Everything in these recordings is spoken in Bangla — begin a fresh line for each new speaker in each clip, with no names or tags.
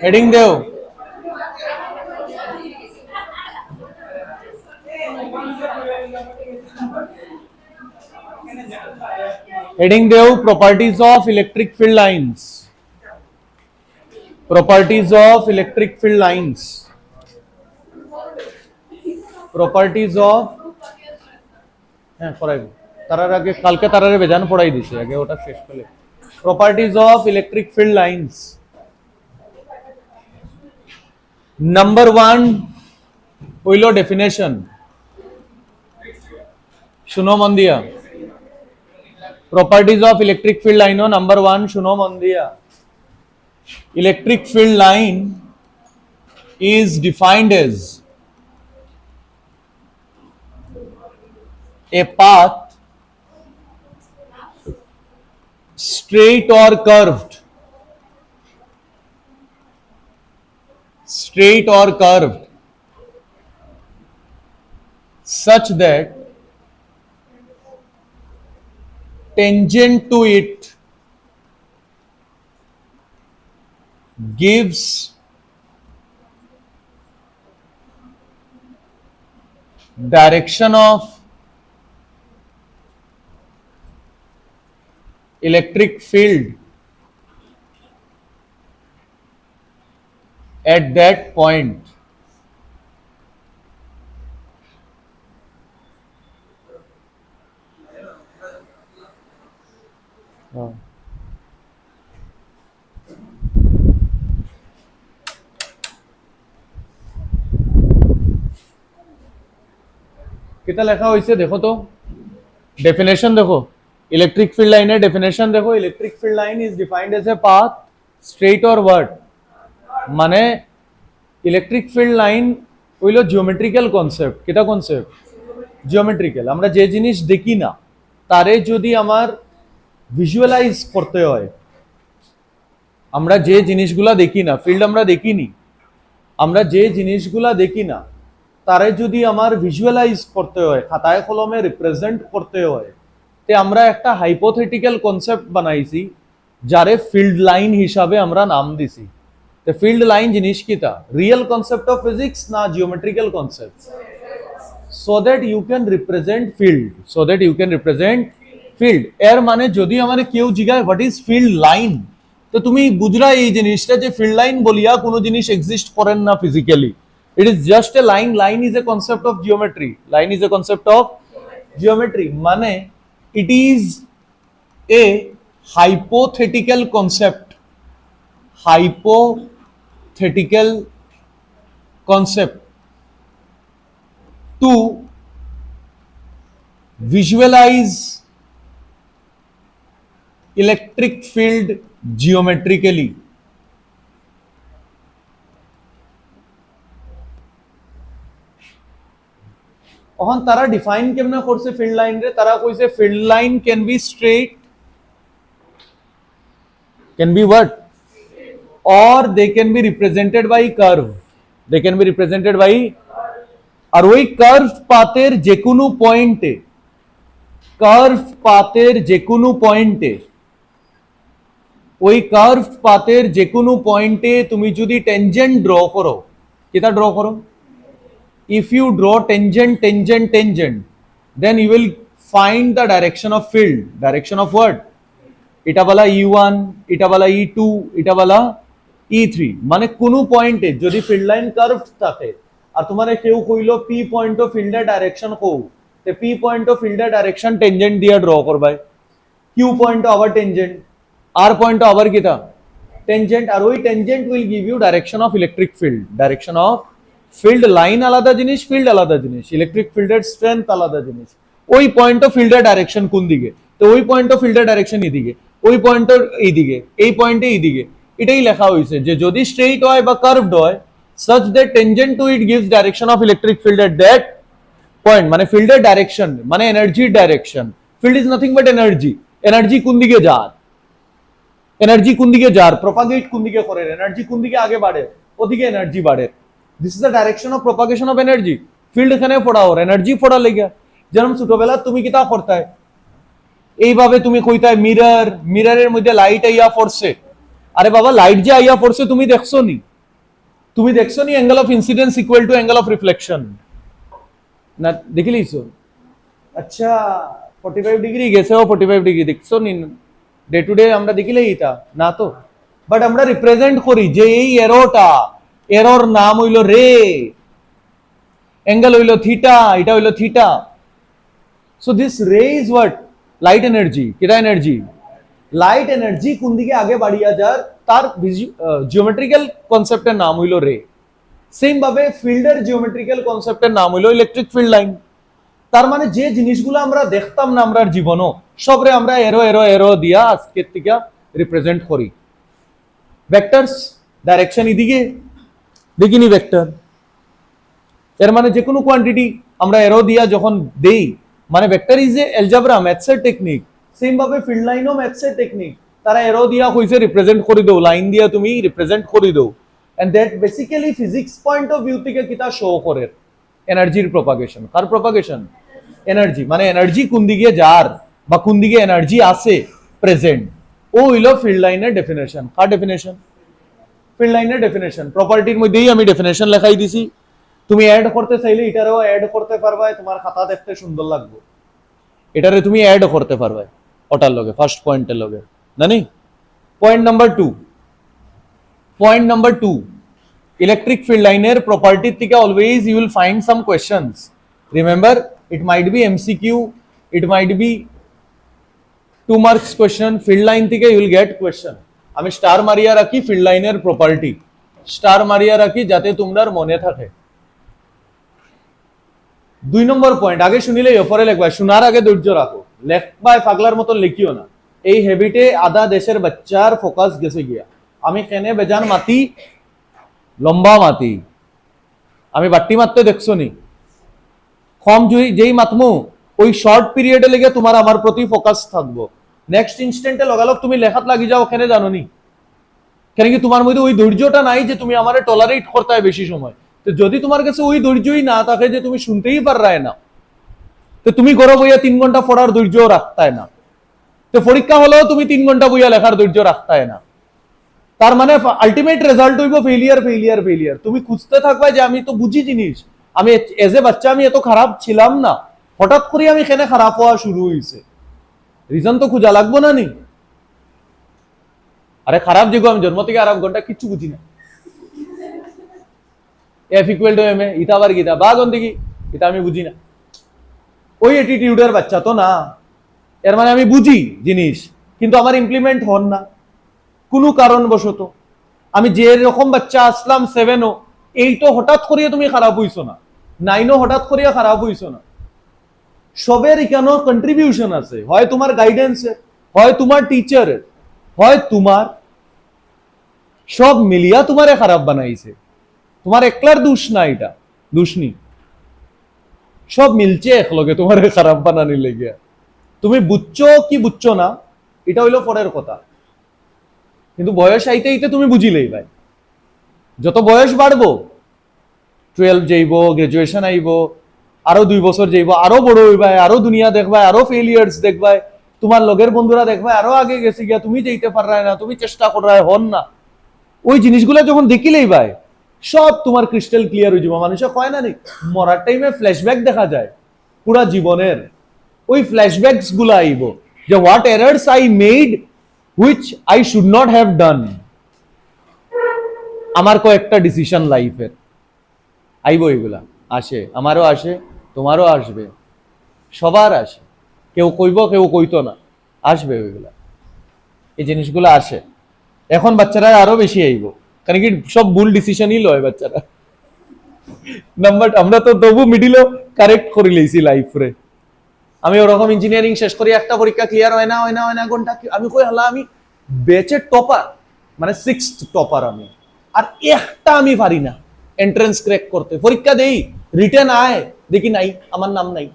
হেডিং দেও properties of electric field lines. Properties of electric field lines. Properties of হ্যাঁ পড়াইব তারার আগে কালকে তারারে বেজান পড়াই দিছে আগে ওটা শেষ করলে properties of electric field lines. Number 1 হইল definition. শুনো মন দিয়া properties of electric field line number 1 শুনো মন দিয়া electric field line is defined as a path straight or curved such that tangent to it gives direction of electric field at that point. कितना लिखा হইছে দেখো তো ডেফিনেশন দেখো ইলেকট্রিক ফিল্ড লাইনের ডেফিনেশন দেখো electric field line is defined as a path straight or word মানে ইলেকট্রিক ফিল্ড লাইন হইল জিওমেট্রিক্যাল কনসেপ্ট কিটা কনসেপ্ট জিওমেট্রিক্যাল আমরা যে জিনিস দেখি না তারে যদি আমার ভিজুয়ালাইজ করতে হয় আমরা যে জিনিসগুলা দেখি না ফিল্ড আমরা দেখিনি আমরা যে জিনিসগুলা দেখি না তারে যদি আমার ভিজুয়ালাইজ করতে হয় খাতায় কলমে রিপ্রেজেন্ট করতে হয় তে আমরা একটা হাইপোথেটিক্যাল কনসেপ্ট বানাইছি যারে ফিল্ড লাইন হিসাবে আমরা নাম দিছি তে ফিল্ড লাইন জিনিস কিটা রিয়েল কনসেপ্ট অফ ফিজিক্স না geometrical concept so that you can represent field এর মানে যদি আমারে কেউ জিজ্ঞাসা হোয়াট ইজ ফিল্ড লাইন তো তুমি বুঝরা এই জিনিসটা যে ফিল্ড লাইন বলিয়া কোনো জিনিস এক্সিস্ট করেন না physically it is just a line is a concept of geometry মানে it is a hypothetical concept to visualize electric field geometrically. এখন তারা ডিফাইন কেমনে করছে ফিল্ড লাইন রে তারা কইছে field line can be straight can be what or they can be represented by curve আর ওই কার্ভ পাথের যে কোনো পয়েন্টে তুমি যদি টেনজেন্ট ড্র করো কিটা ড্র করো if you draw tangent then you will find the direction of field direction of what এটা বলা e1 এটা বলা e2 এটা বলা e3 মানে কোন পয়েন্টে যদি ফিল্ড লাইন কার্ভড থাকে আর তোমারে কেউ কইলো p পয়েন্ট অফ ফিল্ডের ডাইরেকশন কও তে p পয়েন্ট অফ ফিল্ডের ডাইরেকশন টেনজেন্ট দিয়া ড্র করবাই q পয়েন্ট আবার টেনজেন্ট r পয়েন্ট আবার কিটা টেনজেন্ট আর ওই tangent will give you direction of electric field direction of field line আলাদা জিনিস ফিল্ড আলাদা জিনিস ইলেকট্রিক ফিল্ডের স্ট্রেংথ আলাদা জিনিস ওই পয়েন্ট অফ ফিল্ডের ডাইরেকশন কোন দিকে তো ওই পয়েন্ট অফ ফিল্ডের ডাইরেকশন এইদিকে ওই পয়েন্টের এইদিকে এই পয়েন্টে এইদিকে এটাই লেখা হইছে যে যদি স্ট্রেইট হয় বা কার্ভড হয় such that tangent to it gives direction of electric field at that point মানে ফিল্ডের ডাইরেকশন মানে এনার্জির direction field is nothing but energy কোন দিকে যায় প্রপাগেট কোন দিকে করে এনার্জি কোন দিকে আগে বাড়ে ওদিকে এনার্জি বাড়ে This is the direction of propagation of energy. Field এখানে পড়া ওর এনার্জি পড়া লেগে যেমন ছোটবেলা তুমি কিতা করতাই এইভাবে তুমি কইতাই মিররের মধ্যে লাইট আইয়া পড়ছে আরে বাবা লাইট যে আইয়া পড়ছে তুমি দেখছো নি তুমি দেখছো নি angle of incidence equal to angle of reflection না দেখিলিছো আচ্ছা 45 ডিগ্রি গেছে ও 45 ডিগ্রি দেখছো নি ডে টু ডে আমরা দেখিলে এটা না তো বাট আমরা রিপ্রেজেন্ট করি যে এই এরোটা এরোর নাম হইল রে অ্যাঙ্গেল হইল থিটা এটা হইল থিটা সো দিস রে ইজ হোয়াট লাইট এনার্জি কিটা এনার্জি লাইট এনার্জি কোন দিকে আগে বাড়িয়া যার তার জিওমেট্রিক্যাল কনসেপ্টের নাম হইল রে সেম ভাবে ফিল্ডের জিওমেট্রিক্যাল কনসেপ্টের নাম হইল ইলেকট্রিক ফিল্ড লাইন তার মানে যে জিনিসগুলো আমরা দেখতাম না আমরা জীবনও সবরে আমরা এরো এরো এরো দিয়া আজকের থেকে রিপ্রেজেন্ট করি ভেক্টরস ডাইরেকশন এদিকে দেখিনি ভেক্টর এর মানে যে কোনো কোয়ান্টিটি আমরা এরো দিয়া যখন দেই মানে ভেক্টর ইজ এ অ্যালজেব্রা ম্যাথসের টেকনিক সেম ভাবে ফিল্ড লাইনও ম্যাথসের টেকনিক তারা এরো দিয়া কইছে রিপ্রেজেন্ট করে দাও লাইন দিয়া তুমি রিপ্রেজেন্ট করে দাও and that basically physics point of view থেকে কিতা শো করে এনার্জির প্রপাগেশন কার প্রপাগেশন এনার্জি মানে এনার্জি কোন দিকে যার বা কোন দিকে এনার্জি আছে প্রেজেন্ট ও হইল ফিল্ড লাইনের ডেফিনেশন কার ডেফিনেশন ফিল্ড লাইনের ডেফিনেশন প্রপার্টির মধ্যেই আমি ডেফিনেশন লেখাই দিছি তুমি অ্যাড করতে চাইলে এটারও অ্যাড করতে পারবা তোমার খাতা দেখতে সুন্দর লাগবে এটারে তুমি অ্যাড করতে পারবা ওটার লগে ফার্স্ট পয়েন্টের লগে জানি পয়েন্ট নাম্বার 2 ইলেকট্রিক ফিল্ড লাইনের প্রপার্টি থেকে always you will find some questions remember it might be MCQ it might be 2 marks question field line থেকে ইউ উইল গেট কোয়েশ্চেন আমি স্টার মারিয়া রাখি ফিল্ড লাইনের প্রপার্টি স্টার মারিয়া রাখি যাতে তোমার মনে থাকে 2 নম্বর পয়েন্ট আগে শুনিলে পরে লিখবা শোনার আগে ধৈর্য রাখো লেখবা পাগলার মতন লিখিও না এই হ্যাবিটে আধা দেশের বাচ্চার ফোকাস গেছে গিয়া আমি কেনে বেজান মাতি লম্বা মাতি আমি বাট্টি মারতে দেখছো নি কম যেই মাতমু ওই শর্ট পিরিয়ডে লেগে তোমার আমার প্রতি ফোকাস থাকবো নেক্সট ইনস্ট্যান্টে লগালগ তুমি লেখাত লাগি যাও ওখানে জানো নি কেন কি তোমার মধ্যে ওই ধৈর্যটা নাই যে তুমি আমারে টলারেট করতে হয় বেশি সময় তো যদি তোমার কাছে ওই ধৈর্যই না থাকে যে তুমি শুনতেই পাররায় না তো তুমি ঘরে বইয়া 3 ঘন্টা পড়ার ধৈর্য রাখতায় না তো পরীক্ষা হলেও তুমি 3 ঘন্টা বইয়া লেখার ধৈর্য রাখতায় না তার মানে আলটিমেট রেজাল্ট হইব ফেলিয়ার তুমি খুঁজতে থাকবে যে আমি তো বুঝি জিনিস আমি এজ এ বাচ্চা আমি এত খারাপ ছিলাম না হঠাৎ করে আমি কেন খারাপ হওয়া শুরু হয়েছে রিজন তো খুঁজা লাগবো না নি আরে খারাপ যেগো আমি জন্ম থেকে 8 ঘন্টা কিচ্ছু বুঝি না F equal two M A ইতা আবার গীতা বা গন্দিগি এটা আমি বুঝি না ওই অ্যাটিটিউডের বাচ্চা তো না এর মানে আমি বুঝি জিনিস কিন্তু আমার ইমপ্লিমেন্ট হন না কোনো কারণবশত আমি যে রকম বাচ্চা আসলাম 7ও 8ও হঠাৎ করিয়া তুমি খারাপ হইছো না 9ও হঠাৎ করিয়া খারাপ হইছো না সবের এখানে কন্ট্রিবিউশন আছে হয় তোমার গাইডেন্সের হয় তোমার টিচারের হয় তোমার সব মিলিয়া তোমারে খারাপ বানাইছে তোমার একলার দোষ না এটা দোষ নেই সব মিলছে একলগে তোমারে খারাপ বানানি লেগে তুমি বুঝছো কি বুঝছো না এটা হইলো পরের কথা কিন্তু বয়স আইতে আইতে তুমি বুঝিলেই ভাই যত বয়স বাড়বো 12 যাইব গ্রাজুয়েশন আইব আরো 2 বছর যাইব আরো বড় হইবাই আরো দুনিয়া দেখবাই আরো ফেলিয়ার্স দেখবাই তোমার লগের বন্ধুরা দেখবাই আরো আগে গেছে গিয়া তুমি যাইতে পাররাই না তুমি চেষ্টা করায় হন না ওই জিনিসগুলো যখন দেখিলেই ভাই সব তোমার ক্রিস্টাল ক্লিয়ার হয়ে যাবে মানুষে কয় না নি মরার টাইমে ফ্ল্যাশব্যাক দেখা যায় পুরা জীবনের ওই ফ্ল্যাশব্যাকস গুলো আইব যে what errors I made which I should not have done আমার কয়েকটা ডিসিশন লাইফের আইব এগুলা আসে আমারও আসে তোমারও আসবে সবার আসে কেউ কইব কেউ কইতো না আসবে ওইগুলা এই জিনিসগুলো আসে এখন বাচ্চারা আরো বেশি আইব কারণ কি সব ভুল ডিসিশনই লয় বাচ্চারা নাম্বার আমরা তো তবু মিডিলও কারেক্ট করে লইছি লাইফ রে আমি ওরকম ইঞ্জিনিয়ারিং শেষ করি একটা পরীক্ষা ক্লিয়ার হয় না ঘন্টা আমি কই হলা আমি বেচের টপার মানে 6th টপার আমি আর একটা আমি পারি না এন্ট্রান্স ক্র্যাক করতে পরীক্ষা দেই রিটেন আয় দেখি নাই আমার নাম নাই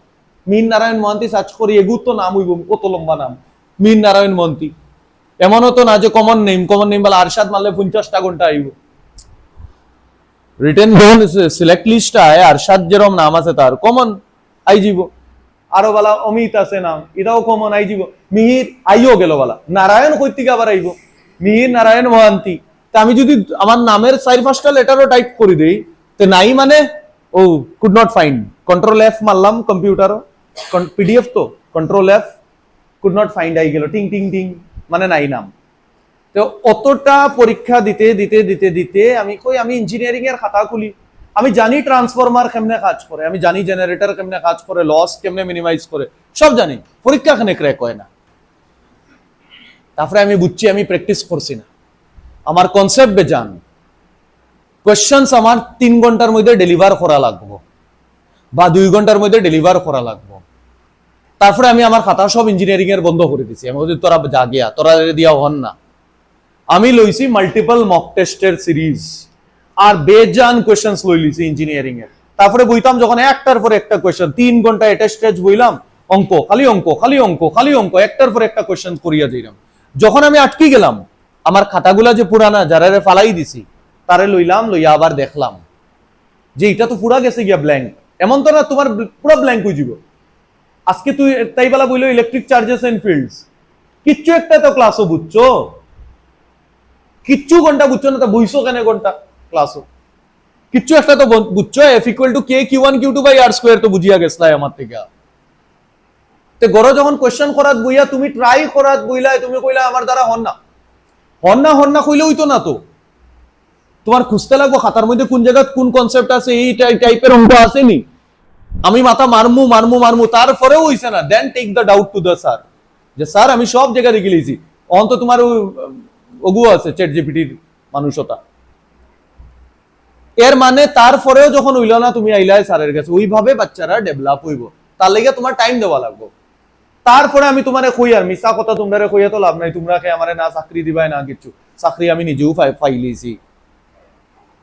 মীর নারায়ণ মহান্তি সার্চ করি এগু তো নাম হইব কত লম্বা নাম মীর নারায়ণ মহান্তি এমনও তো না যে কমন নেম বলে আরশাদ মারলে 50টা ঘন্টা আইব রিটেন সিলেক্ট লিস্ট আয় আরশাদ যেরকম নাম আছে তার কমন আই যাব আরো বলা অমিত আছে নাম এটাও কমন আই যাব মিহির আইও গেল বলা নারায়ণ কইতিকে আবার আইব মিহির নারায়ণ মহান্তি তা আমি যদি আমার নামের 4-5টা লেটারও টাইপ করে দেই তো নাই মানে ও could not find, control F মারলাম কম্পিউটারও, পিডিএফ তো control F, could not find আই গেল টিং টিং টিং, মানে নাই নাম। তো অতটা পরীক্ষা দিতে দিতে দিতে দিতে আমি কই আমি ইঞ্জিনিয়ারিং এর খাতা খুলি, আমি জানি ট্রান্সফরমার কেমনে কাজ করে, আমি জানি জেনারেটর কেমনে কাজ করে, লস কেমনে মিনিমাইজ করে, সব জানি, পরীক্ষা খানে ক্র্যাক হয় না। তারপরে আমি বুঝছি আমি প্র্যাকটিস করছি না, আমার কনসেপ্ট বেজান, কোয়েশ্চেন্স আমার 3 ঘন্টার মধ্যে ডেলিভার করা লাগবো বা 2 ঘন্টার মধ্যে ডেলিভার করা লাগবো। তারপরে আমি আমার খাতা সব ইঞ্জিনিয়ারিং এর বন্ধ করে দিছি, আমি বলছি তোরা যা গিয়া তোরা দিয়া হন না। আমি লইছি মাল্টিপল মক টেস্টের সিরিজ আর বেজান কোয়েশ্চেন্স লই লিছি ইঞ্জিনিয়ারিং এর। তারপরে বইতাম যখন একটার পর একটা কোয়েশ্চেন, 3 ঘন্টা টেস্ট বইলাম, অঙ্ক খালি অঙ্ক খালি অঙ্ক খালি অঙ্ক, একটার পর একটা কোয়েশ্চেন করিয়া যাইলাম। যখন আমি আটকে গেলাম, আমার খাতাগুলা যে পুরানা যারা ফালাই দিছি তারে লইলাম, লইয়া আবার দেখলাম যে এটা তো পুরা গেছে গিয়া ব্ল্যাঙ্ক, এমন তো না তোমার পুরা ব্ল্যাঙ্ক হয়ে যাব। আজকে তুই তাই বেলা বইলো ইলেকট্রিক চার্জেস এন্ড ফিল্ডস, কিচ্ছু একটা তো ক্লাসও বুঝছো, কিচ্ছু ঘন্টা বুঝছো না, তা বইছো কেন ঘন্টা ক্লাসও, কিচ্ছু একটা তো বুঝছো, F equal to K Q one Q two by R square তো বুঝিয়া গেছলাই আমার থেকে। তে গড় যখন কোয়েশ্চেন করাত বইয়া তুমি ট্রাই করাত বইলাই, তুমি কইলা আমার দ্বারা হন না হন না হন না কইলে হইতো না, তো তোমার খুঁজতে লাগবো খাতার মধ্যে কোন জায়গায় কোন কনসেপ্ট আছে, এই টাইপের অঙ্ক আসেনি, আমি মাথা মারমু মারমু মারমু, তারপরেও হইছে না, then take the doubt to the sir, যে স্যার আমি সব জায়গায় দেখে লিছি, অন্ত তোমার ওগু আছে চ্যাট জিপিটির মানুষতা। এর মানে তারপরেও যখন হইল না তুমি আইলাই স্যারের কাছে, ওইভাবে বাচ্চারা ডেভেলপ হইব, তার লেগে তোমার টাইম দেওয়া লাগবে। তারপরে আমি তোমারে কই আর মিছা কথা তোমরা কইয়া তো লাভ নাই, তোমরা কে আমারে না চাকরি দিবাই না কিছু, চাকরি আমি নিজেও পাইলিছি,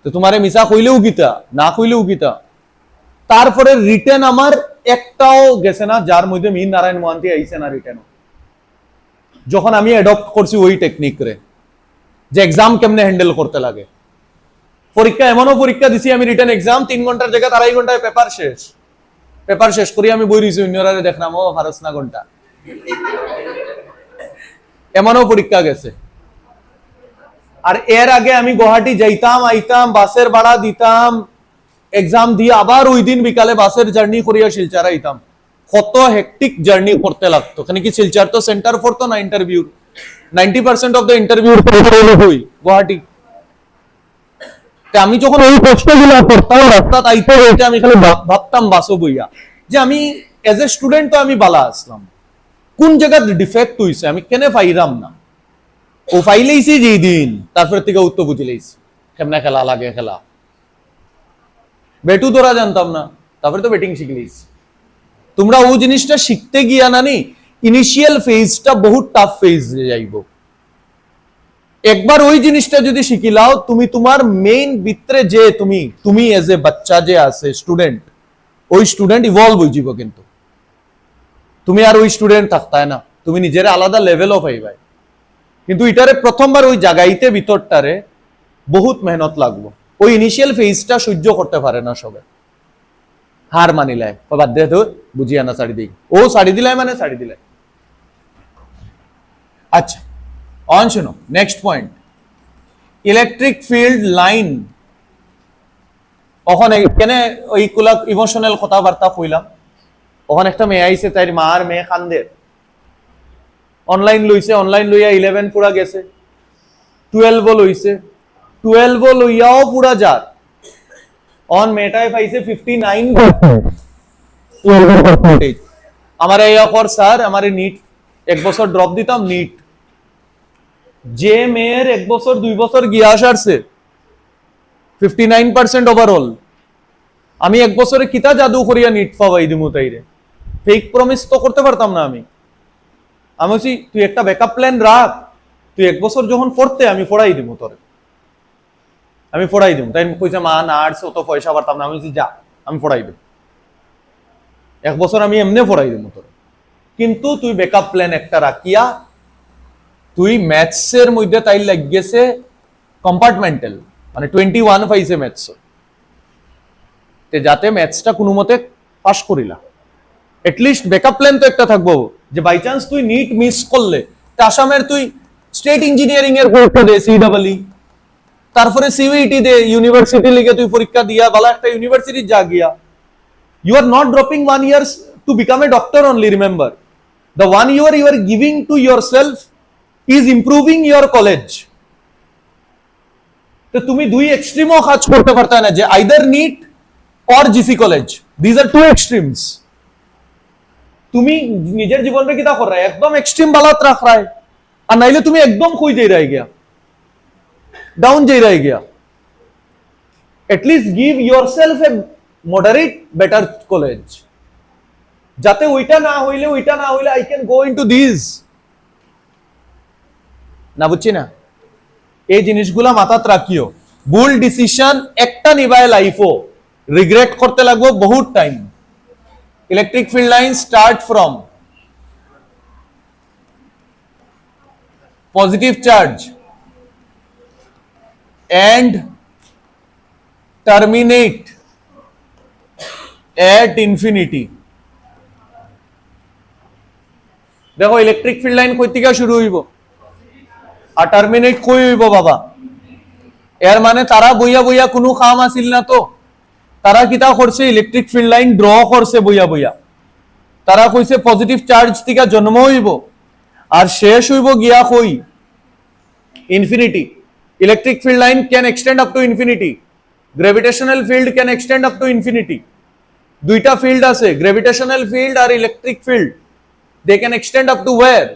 তো তোমারে মিছা কইলেও গীতা না কইলেও গীতা। তারপরে রিটেন আমার একটাও গেছে না যার মধ্যে মীর নারায়ণ মহান্তি আইছে না রিটেন, যখন আমি অ্যাডপ্ট করছি ওই টেকনিক রে, যে এক্সাম কেমনে হ্যান্ডেল করতে লাগে। পরীক্ষা এমনও পরীক্ষা দিছি আমি, রিটেন এক্সাম 3 ঘন্টার জায়গায় 2.5 ঘন্টায় পেপার শেষ করি আমি বই দিছি, অন্যরা দেখলাম ও ভারস না ঘন্টা, এমনও পরীক্ষা গেছে। আর এর আগে আমি গুয়াহাটি যাইতাম আইতাম, বাসের ভাড়া দিতাম, এক্সাম দিয়ে আবার ওই দিন বিকালে বাসের জার্নি করিয়া শিলচর আইতাম, কত হেক্টিক জার্নি করতে লাগতো। কেন কি শিলচর তো সেন্টার পড়তো না ইন্টারভিউ, 90% অফ দ্য ইন্টারভিউ হই গুয়াহাটি। আমি যখন ওই প্রশ্নগুলো করতাম রাস্তাত আইতে হইতে, আমি খালি ভাবতাম বাসো বইয়া যে আমি এজ এ স্টুডেন্ট তো আমি বালা আসলাম, কোন জায়গায় ডিফেক্ট হইছে আমি কেন পাইরাম না, ও ফাইলেইছি যেই দিন তারপর থেকে উত্তর বুঝি লইছি কেমনে খেলা লাগে, খেলা বেটু ধরা জানতাম না, তারপরে তো ব্যাটিং শিখলিস। তোমরা ও জিনিসটা শিখতে গিয়া নানি ইনিশিয়াল ফেজটা বহুত টাফ ফেজ যাইব, একবার ওই জিনিসটা যদি শিখিলাও তুমি তোমার মেইন ভিতরে যে তুমি এজ এ বাচ্চা যে আছে স্টুডেন্ট, ওই স্টুডেন্ট ইভলভ হয়ে যাব, কিন্তু তুমি আর ওই স্টুডেন্ট থাকতায় না, তুমি নিজের আলাদা লেভেলও পাইবাই। কিন্তু এটারে প্রথমবার ওই জায়গাইতে ভিতরটারে বহুত মেহনত লাগবো, ওই ইনিশিয়াল ফেজটা সহ্য করতে পারে না সবে, হার মানিলায় বাদ দে তো বুঝিয়া না শাড়ি দিই, ও শাড়ি দিলাই মানে শাড়ি দিলাই। আচ্ছা অন শুনো, next point, electric field line. ওখানে কেন ওইগুলা ইমোশনাল কথাবার্তা কইলাম, ওখানে একটা মেয়ে আইছে, তাই মার মেয়ে কান্দে, অনলাইন লইছে, অনলাইন লইয়া 11 পুরা গেছে, 12 লইছে, 12 লইয়াও পুরা যার, অন মেটায় পাইছে 59%। আমার এই অফার স্যার, আমার নিট 1 বছর ড্রপ দিতাম, নিট যে মেয়ের 1 বছর 2 বছর গিয়া আসারছে 59% ওভারঅল, আমি 1 বছরে কিতা জাদু করিয়া নিট পাবাই দিমু তাইরে, ফেক প্রমিস তো করতে পারতাম না আমি। আমি বলছি তুই একটা ব্যাকআপ প্ল্যান রাখ, তুই 1 বছর যখন পড়তে আমি পড়াই দিব তোরে, আমি পড়াই দিব। তাই কইছে মা নার্স অত পয়সা পারতাম না, আমি বলছি যা আমি পড়াই দেব, 1 বছর আমি এমনি পড়াই দিব তোরে, কিন্তু তুই ব্যাকআপ প্ল্যান একটা রাখিয়া, তুই ম্যাথসের মধ্যে তাই লাগিয়েছে কম্পার্টমেন্টাল, মানে 21 পাইছে ম্যাথস, যাতে ম্যাথসটা কোনো মতে পাস করিলা, এটলিস্ট ব্যাকআপ প্ল্যান তো একটা থাকবো, যে বাই চান্স তুই নিট মিস করলে আসামের তুই স্টেট ইঞ্জিনিয়ারিং এর পরীক্ষা দে, সিডব্লিউ তারপরে সিইউইটি দে, ইউনিভার্সিটি লিগে তুই পরীক্ষা দিয়া ভালো একটা ইউনিভার্সিটি যা গিয়া। You are not dropping 1 year to become a doctor only, remember. The 1 year you are giving to yourself is improving your college. তো তুমি দুই এক্সট্রিমও কাজ করতে পারতে না, যে either NEET or GC college, these are two extremes. তুমি নিজের জীবনটা কিতা কর রায়, একদম এক্সট্রিম বালাত রাখ রায়, আর নাইলে তুমি একদম খুই যাই রায় গিয়া, ডাউন যাই রায় গিয়া। At least give yourself a moderate better college, যাতে ওইটা না হইলে I can go into these, না বুঝছি না। এই জিনিসগুলা মাথাত রাখিও। ভুল ডিসিশন একটা নিবায় লাইফও রিগ্রেট করতে লাগবো বহুত time. Electric field line start from positive charge and terminate at infinity. দেখো ইলেকট্রিক ফিল্ড লাইন কই থেকে শুরু হইব আর টার্মিনেট কই হইব বাবা। এর মানে তারা বইয়া বইয়া কোনো কাম আসিল না, তো তারা কিতা করছে, ইলেকট্রিক ফিল্ড লাইন ড্র করছে বইয়া বইয়া। তারা কইছে পজিটিভ চার্জ থেকে জন্ম হইব আর শেষ হইব গিয়া কই, infinity. Electric field line can extend up to infinity. Gravitational field can extend up to infinity. দুইটা ফিল্ড আছে, gravitational field আর electric field. They can extend up to where?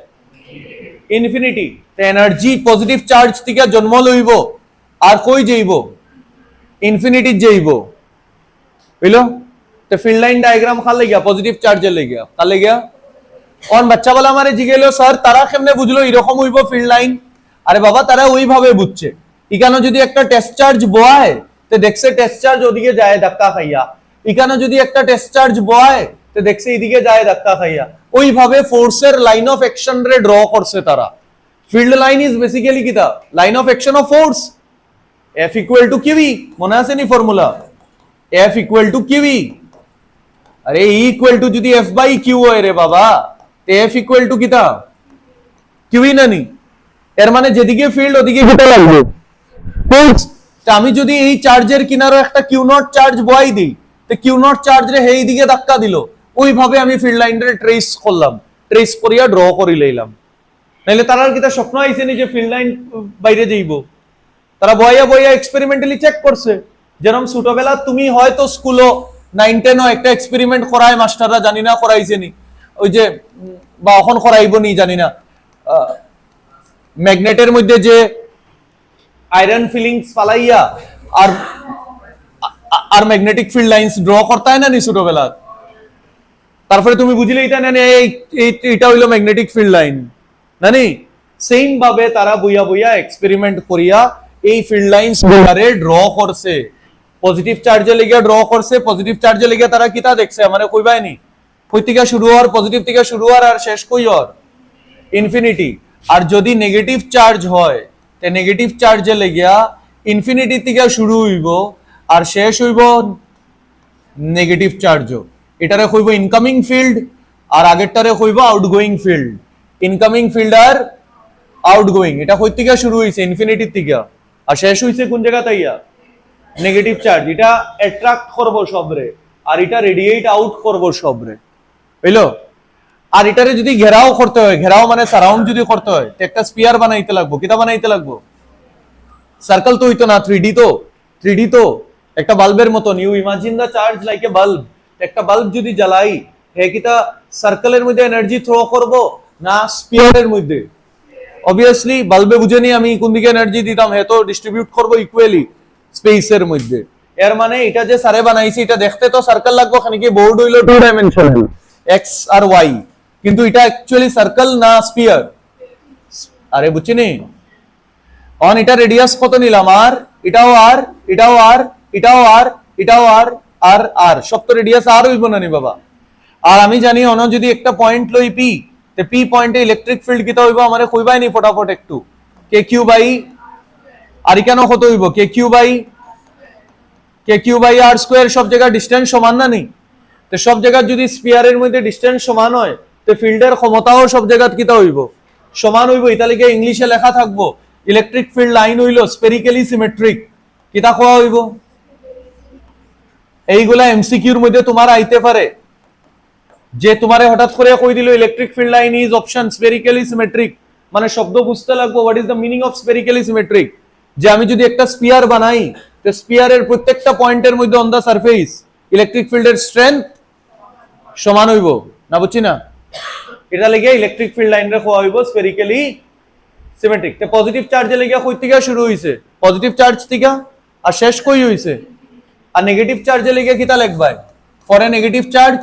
Infinity. The energy positive charge থেকে জন্ম লইব আর কই যাইব, ইনফিনিটি যাইব। বুঝলো? তো ফিল্ড লাইন ডায়াগ্রাম খাল লাগিয়া পজিটিভ চার্জে লাগিয়া কাল লাগিয়া। কোন বাচ্চা বলা আমারে জিগেলো স্যার তারা কেমনে বুঝলো এরকম হইব ফিল্ড লাইন? আরে বাবা তারা ওইভাবে বুঝছে। এখানে যদি একটা টেস্ট চার্জ বয় তো দেখছে টেস্ট চার্জ ওদিকে যায় ধাক্কা খাইয়া, এখানে যদি একটা টেস্ট চার্জ বয় তো দেখছে এদিকে যায় ধাক্কা খাইয়া। ওইভাবে ফোর্সের লাইন অফ অ্যাকশন রে ড্র করছে তারা। ফিল্ড লাইন ইজ বেসিক্যালি কিটা, line of action of force. F equal to QE, মনে আছে নি formula? F equal to QE। আরে E equal to যদি F by Q হয় রে বাবা, তো F equal to কিটা, QE না নি? এর মানে যেদিকে ফিল্ড ওদিকে কিটা লাগবে ফোর্স। তো আমি যদি এই চার্জের কিনারও একটা কিউ নট চার্জ বয়াই দিই, তো কিউ নট চার্জ রে এই দিকে ধাক্কা দিল। ওইভাবে আমি ফিল্ড লাইনটা ট্রেস করলাম, ট্রেস করিয়া ড্র করে লইলাম। নাইলে তারার কিটা স্বপ্ন আইছে নি যে ফিল্ড লাইন বাইরে যাইব? তারা বইয়া বইয়া এক্সপেরিমেন্টালি চেক করছে। যেরকম ছোটবেলা তুমি হয়তো স্কুলও 9-10 একটা এক্সপেরিমেন্ট করায় মাস্টাররা, জানি না করাইছে নি, ওই যে বা এখন করাইব নি জানি না, ম্যাগনেটের মধ্যে যে আয়রন ফিলিংস ফালাইয়া আর আর ম্যাগনেটিক ফিল্ড লাইন্স ড্র করতে হয় না নি ছোটবেলা। তারপরে তুমি বুঝলে এটা না, এটা হইলো ম্যাগনেটিক ফিল্ড লাইন না নি? সেম ভাবে তারা বইয়া বইয়া এক্সপেরিমেন্ট করিয়া এই ফিল্ড লাইন্স গুলারে ড্র করছে। পজিটিভ চার্জে লেগে ড্র করছে, পজিটিভ চার্জে লেগে তারা কিতা দেখছে মানে কইবাই নি, কই থেকে শুরু হওয়ার, পজিটিভ থেকে শুরু হওয়ার আর শেষ কই হওয়ার, ইনফিনিটি। আর যদি নেগেটিভ চার্জ হয় তে নেগেটিভ চার্জে লেগিয়া ইনফিনিটি থেকে শুরু হইব আর শেষ হইব নেগেটিভ চার্জও। এটারে কইব ইনকামিং ফিল্ড আর আগেরটারে কইব আউটগোয়িং ফিল্ড। ইনকামিং ফিল্ড আর আউটগোয়িং, এটা কই থেকে শুরু হইছে, ইনফিনিটির থেকে, আর শেষ হইছে কোন জায়গা তাইয়া, নেগেটিভ চার্জ। এটা অ্যাট্রাক্ট করব সবরে আর এটা রেডিয়েট আউট করব সবরে, বুঝলো? আর এটারে যদি ঘেরাও করতে হয়, ঘেরাও মানে সারাউন্ড যদি করতে হয়, তো একটা স্পিয়ার বানাইতে লাগবো। কিটা বানাইতে লাগবো? সার্কেল তো হইতো না, 3D তো, 3D তো একটা বাল্বের মতন। You imagine the charge like a bulb. একটা বাল্ব যদি জ্বালাই, হে কিটা সার্কেলের মধ্যে এনার্জি থ্রো করব না স্পিয়ারের মধ্যে? অবভিয়াসলি বাল্বে বুঝেনি আমি কোন দিকে এনার্জি দিতাম, হে তো ডিস্ট্রিবিউট করব ইকুয়ালি স্পেসের মধ্যে। এর মানে এটা যে সারে বানাইছি, এটা দেখতে তো সার্কেল লাগবো, খানিকি বোর্ড হইলো 2 ডাইমেনশনাল এক্স আর ওয়াই, কিন্তু এটা অ্যাকচুয়ালি সার্কেল না স্পিয়ার। আরে বুঝছিনি? অন এটা রেডিয়াস কত নিলাম, আর এটাও আর এটাও আর এটাও আর এটাও আর আর আর সব তো রেডিয়াস আর হইব না নি বাবা। আর আমি জানি অন যদি একটা পয়েন্ট লই পি, তে পি পয়েন্টে ইলেকট্রিক ফিল্ড কিটা হইব আমারে কইবাই নি ফটাফট একটু, কে কিউ বাই আর কেন কত হইব, k q by r square. সব জায়গা ডিসটেন্স সমান না নি? তো সব জায়গা যদি স্পিয়ারের মধ্যে ডিসটেন্স সমান হয়, তো ফিল্ডের ক্ষমতাও সব জায়গা কিটা হইব, সমান হইব। এটা লিগে ইংলিশে লেখা থাকবো ইলেকট্রিক ফিল্ড লাইন হইল স্পেরিক্যালি সিমেট্রিক কিতা কোয়া হইব এইগুলা এমসিকিউর মধ্যে তোমার আইতে পারে যে তোমারে হঠাৎ করে কই দিল electric field line is option spherically symmetric মানে শব্দ বুঝতে লাগবে what is the meaning of spherically symmetric যে আমি যদি একটা স্পিয়ার বানাই তো স্পিয়ারের প্রত্যেকটা পয়েন্টের মধ্যে অন দা সারফেস ইলেকট্রিক ফিল্ডের স্ট্রেংথ সমান হইব না বুঝছি না এটা লেগে ইলেকট্রিক ফিল্ড লাইন রে কোয়া হইব স্পেরিক্যালি সিমেট্রিক তে পজিটিভ চার্জে লেগে কই থেকে শুরু হইছে পজিটিভ চার্জ থেকে আর শেষ কই হইছে আর নেগেটিভ চার্জে লেগে কিতা লিখবাই for a negative charge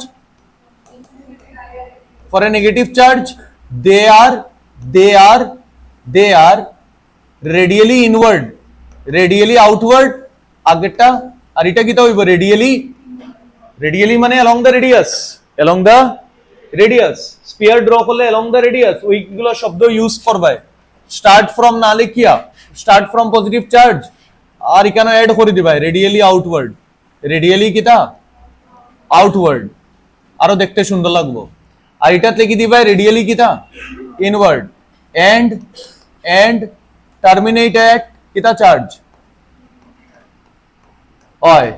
for a negative charge they are radially inward radially outward আগেরটা আর এটা কিটা হইব radially মানে along the radius sphere draw করলে along the radius ওইগুলো শব্দ ইউজ করবাই start from না লিখিয়া start from positive charge আর এখানে অ্যাড করে দিবাই radially কিটা outward আরো দেখতে সুন্দর লাগবো আর এটাতে লিখে দিবাই রেডিয়ালি কিতা ইনওয়ার্ড এন্ড টার্মিনেট এট কিতা চার্জ হয়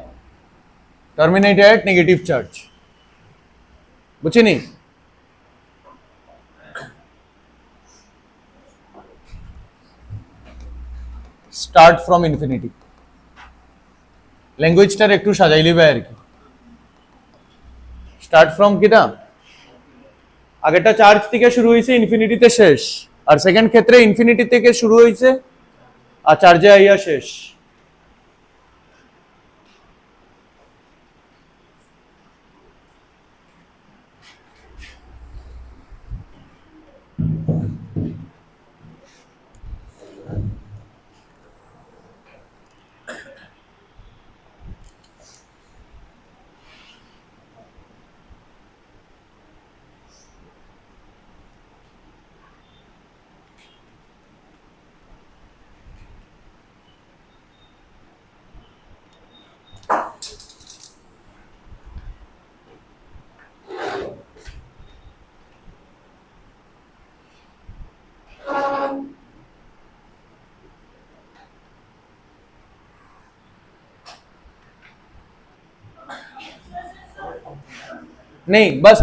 টার্মিনেট এট নেগেটিভ চার্জ বুঝিনি স্টার্ট ফ্রম ইনফিনিটি ল্যাঙ্গুয়েজটার একটু সাজাই লিবে আর কি স্টার্ট ফ্রম কিতা আগেরটা চার্জ থেকে শুরু হয়েছে ইনফিনিটিতে শেষ আর সেকেন্ড ক্ষেত্রে ইনফিনিটি থেকে শুরু হয়েছে আর চার্জে আইয়া শেষ नहीं बस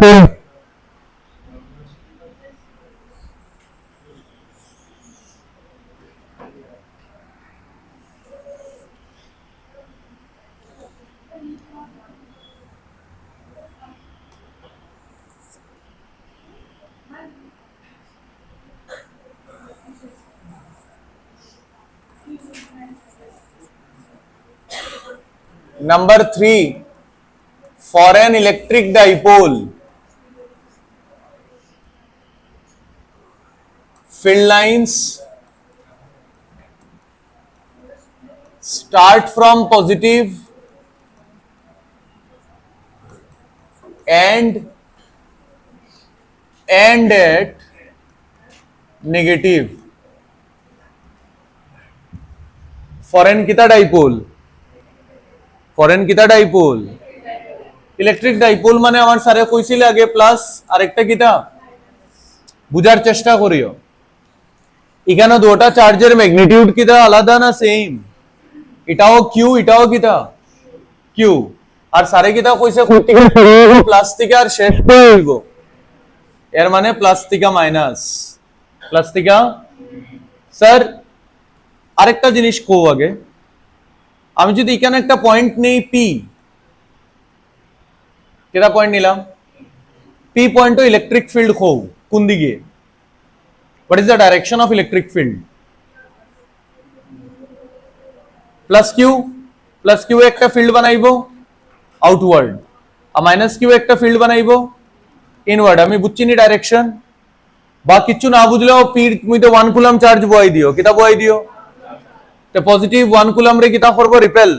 Number 3 for an electric dipole field lines start from positive and end at negative foreign kita dipole electric dipole মানে আমার স্যারে কইছিলে আগে প্লাস আরেকটা কিটা বুঝার চেষ্টা করিও এখানে দুটো চার্জের ম্যাগনিটিউড কিটা আলাদা না সেম এটাও কিউ এটাও কিটা কিউ আর স্যারে কিটা কইছে প্লাস থেকে আর শেষ হইব এর মানে প্লাস থেকে মাইনাস প্লাস থেকে স্যার আরেকটা জিনিস কো আগে আমি যদি এখানে একটা পয়েন্ট নেই পি কেটা পয়েন্ট নিলাম পি পয়েন্ট ইলেকট্রিক ফিল্ড কো কোন দিকে what is the direction of electric field plus Q একটা ফিল্ড বানাইবো আউটওয়ার্ড আর মাইনাস কিউ একটা ফিল্ড বানাইবো ইনওয়ার্ড আমি বুঝছিনি ডাইরেকশন বা কিছু না বুঝলেও পির মধ্যে 1 কুলম চার্জ বয় দিও কিটা বয় দিও तो पॉजिटिव 1 कूलम रे किता करबो रिपेल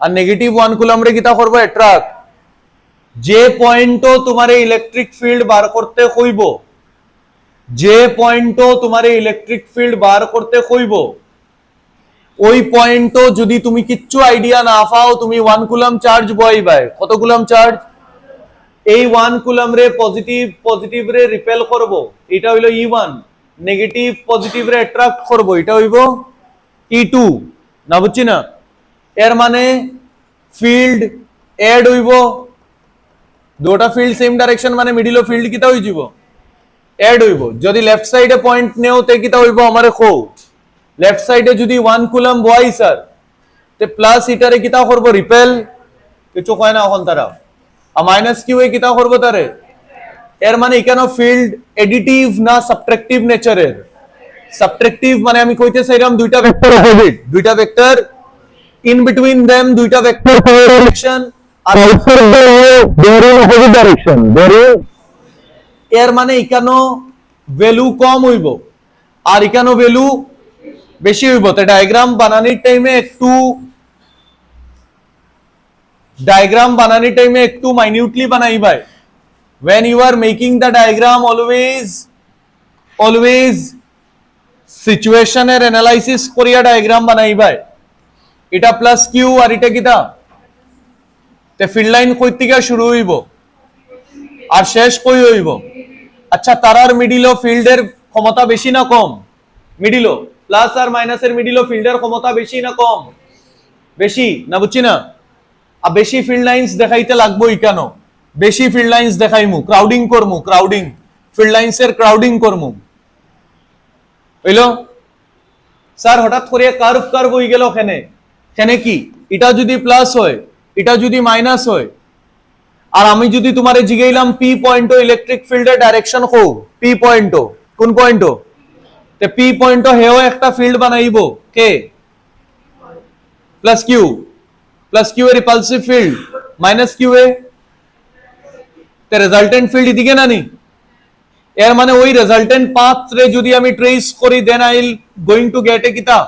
और नेगेटिव 1 कूलम रे किता करबो अट्रैक्ट जे पॉइंटो तुम्हारे इलेक्ट्रिक फील्ड बार करते কইবো যে পয়েন্টও তোমারে ইলেকট্রিক ফিল্ড বার করতে কইবো ওই পয়েন্টও যদি তুমি কিচ্ছু আইডিয়া না পাও তুমি 1 কুলম চার্জ বইবাই কত কুলম চার্জ এই 1 কুলম রে পজিটিভ রে রিপেল করবো এটা হলো E1 নেগেটিভ পজিটিভ রে অ্যাট্রাক্ট করব, এটা হইব E2 না, বুঝছি না? এর মানে ফিল্ড এড হইব, দুটা ফিল্ড সেম ডাইরেকশন মানে মিডিল ফিল্ড কিতা হই যাব, এড হইব। যদি লেফট সাইডে পয়েন্ট নেও তে কিতা হইব আমারে কো, লেফট সাইডে যদি 1 কুলম বয় স্যার তে প্লাস ইটারে কিতা করব রিপেল, কিছু কয় না এখন তারা, আর মাইনাস কিউ এ কিতা করব তারে, এর মানে এখানে ফিল্ড এডিটিভ না সাবট্রাকটিভ নেচারের। সাবট্রাকটিভ মানে আমি কইতে চাইলাম দুইটা ভেক্টর অপোজিট, দুইটা ভেক্টর in between them দুইটা ভেক্টর ডাইরেকশন, আর অপোজিট ডাইরেকশন, এর মানে এখানে ভ্যালু কম হইব আর এখানে ভ্যালু বেশি হইব। তো ডায়াগ্রাম বানানোর টাইমে একটু মাইনিউটলি বানাইবাই। when you are making the diagram always situation এর অ্যানালাইসিস করিয়া ডায়াগ্রাম বানাইবাই। এটা প্লাস কিউ আর এটা কিটা, তে ফিল্ড লাইন কই থেকে শুরু হইব আর শেষ কই হইব? আচ্ছা, তারার মিডিল ফিল্ডের ক্ষমতা বেশি না কম? মিডিল প্লাস আর মাইনাসের মিডিল ফিল্ডের ক্ষমতা বেশি না কম? বেশি না, বুঝছি না? আর বেশি ফিল্ড লাইন্স দেখাইতে লাগবো কেন? বেশি ফিল্ড লাইন্স দেখাইমু, ক্রাউডিং করমু, ক্রাউডিং ফিল্ড লাইন্সের ক্রাউডিং করমু, হইলো? স্যার হঠাৎ করে কার্ভ হয়ে গেল, কেনে কি এটা যদি প্লাস হয় এটা যদি মাইনাস হয়, আর আমি যদি তোমারে জিগাইলাম পি পয়েন্ট ইলেকট্রিক ফিল্ডের ডাইরেকশন কো, পি পয়েন্ট কোন পয়েন্ট, তে পি পয়েন্ট হেও একটা ফিল্ড বানাইবো কে, প্লাস কিউ এ রিপালসিভ ফিল্ড, মাইনাস কিউ এ তে রেজাল্টেন্ট ফিল্ড এদিকে না নি? এর মানে ওই রেজাল্টেন্ট পাথ রে যদি আমি ট্রেস করি then I will going to get a কিতা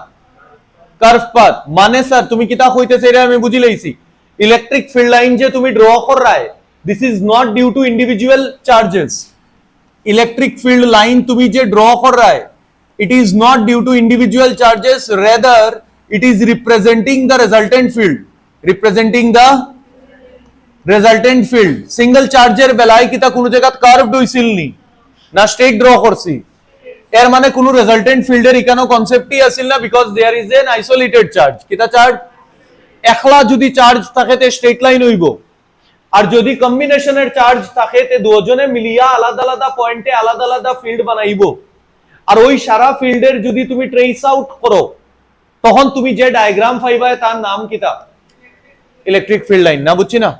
কার্ভ পাথ। মানে স্যার তুমি কিতা কইতেছে এটা আমি বুঝি লইছি, ইলেকট্রিক ফিল্ড লাইন যে তুমি ড্র কর রায়, this is not due to individual charges. Electric field line তুমি যে ড্র কর রায়, it is not due to individual charges, rather it is representing the resultant field. Single charger বেলায় কিতা কোন জায়গা কার্ভড হইছিল নি না স্ট্রেট ড্র করছি, এর মানে কোন রেজাল্টেন্ট ফিল্ডের ইকানো কনসেপ্টই আসিল না, because there is an isolated charge. কিতা চার্জ? একলা যদি চার্জ থাকে তে স্ট্রেট লাইন হইব, আর যদি কম্বিনেশনের চার্জ থাকে তে দুজনে মিলিয়া আলাদা আলাদা পয়েন্টে আলাদা আলাদা ফিল্ড বানাইবো। আর ওই সারা ফিল্ডের যদি তুমি ট্রেস আউট করো তখন তুমি যে ডায়াগ্রাম পাইবা তার নাম কিতা? ইলেকট্রিক ফিল্ড লাইন না, বুঝছি না?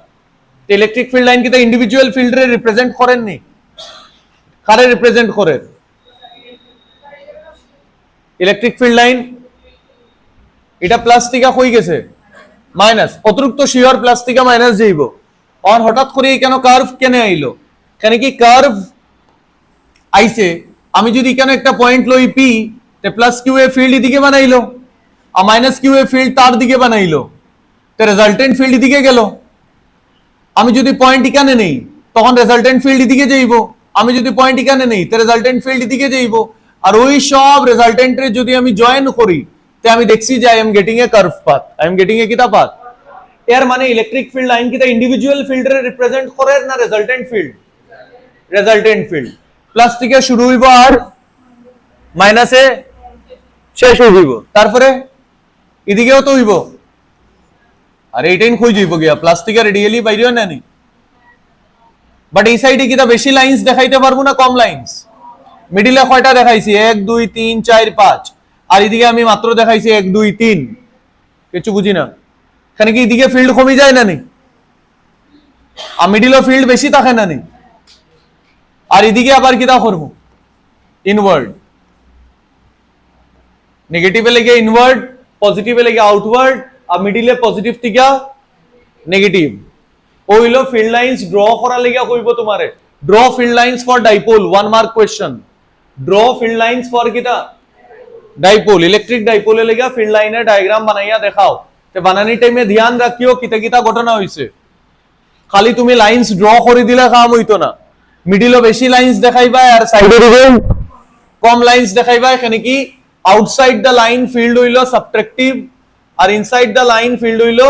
ইলেকট্রিক ফিল্ড লাইন কিতা ইন্ডিভিজুয়াল ফিল্ডরে রিপ্রেজেন্ট করেন নি, কারে রিপ্রেজেন্ট করে? ইলেকট্রিক ফিল্ড লাইন এটা প্লাস থেকে কই গেছে মাইনাস, অতিরিক্ত শিওর প্লাস থেকে মাইনাস যাইব। আর হঠাৎ করে কেন কার্ভ কেনে আইলো? কেন কি কার্ভ আইছে, আমি যদি কেন একটা পয়েন্ট লই পি, তে প্লাস কিউ এ ফিল্ড এদিকে বানাইলো আর মাইনাস কিউ এ ফিল্ড তার দিকে বানাইলো, তে রেজাল্টেন্ট ফিল্ড এদিকে গেল। আমি যদি পয়েন্ট এখানে নেই তখন রেজাল্টেন্ট ফিল্ড এদিকে যাইব, আমি যদি পয়েন্ট এখানে নেই তে রেজাল্টেন্ট ফিল্ড এদিকে যাইব। আর ওই সব রেজাল্টেন্টে যদি আমি জয়েন করি তে আমি দেখছি যে I am getting a curve path, I am getting a কিতা পাথ। এর মানে ইলেকট্রিক ফিল্ড লাইন কিতা ইন্ডিভিজুয়াল ফিল্ডরে রিপ্রেজেন্ট করে না resultant field? Resultant field plus থেকে শুরু হইব আর মাইনাসে শেষ হইব, তারপরে এদিকেও তো হইব। আর এইটাই কই যাইব গিয়া প্লাস থেকে রেডিয়ালি বাইরেও না নি, বাট এই সাইডে কিতা বেশি লাইন্স দেখাইতে পারবো না কম লাইন্স? মিডিলে কয়টা দেখাইছি? 1 2 3 4 5, আর এদিকে আমি মাত্র দেখাইছি 1 2 3, কিছু বুঝি না। এখানে কি এদিকে ফিল্ড কমে যায় না নি? আর মিডিলে ফিল্ড বেশি থাকে না নি? আর এদিকে আবার কিতা করবো? ইনওয়ার্ড, নেগেটিভে লেগে ইনওয়ার্ড, পজিটিভে লেগে আউটওয়ার্ড, আর মিডিলে পজিটিভ থেকে নেগেটিভ। ওইলো ফিল্ড লাইন্স ড্র করা লেগে কইব তোমারে, draw field lines for dipole, 1 mark question. Draw field lines for কিটা? ডাইপোল, ইলেকট্রিক ডাইপোলে লেগে ফিল্ড লাইনের ডায়াগ্রাম বানাইয়া দেখাও। তে বানানি টাইমে ধ্যান রাখিও কিতা কিতা ঘটনা হইছে। খালি তুমি লাইন্স ড্র করে দিলে কাম হইতো না, মিডিলে বেশি লাইন্স দেখাইবা আর সাইডে দিকে কম লাইন্স দেখাইবা। এখানে কি আউটসাইড দ্য লাইন ফিল্ড হইলো সাবট্রাকটিভ আর ইনসাইড দ্য লাইন ফিল্ড হইলো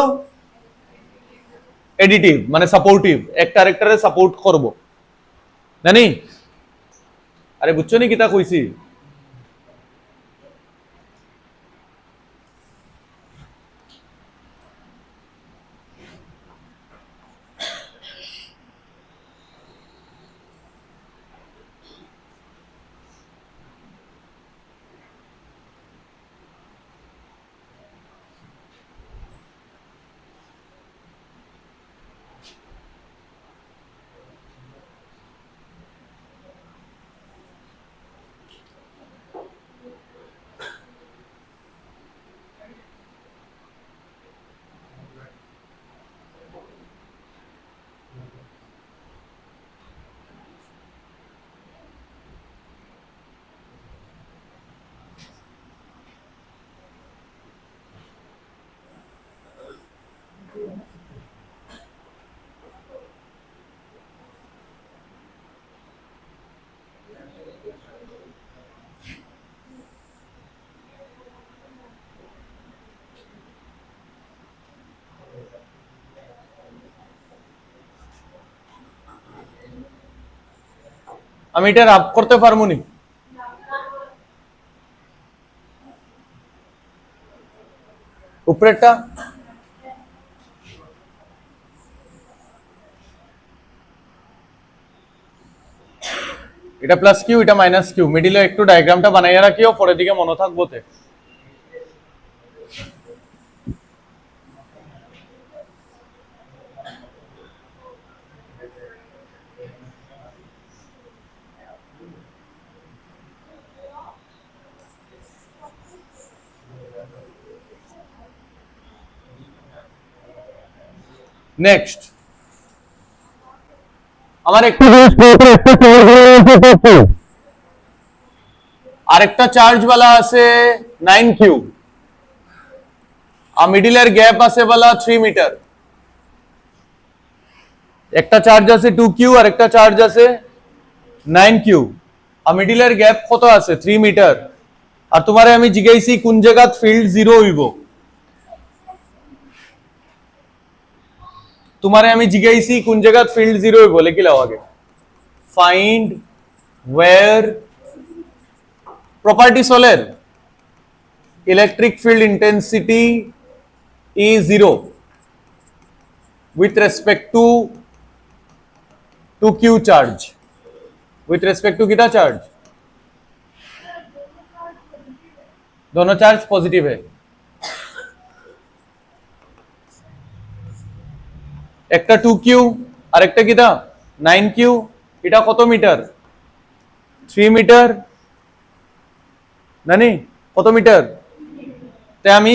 এডিটিভ, মানে সাপোর্টিভ, একটা আরেকটারে সাপোর্ট করব। জানি? আরে বুঝছো নি কিতা কইছি? আমি এটা রাব করতে পারবো নি? উপরেরটা এটা প্লাস কিউ, এটা মাইনাস কিউ। মিডিলে একটু ডায়াগ্রামটা বানাইয়া রাখিও, পরের দিকে মনে থাকবো তে। নেক্সট আমার আরেকটা চার্জ वाला আছে 9 কিউ, আর মিডিলের গ্যাপ আছে বলা 3 মিটার। একটা চার্জ আছে 2 কিউ আর একটা চার্জ আছে 9 কিউ, আর মিডিলের গ্যাপ কত আছে 3 মিটার। আর তোমারে আমি জিজ্ঞাসি কোন জায়গাত ফিল্ড জিরো হইব, তোমারে আমি জিজ্ঞাসি কোন জায়গাত ফিল্ড জিরো হইব, লিখি লাও আগে। Find where property solar electric field intensity is zero with respect to q charge, with respect to कितना charge, दोनों चार्ज पॉजिटिव है। একটা 2q আর একটা কিটা 9q, এটা কত মিটার 3 মিটার নানি, কত মিটার? তাই আমি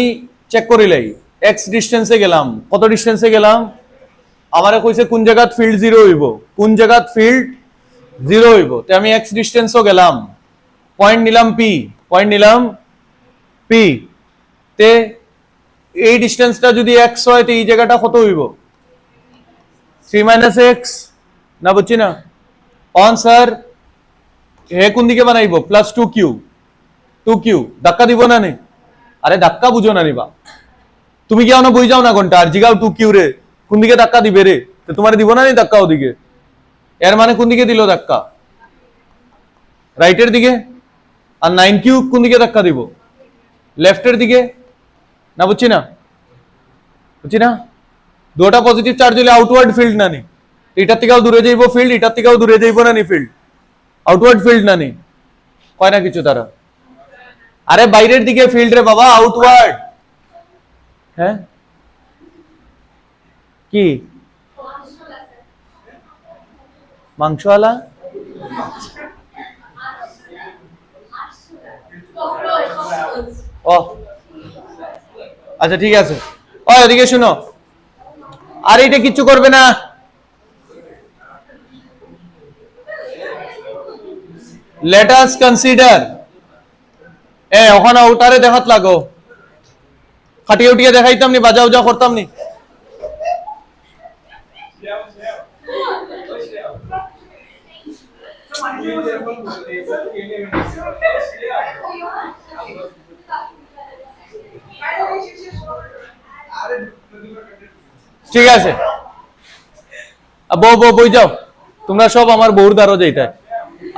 চেক করি লাই, এক্স ডিস্টেন্সে গেলাম, কত ডিস্টেন্সে গেলাম, আমারে কইছে কোন জায়গাত ফিল্ড জিরো হইব, কোন জায়গাত ফিল্ড জিরো হইব। তাই আমি এক্স ডিস্টেন্সও গেলাম, পয়েন্ট নিলাম পি, পয়েন্ট নিলাম পি। তে এই ডিস্টেন্সটা যদি এক্স হয় তো এই জায়গাটা কত হইব 3 মাইনাস এক্স, না বুঝছি না? অন স্যার হে কোন দিকে বানাইব প্লাস 2q, 2q ধাক্কা দিব না নে? আরে ধাক্কা বুঝো না নিবা, তুমি কি না বই যাও না ঘন্টা আর জিগাও 2q রে কোন দিকে ধাক্কা দিবে রে, তো তোমারে দিব না নি ধাক্কা ওদিকে? এর মানে কোন দিকে দিল ধাক্কা, রাইটের দিকে। আর 9q কোন দিকে ধাক্কা দিব, লেফটের দিকে, না বুঝছি না? বুঝছি না? দুটো পজিটিভ চার্জ হলে আউটওয়ার্ড ফিল্ড না নি, এটার থেকেও দূরে যাইব ফিল্ড, এটার থেকেও দূরে যাইব না নি ফিল্ড, আউটওয়ার্ড ফিল্ড না নি, কয় না কিছু তারা? আরে বাইরের দিকে ফিল্ড রে বাবা, আউটওয়ার্ড। হ্যাঁ কি মাংসওয়ালা? ও আচ্ছা ঠিক আছে, ও এদিকে শুনো, আর এটা কিচ্ছু করবে না, let us consider ওখানে ওটারে দেখাত লাগো, খাটিয়ে উঠিয়ে দেখাইতাম নি, বাজা উজা করতাম নি। ঠিক আছে বউ বউ বই যাও, তোমরা সব আমার বউর দ্বারও যাইতে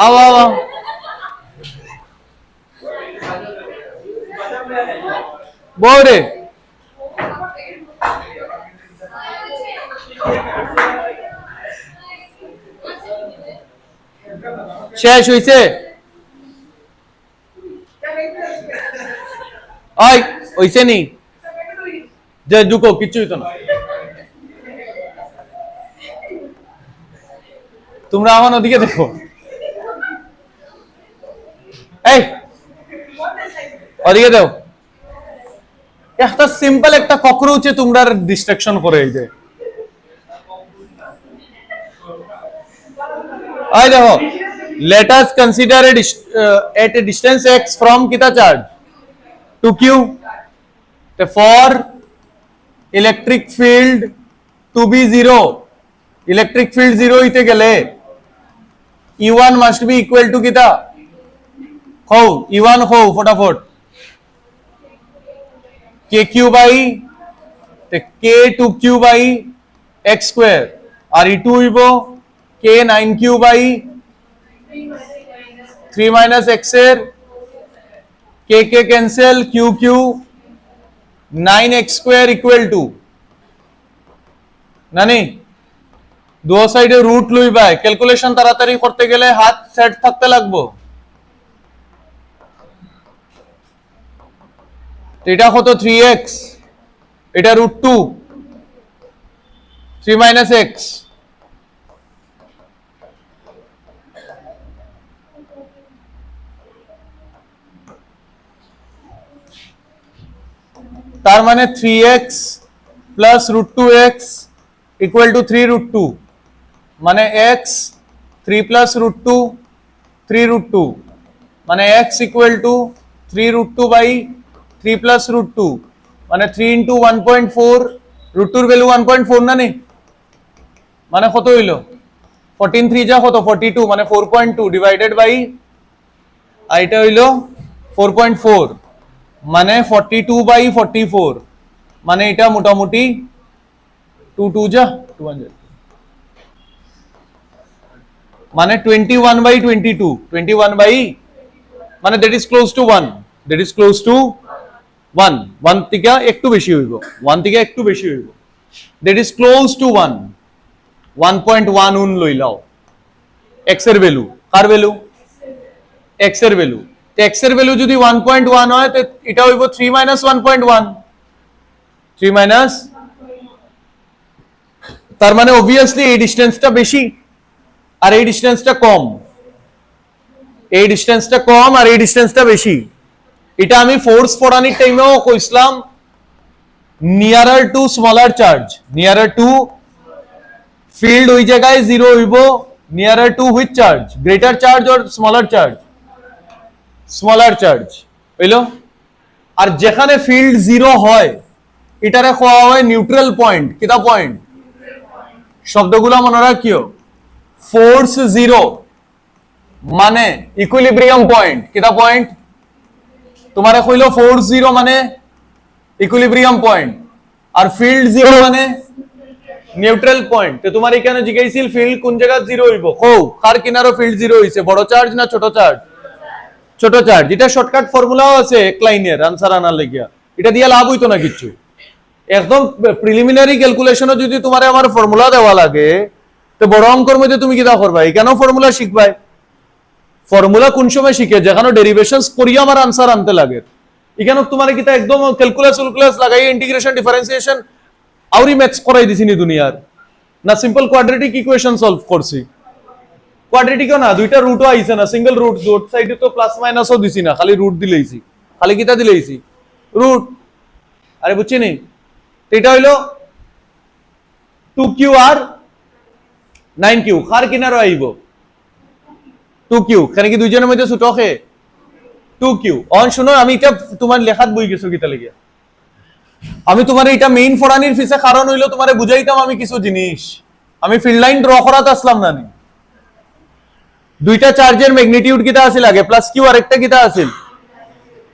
আও আও আও। বউ রে শেষ হইছে? ওই হইছে নি? যে ঢুকো, কিচ্ছু হইতো না। তোমরা আমার ওদিকে দেখো, এই ওদিকে দাও। একটা সিম্পল একটা ককরোচে তোমরা ডিস্ট্রাকশন করে, এই যে এই দেখো, let us consider at a distance x from kita charge to q, for electric field to be zero, electric field zero হইতে গেলে E1 must be equal to kita, খাও E1 খাও ফটাফট, kq by k2q by x square, R E2 হইব k9q by 3 minus x এর k cancel q 9x square equal to নানি দো সাইডে রুট লই বাই ক্যালকুলেশন তাড়াতাড়ি করতে গেলে হাত সেট থাকতে লাগবো। এটা কত 3x, এটা √2, 3 minus x, তার মানে 3x plus √2x equal to 3√2, মানে x 3 plus √2 3√2, মানে x equal to 3√2 by 3 plus √2, মানে 3 into 1.4, √2 এর ভ্যালু 1.4 না নি, মানে কত হইলো 14 3 যা কত 42, মানে 4.2 ডিভাইডেড বাই এটা হইলো 4.4, মানে 42 by 44, মানে এটা মোটামুটি 2 2 যা 200, মানে 21 by 22, 21 by, মানে that is close to 1, that is close to 1, 1 থেকে একটু বেশি হইব, 1 থেকে একটু বেশি হইব, that is close to 1, 1.1 উন লইলাও x এর ভ্যালু, কার ভ্যালু x এর ভ্যালু, তো x এর ভ্যালু যদি 1.1 হয় তো এটা হইব 3 minus 1.1, 3 minus, তার মানে obviously এই ডিসটেন্সটা বেশি আর এই ডিসটেন্সটা কম, এই ডিসটেন্সটা কম আর এই ডিসটেন্সটা বেশি। এটা আমি ফোর্স পড়ানির টাইমেও কইছিলাম nearer to smaller charge, nearer to field ওই জায়গায় জিরো হইব, nearer to which charge, greater charge or smaller charge, smaller charge হইলো। আর যেখানে ফিল্ড জিরো হয় এটারে কোয়া হয় নিউট্রাল পয়েন্ট, কিটা পয়েন্ট, শব্দগুলো মনে রাখিও, ফোর্স জিরো মানে ইকুইলিব্রিয়াম পয়েন্ট, কিটা পয়েন্ট, তোমারে কইলো ফোর্স জিরো মানে ইকুইলিব্রিয়াম পয়েন্ট, আর ফিল্ড জিরো মানে নিউট্রাল পয়েন্ট। তো তোমার এখানে জিজ্ঞাসিল ফিল্ড কোন জায়গা জিরো হইব, কো কার কিনারো ফিল্ড জিরো হইছে, বড় চার্জ না ছোট চার্জ, ছোট চার্জ। এটা শর্টকাট ফর্মুলাও আছে এক লাইনের আনসার আনার লাগিয়া, এটা দিয়ে লাভ হইতো না কিছু, একদম প্রিলিমিনারি ক্যালকুলেশনও যদি তোমার আমার ফর্মুলা দেওয়া লাগে তো বড় অঙ্কের মধ্যে তুমি কিটা করবা, এখানেও ফর্মুলা শিখবাই। ফর্মুলা কোন সময় শিখে, যেখানে ডেরিভেশনস করিয়া আমার আনসার আনতে লাগে, এখানে তোমার কিটা একদম ক্যালকুলাস লাগাই ইন্টিগ্রেশন ডিফারেন্সিয়েশন আউরি ম্যাথস করাই দিছিনি দুনিয়ার, না সিম্পল কোয়াড্রেটিক ইকুয়েশন সলভ করছি, কোয়াড্রেটিকও না, দুইটা রুটও আইছে না, সিঙ্গেল রুট, রুট সাইডে তো প্লাস মাইনাসও দিছি না, খালি রুট দিলেইছি, খালি কিটা দিলেইছি রুট। আরে বুঝছি নি, এটা হইলো 2q আর 9q, কার কিনারও আইব 2q, কেন কি দুইজনের মধ্যে ছোট খে 2q। অন শুনো, আমি এটা তোমার লেখাত বই গেছো কিটা লাগিয়া, আমি তোমার এটা মেইন ফরানির ফিসে কারণ হইলো তোমারে বুঝাইতাম আমি কিছু জিনিস, আমি ফিল্ড লাইন ড্র করাতে আসলাম না। দুইটা চার্জের ম্যাগনিটিউড কিটা আছিল আগে, প্লাস কিউ আর একটা কিটা আছিল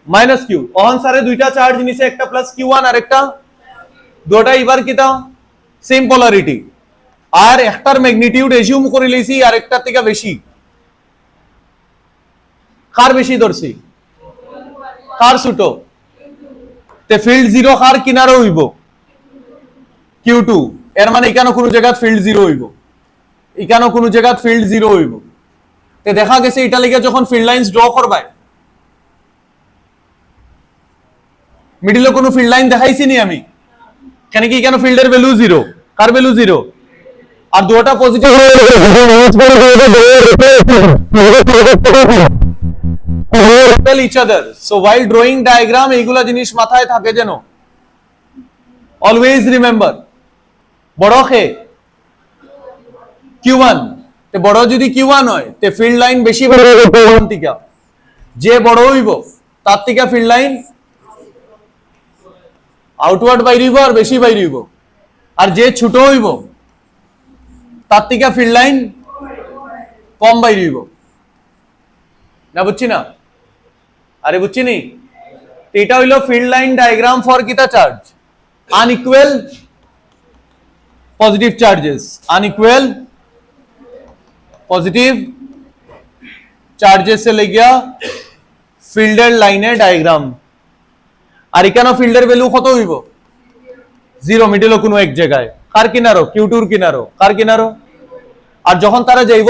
মাইনাস কিউ। অহন সারে দুইটা চার্জ নিছে, একটা প্লাস কিউ1 আর একটা, দুটো এবার কিটা সেম পোলারিটি, আর একটার ম্যাগনিটিউড এজিউম করে লইছি আর একটার থেকে বেশি, কার বেশি ধরছি, কার ছোট, তে ফিল্ড জিরো কার কিনারে হইব Q2, এর মানে এখানে কোনো জায়গায় ফিল্ড জিরো হইব, এখানে কোনো জায়গায় ফিল্ড জিরো হইব। তে দেখা গেছে এটা লেগে যখন ফিল্ড লাইন্স ড্র করবাই, মিডিলে কোনো ফিল্ড লাইন দেখাইছি নি আমি, কেন কি এখানে ফিল্ডের ভ্যালু জিরো, কার ভ্যালু জিরো, আর দুটো positive repel each other. So while drawing diagram এইগুলা জিনিস মাথায় থাকে যেন, always remember বড় কে Q1, তে বড় যদি Q1 হয় তে ফিল্ড লাইন বেশি Q1 থেকে, যে বড় হইব তার থেকে ফিল্ড লাইন আউটওয়ার্ড বাইরে হইব আর বেশি বাইরে হইব, আর যে ছোট হইব তার থেকে ফিল্ড লাইন কম বাইরে হইব। না বুঝছি না, আরে বুঝছি নি, এটা হইলো ফিল্ড লাইন ডায়াগ্রাম ফর কিটা charge, unequal positive charges, unequal positive চার্জেসে লেগিয়া ফিল্ডের লাইনের ডায়াগ্রাম আর এখানে ফিল্ডের ভ্যালু কত হইব 0 মিডল কোনো এক জায়গায় কার কিনারো কিউ2 কিনারো কার কিনারো আর যখন তারা যাইব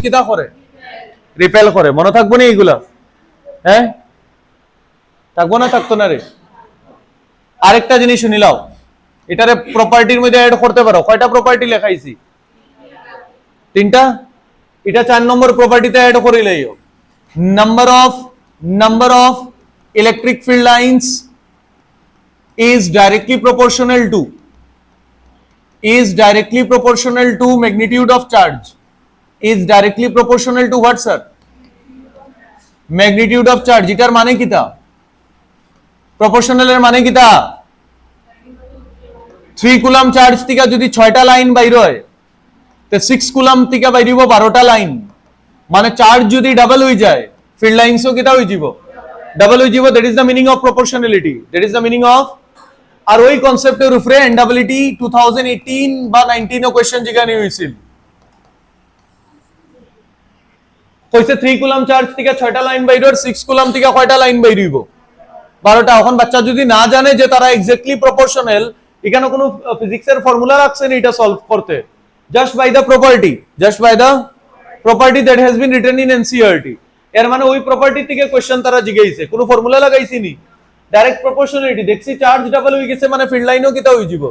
কিটা করে রিপেল করে মনে থাকবো না এইগুলা হ্যাঁ থাকবো না থাকতো না রে আরেকটা জিনিস শুনিলাও এটারে প্রপার্টির মধ্যে অ্যাড করতে পারো কয়টা প্রপার্টি লেখাইছি 3টা এটা 4 নম্বর প্রপার্টিতে অ্যাড করে লইও number of electric field lines is directly proportional to magnitude of charge is directly proportional to what sir magnitude of charge এটার মানে কিটা প্রপোর্শনাল এর মানে কিটা 3 কুলম চার্জ থেকে যদি 6টা লাইন বাইর হয় তে 6 কুলম থেকে বাইরিব 12টা লাইন মানে চার্জ যদি ডাবল হই যায় ফিল্ড লাইনসও কিটা হই যাব ডাবল হই যাব that is the meaning of proportionality that is the meaning of আর ওই কনসেপ্টের উপরে এন্ডাবিলিটি 2018 বা 19 এ কোশ্চেন জিগানি হইছিল কইছে 3 কুলম চার্জ থেকে 6টা লাইন বাইর আর 6 কুলম থেকে কয়টা লাইন বাইরিব 12টা এখন বাচ্চা যদি না জানে যে তারা এক্স্যাক্টলি প্রপোর্শনাল এখানে কোনো ফিজিক্সের ফর্মুলা রাখছে না এটা সলভ করতে just by the property that has been written in NCERT এর মানে ওই প্রপার্টি থেকে কোশ্চেন তারা জিগাইছে কোনো ফর্মুলা লাগাইছি নি ডাইরেক্ট প্রপোর্শনালিটি দেখছি চার্জ ডাবল হই গেছে মানে ফিল্ড লাইনও কিটা হই যাব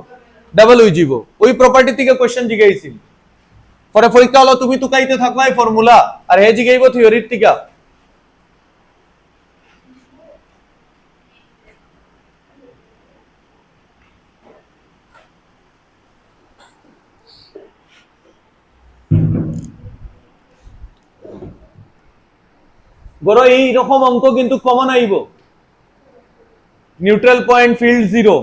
ডাবল হই যাব ওই প্রপার্টি থেকে কোশ্চেন জিগাইছি পরে পরীক্ষা হলো তুমি তুকাইতে থাকবা এই ফর্মুলা আর হে জিগাইব থিওরির থেকে বড় এই রকম অঙ্ক কিন্তু কমন আইব নিউট্রাল পয়েন্ট ফিল্ড 0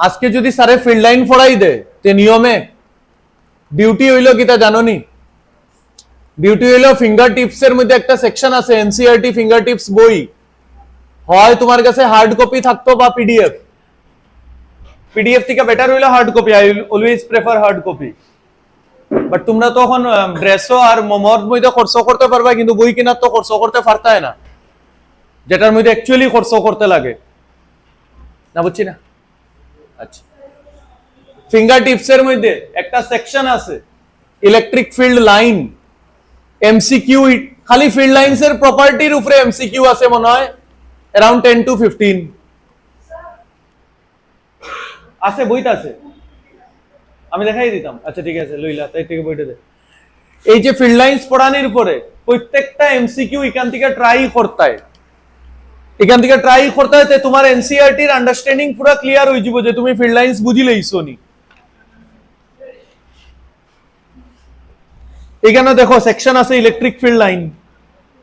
আজকে যদি স্যারে ফিল্ড লাইন পড়াই দে তে নিয়মে ডিউটি হইলো কিটা জানোনি ডিউটি হইলো ফিঙ্গার টিপস এর মধ্যে একটা সেকশন আছে এনসিইআরটি ফিঙ্গার টিপস বই হয় তোমার কাছে হার্ড কপি থাকতো বা পিডিএফ থেকে বেটার হইলো hard copy I always prefer hard copy but তোমরা তো এখন ড্রেসও আর মোমোর মধ্যে খরচ করতে পারবা কিন্তু বই কেনার তো খরচ করতে পারতায় না যেটার মধ্যে অ্যাকচুয়ালি খরচ করতে লাগে না বুঝছি না আচ্ছা ফিঙ্গার টিপস এর মধ্যে একটা সেকশন আছে ইলেকট্রিক ফিল্ড লাইন এমসিকিউ খালি ফিল্ড লাইনস এর প্রপার্টির উপরে এমসিকিউ আছে মনে হয় अराउंड 10 to 15 আছে বইটা আছে আমি দেখাই দিতাম আচ্ছা ঠিক আছে লইলা তাই থেকে বইটা দে এই যে ফিল্ড লাইনস পড়ানোর পরে প্রত্যেকটা এমসিকিউ এখান থেকে ট্রাই করতে হয় তে তোমার এনসিইআরটি এর আন্ডারস্ট্যান্ডিং পুরো ক্লিয়ার হই যাব যে তুমি ফিল্ড লাইনস বুঝি লইছো নি এখানে দেখো সেকশন আছে ইলেকট্রিক ফিল্ড লাইন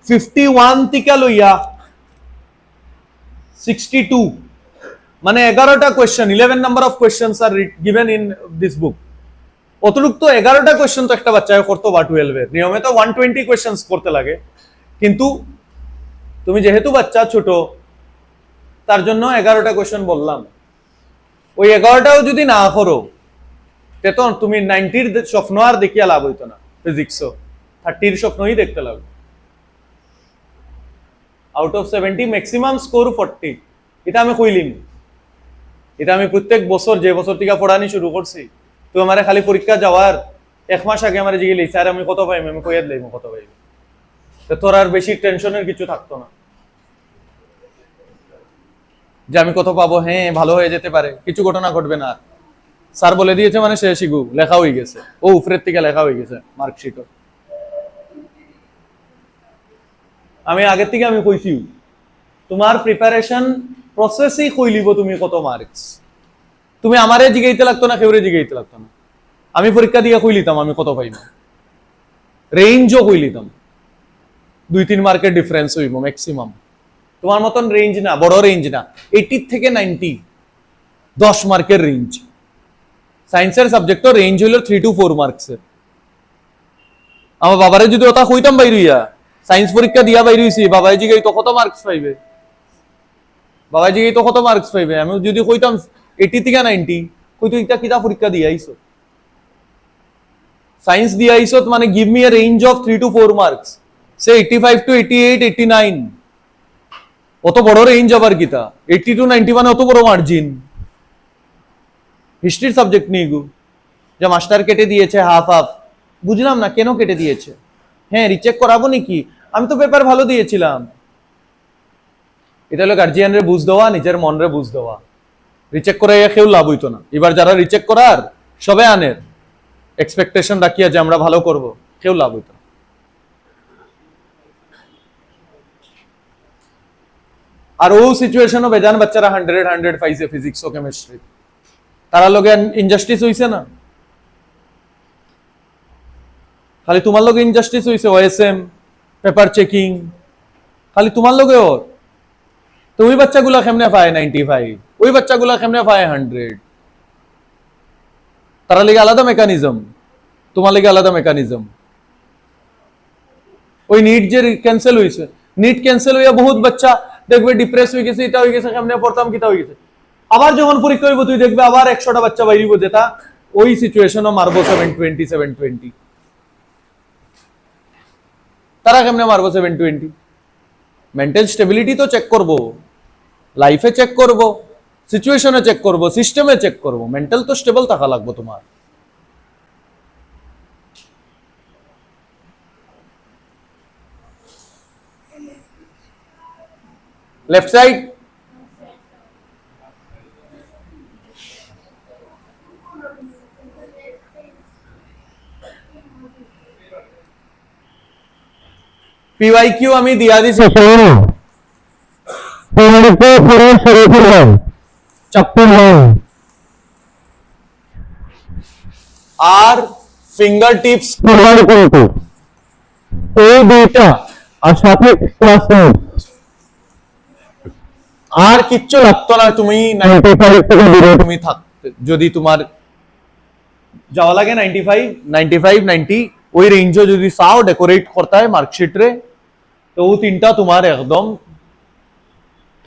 51 থেকে লইয়া 62 মানে 11টা question 11 number of questions are given in this book অতিরিক্ত 11টা কোশ্চেন তো একটা বাচ্চায় করতে বা 12 এর নিয়মে তো 120 কোশ্চেনস করতে লাগে কিন্তু তুমি যেহেতু বাচ্চা ছোট তার জন্য 11টা কোশ্চেন বললাম ওই 11টাও যদি না করো তে তো তুমি 90 এর স্বপ্ন আর দেখিয়া লাভ হইতো না ফিজিক্সও 30 এর স্বপ্নই দেখতে লাগবে আউট অফ 70 ম্যাক্সিমাম স্কোর 40 এটা আমি কইলিম এটা আমি প্রত্যেক বছর যে বছর থেকে পড়ানি শুরু করছি তো আমারে খালি পরীক্ষা যাওয়ার এক মাস আগে আমারে জিগেলি স্যার আমি কত পাইম আমি কইয়া দিলাম কত পাইম তো তোর আর বেশি টেনশনের কিছু থাকতো না যে আমি কত পাবো হ্যাঁ ভালো হয়ে যেতে পারে কিছু ঘটনা ঘটবে না স্যার বলে দিয়েছে মানে সে শিখু লেখা হয়ে গেছে ও উপরের থেকে লেখা হয়ে গেছে মার্কশিটও আমি আগের থেকে আমি কইছি তোমার প্রিপারেশন প্রসেসই কইলিব তুমি কত মার্কস তুমি আমারে জিগাইতে লাগতো না কেউরে জিগাইতে লাগতো না আমি পরীক্ষা দিয়ে কইলিতাম আমি কত পাইব রেঞ্জও কইলিতাম 2-3 মার্কের ডিফারেন্স হইব ম্যাক্সিমাম তোমার মতন রেঞ্জ না বড় রেঞ্জ না 80 থেকে 90 10 মার্কের রেঞ্জ সায়েন্সের সাবজেক্টর রেঞ্জ হলো 3 to 4 মার্কসের। আমার বাবারে যদি ওটা কইতাম বাইরিয়া সায়েন্স পরীক্ষা দিয়া বাইরে হইছি, বাবাই জিগাই তো কত মার্কস পাইবে, বাবাই জিগাই তো কত মার্কস পাইবে, আমি যদি কইতাম 80 থেকে 90, কই তুই এটা কিতা পরীক্ষা দিয়া আইছো, সায়েন্স দিয়া আইছো মানে give me a range of 3 to 4 marks, say 85 to 88, 89, অত বড় রেঞ্জ আবার কিতা, 80 to 90 মানে অত বড় মার্জিন। হিস্ট্রির সাবজেক্ট নিয়ে গু যে মাস্টার কেটে দিয়েছে হাফ হাফ, বুঝলাম না কেন কেটে দিয়েছে, হ্যাঁ রিচেক করাবো নাকি, আমি তো পেপার ভালো দিয়েছিলাম। এটা হলো গার্জিয়ানরে বুঝ দেওয়া, নিজের মনরে বুঝ দেওয়া। রিচেক করে কেউ লাভ হইতো না, এবার যারা রিচেক করার সবে আনের এক্সপেকটেশন রাখিয়া যে আমরা ভালো করব, কেউ লাভ হইতো না। আর ও সিচুয়েশনও বেজান বাচ্চারা 100 পাইছে ফিজিক্স ও কেমিস্ট্রি, তারা লগে ইনজাস্টিস হইছে না, খালি তোমার লগে ইনজাস্টিস হইছে, ওএসএম পেপার চেকিং খালি তোমার লগে ওর, তো ওই বাচ্চাগুলা কেমনে পায় 95, ওই বাচ্চাগুলা কেমনে পায় 100, তারা লেগে আলাদা মেকানিজম, তোমার লেগে আলাদা মেকানিজম। ওই নিট যে ক্যান্সেল হইছে, নিট ক্যান্সেল হইয়া বহুত বাচ্চা দেখবে ডিপ্রেস হয়ে গেছে, এটা হয়ে গেছে, কেমনে পড়তাম কিতা হয়ে গেছে, আবার যখন পরীক্ষা হইব তুই দেখবে আবার 100টা বাচ্চা বাইরিব যেটা ওই সিচুয়েশনও মারবো 720, 720, তারা কেমনে মারবো 720? মেন্টাল স্টেবিলিটি তো চেক করব, লাইফে চেক করব, সিচুয়েশনে চেক করব, সিস্টেমে চেক করব, মেন্টাল তো স্টেবল থাকা লাগবে তোমার। লেফট সাইড পিওয়াইকিউ আমি দিয়া দিছি আর ফিঙ্গার টিপস
এই দুইটা আর সাথে ক্লাস নোটস
আর কিচ্ছু লাগতো না, তুমি
95 থেকে দূরে
তুমি থাকতে যদি তোমার যাওয়া লাগে 95, 90 ওই রেঞ্জও যদি চাও ডেকোরেট করতে হয় মার্কশিট রে, তো ও তিনটা তোমার একদম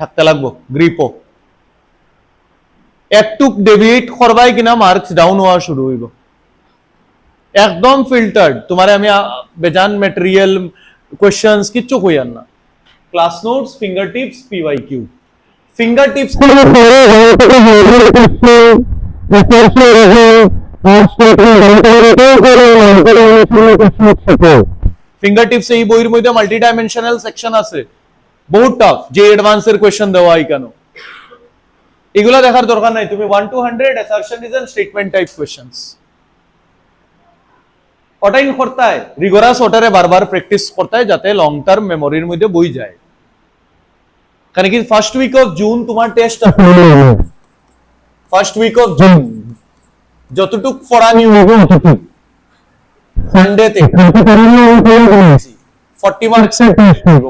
থাকতে লাগবো গ্রিপও, একটু ডেভিয়েট করবাই কিনা মার্কস ডাউন হওয়া শুরু হইব, একদম ফিল্টার্ড, তোমারে আমি বেজান ম্যাটেরিয়াল কোয়েশ্চেন্স কিচ্ছু কইয়ার না, class notes, finger tips, PYQ. Finger tips finger tips এই বইয়ের মধ্যে মাল্টি ডাইমেনশনাল সেকশন আছে, বহুত টাফ, যে অ্যাডভান্সের কোয়েশ্চেন দেওয়া হয় কেন, এগুলা দেখার দরকার নাই, তুমি 1 to 100 assertionism statement type questions ওটাই করতে হয়, রিগোরাস ওটারে বারবার প্র্যাকটিস করতে হয় যাতে লং টার্ম মেমোরির মধ্যে বই যায়। কারণ কি ফার্স্ট উইক অফ জুন তোমার টেস্ট আছে, ফার্স্ট উইক অফ জুন যতটুক পড়ানি সানডেতে 40 marks,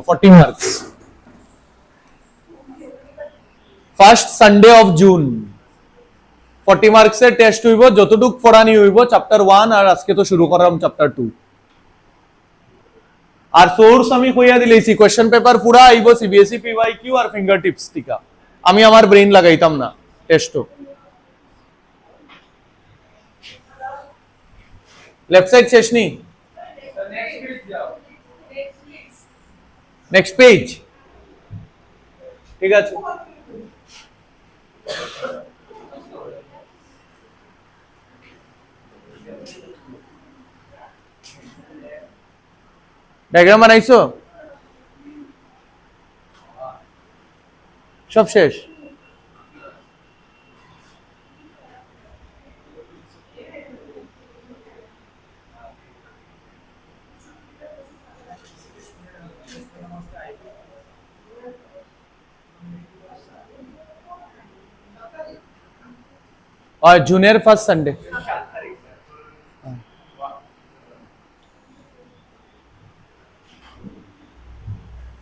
40 marks first Sunday of June 40 মার্কসের টেস্ট হইব, যতটুক পড়ানি হইব চ্যাপ্টার 1 আর আজকে তো শুরু করাম চ্যাপ্টার 2। আর সোর্স আমি কইয়া দিলেছি, কোয়েশ্চেন পেপার পুরা আইব সিবিএসই পিওয়াইকিউ আর ফিঙ্গার টিপস টিকা, আমি আমার ব্রেইন লাগাইতাম না টেস্টও। লেফট সাইড শেষ নি, নেক্সট পেজ, ঠিক আছে। ডায়াগ্রাম বানাইছো, সব শেষ, और जूनियर फर्स्ट संडे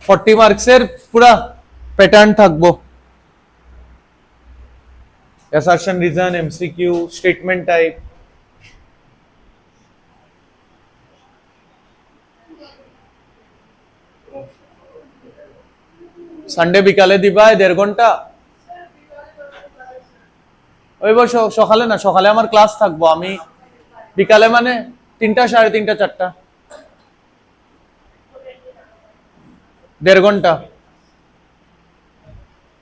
40 মার্কসের পুরা প্যাটার্ন থাকবো। assertion reason, MCQ, statement type. Sunday বিকালে দিবা 1.5 ঘন্টা? ওই সকালে না, সকালে আমার ক্লাস থাকবো, আমি বিকালে মানে 3টা, 3:30, 4টা, 1.5 ঘন্টা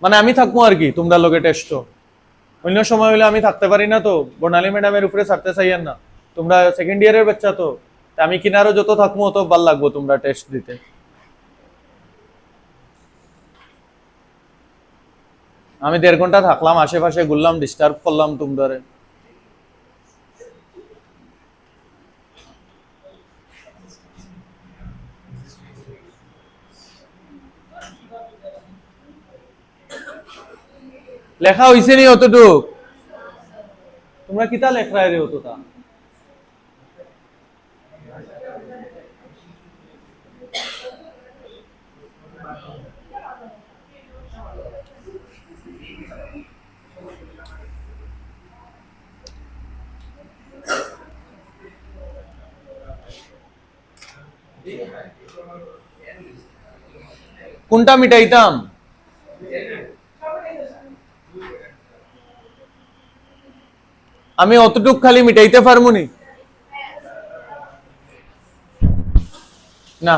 মানে আমি থাকবো আর কি, তোমরা লোকে টেস্ট। অন্য সময় হলে আমি থাকতে পারি না, তো বর্ণালী ম্যাডামের উপরে ছাড়তে চাইয়েন না, তোমরা সেকেন্ড ইয়ারের বাচ্চা, তো আমি কিনারও যত থাকবো তত ভাল লাগবো তোমরা টেস্ট দিতে। আমি 1.5 ঘন্টা থাকলাম, আশেপাশে ঘুরলাম, ডিস্টার্ব করলাম তোমরা। লেখা হইছে নি অতটুক? তোমরা কিতা লেখরায় রে অতটা? কোনটা মিটাইতাম? আমি অতটুক খালি মিটাইতে পারবো নি? না,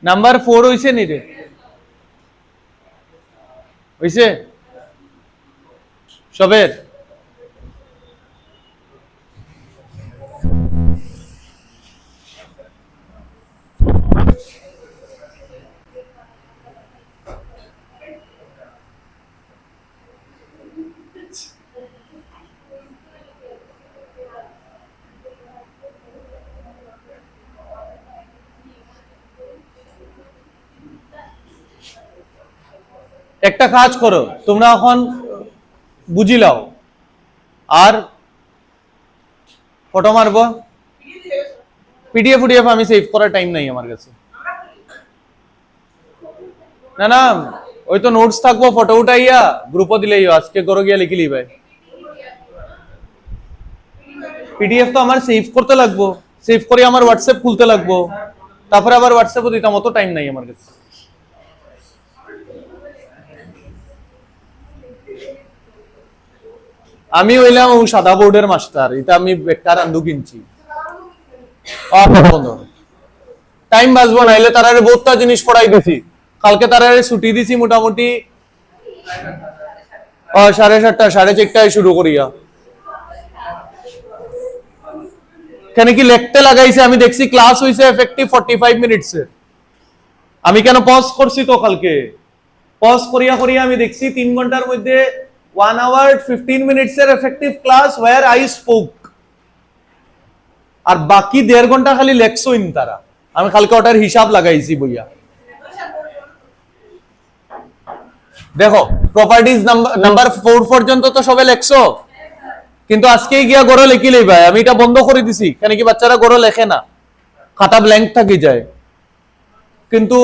নাম্বার 4 হইছে নি রে? হইছে সবের? একটা কাজ করো, তোমরা এখন বুঝি লাও, আর ফটো মারবো। পিডিএফ আমি সেভ করার টাইম নাই আমার কাছে। না না, ওই তো নোটস থাকবো, ফটো উঠাইয়া গ্রুপও দিলেই আজকে করো গিয়া লিখিলি ভাই। পিডিএফ তো আমার সেভ করতে লাগবো, সেভ করে আমার হোয়াটসঅ্যাপ খুলতে লাগবো, তারপরে আবার হোয়াটসঅ্যাপও দিতাম, অত টাইম নাই আমার কাছে। আমি হইলাম সাদা বোর্ডের মাস্টার, এটা আমি বেকার আন্দু কিনছি। টাইম বাঁচবো না, এলে তারা বহুতটা জিনিস পড়াই দিছি। কালকে তারা ছুটি দিছি মোটামুটি 7:30, 4:30 শুরু করিয়া। কেন কি লিখতে লাগাইছে, আমি দেখছি ক্লাস হইছে এফেক্টিভ 45 মিনিটস এর। আমি কেন পজ করছি, তো কালকে পজ করিয়া করিয়া আমি দেখছি 3 ঘন্টার মধ্যে 1 hour 15 minutes এর effective class where I spoke, আর বাকি 1.5 ঘন্টা খালি লেখছইন তারা। আমি কালকে ওটার হিসাব লাগাইছি বইয়া। দেখো প্রপার্টিজ নাম্বার 4 পর্যন্ত তো সবে লেখছো, কিন্তু আজকে গিয়া গড়ে লিখিলেই ভাই, আমি এটা বন্ধ করে দিছি, কেন কি বাচ্চারা গড়ে লেখে না, খাতা ব্ল্যাঙ্ক থাকি যায়। কিন্তু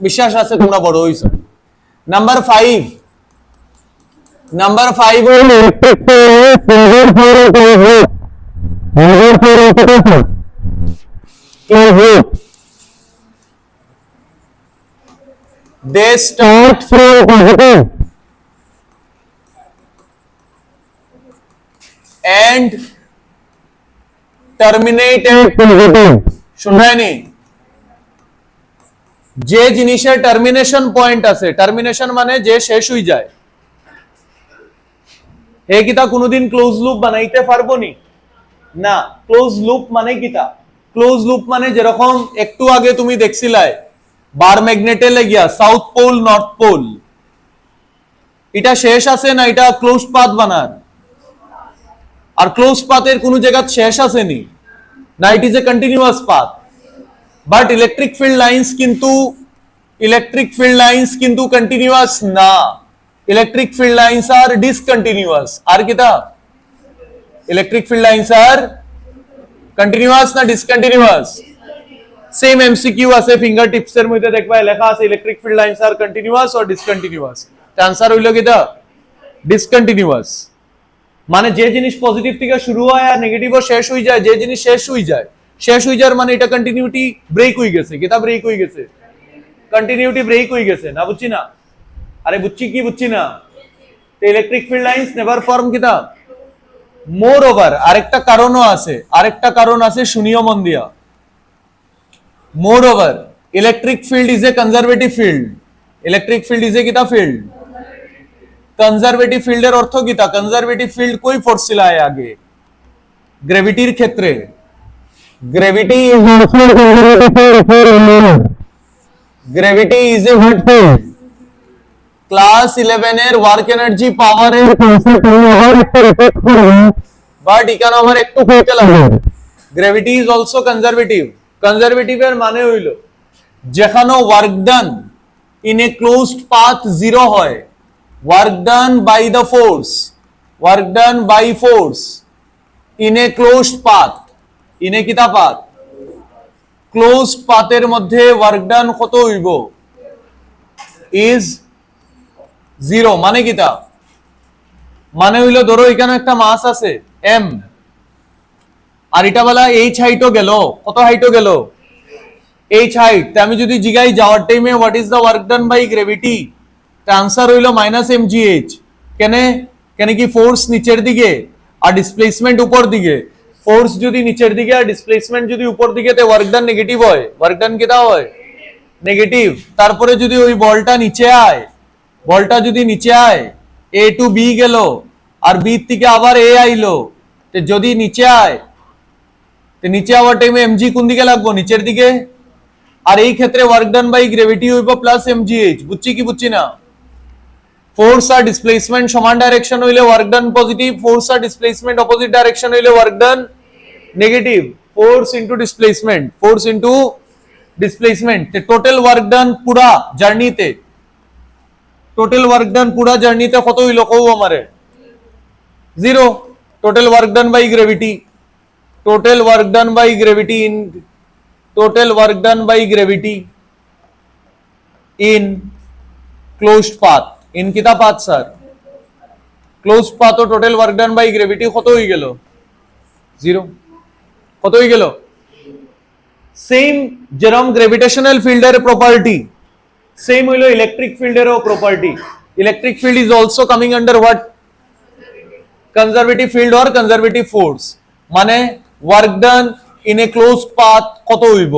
বিশ্বাস আছে তোমরা বড় হইছো। নাম্বার 5 হলো they start from and terminate শুনরাইনি? যে জিনিসের টার্মিনেশন পয়েন্ট আছে, টার্মিনেশন মানে যে শেষ হয়ে যায়, হে কিতা কোনোদিন ক্লোজ লুপ বানাইতে পারবো নি? না। ক্লোজ লুপ মানে কিতা? ক্লোজ লুপ মানে যেরকম একটু আগে তুমি দেখছিলাই বার ম্যাগনেটে লাগিয়া সাউথ পোল নর্থ পোল, এটা শেষ আছে না, এটা ক্লোজ পাথ বানার। আর ক্লোজ পাথের কোন জায়গা শেষ আছে নি না, it is a continuous path. But electric field lines কিন্তু কন্টিনিউয়াস না। ইলেকট্রিক ফিল্ড লাইন্স আর ডিসকন্টিনিউয়াস আর কিতা ইলেকট্রিক ফিল্ড লাইন্স আর কন্টিনিউয়াস না ডিসকন্টিনিউয়াস সেম এমসিকিউ আছে ফিঙ্গার টিপস এর মধ্যে দেখবা লেখা আছে ইলেকট্রিক ফিল্ড লাইন্স আর কন্টিনিউয়াস অর ডিসকন্টিনিউয়াস আনসার হইল কিতা ডিসকন্টিনিউয়াস মানে যে জিনিস পজিটিভ থেকে শুরু হয় আর নেগেটিভও শেষ হয়ে যায় যে জিনিস শেষ হয়ে যাওয়ার মানে এটা কন্টিনিউটি ব্রেক হয়ে গেছে কিতা ব্রেক হয়ে গেছে কন্টিনিউটি ব্রেক হয়ে গেছে না বুঝছি না আরে বুঝছি না তো electric field lines never form কিতা মোর ওভার আরেকটা কারণ আছে শুনিও মন দিয়া moreover electric field is a conservative field electric field is a কিতা ফিল্ড কনজারভেটিভ ফিল্ডের অর্থ কিতা কনজারভেটিভ ফিল্ড কই ফোর্স চিলায় আগে গ্রেভিটির ক্ষেত্রে gravity is a what field class 11 এর ওয়ার্ক এনার্জি পাওয়ারের কনসেপ্ট বাট এখানে আমার একটু কইতে লাগে গ্রেভিটি ইজ অলসো কনজারভেটিভ এর মানে হইল যেখানে work done in a closed path zero হয় work done by force in a closed path in a kita path closed path এর মধ্যে work done কত হইব is zero মানে কিতা মানে হইল ধরো এখানে একটা মাস আছে m আর এটা বলা h হাইটও গেল কত হাইটও গেল h হাইট তে আমি যদি জিগাই যাওয়ার টাইমে what is the work done by gravity answer হইল -mgh কেন কি ফোর্স নিচের দিকে আর ডিসপ্লেসমেন্ট উপর দিকে ফোর্স যদি নিচের দিকে আর ডিসপ্লেসমেন্ট যদি উপর দিকে তে ওয়ার্ক ডান নেগেটিভ হয় ওয়ার্ক ডান কিটা হয় নেগেটিভ তারপরে যদি ওই বলটা যদি নিচে আয় a টু b গেল আর b থেকে আবার a আইলো তে যদি নিচে আয় তে নিচে আওয়ার টাইমে mg কোন দিকে লাগবে নিচের দিকে আর এই ক্ষেত্রে ওয়ার্ক ডান বাই গ্রেভিটি হইব +mgh বুঝছি না ফোর্স আর ডিসপ্লেসমেন্ট সমান ডাইরেকশন হইলে ওয়ার্ক ডান পজিটিভ ফোর্স আর ডিসপ্লেসমেন্ট অপোজিট ডাইরেকশন হইলে work done negative force into displacement তে টোটাল ওয়ার্ক ডান পুরা জার্নিতে কত হইলো কও আমারে 0 total work done by gravity in closed path in kita path sir closed path or total work done by gravity কত হই গেল 0 কত হই গেল সেম যেরকম গ্র্যাভিটেশনাল ফিল্ডের প্রপার্টি সেম হইলো ইলেকট্রিক ফিল্ডেরও property electric field is also coming under what conservative field or conservative force মানে work done in a closed path কত হইব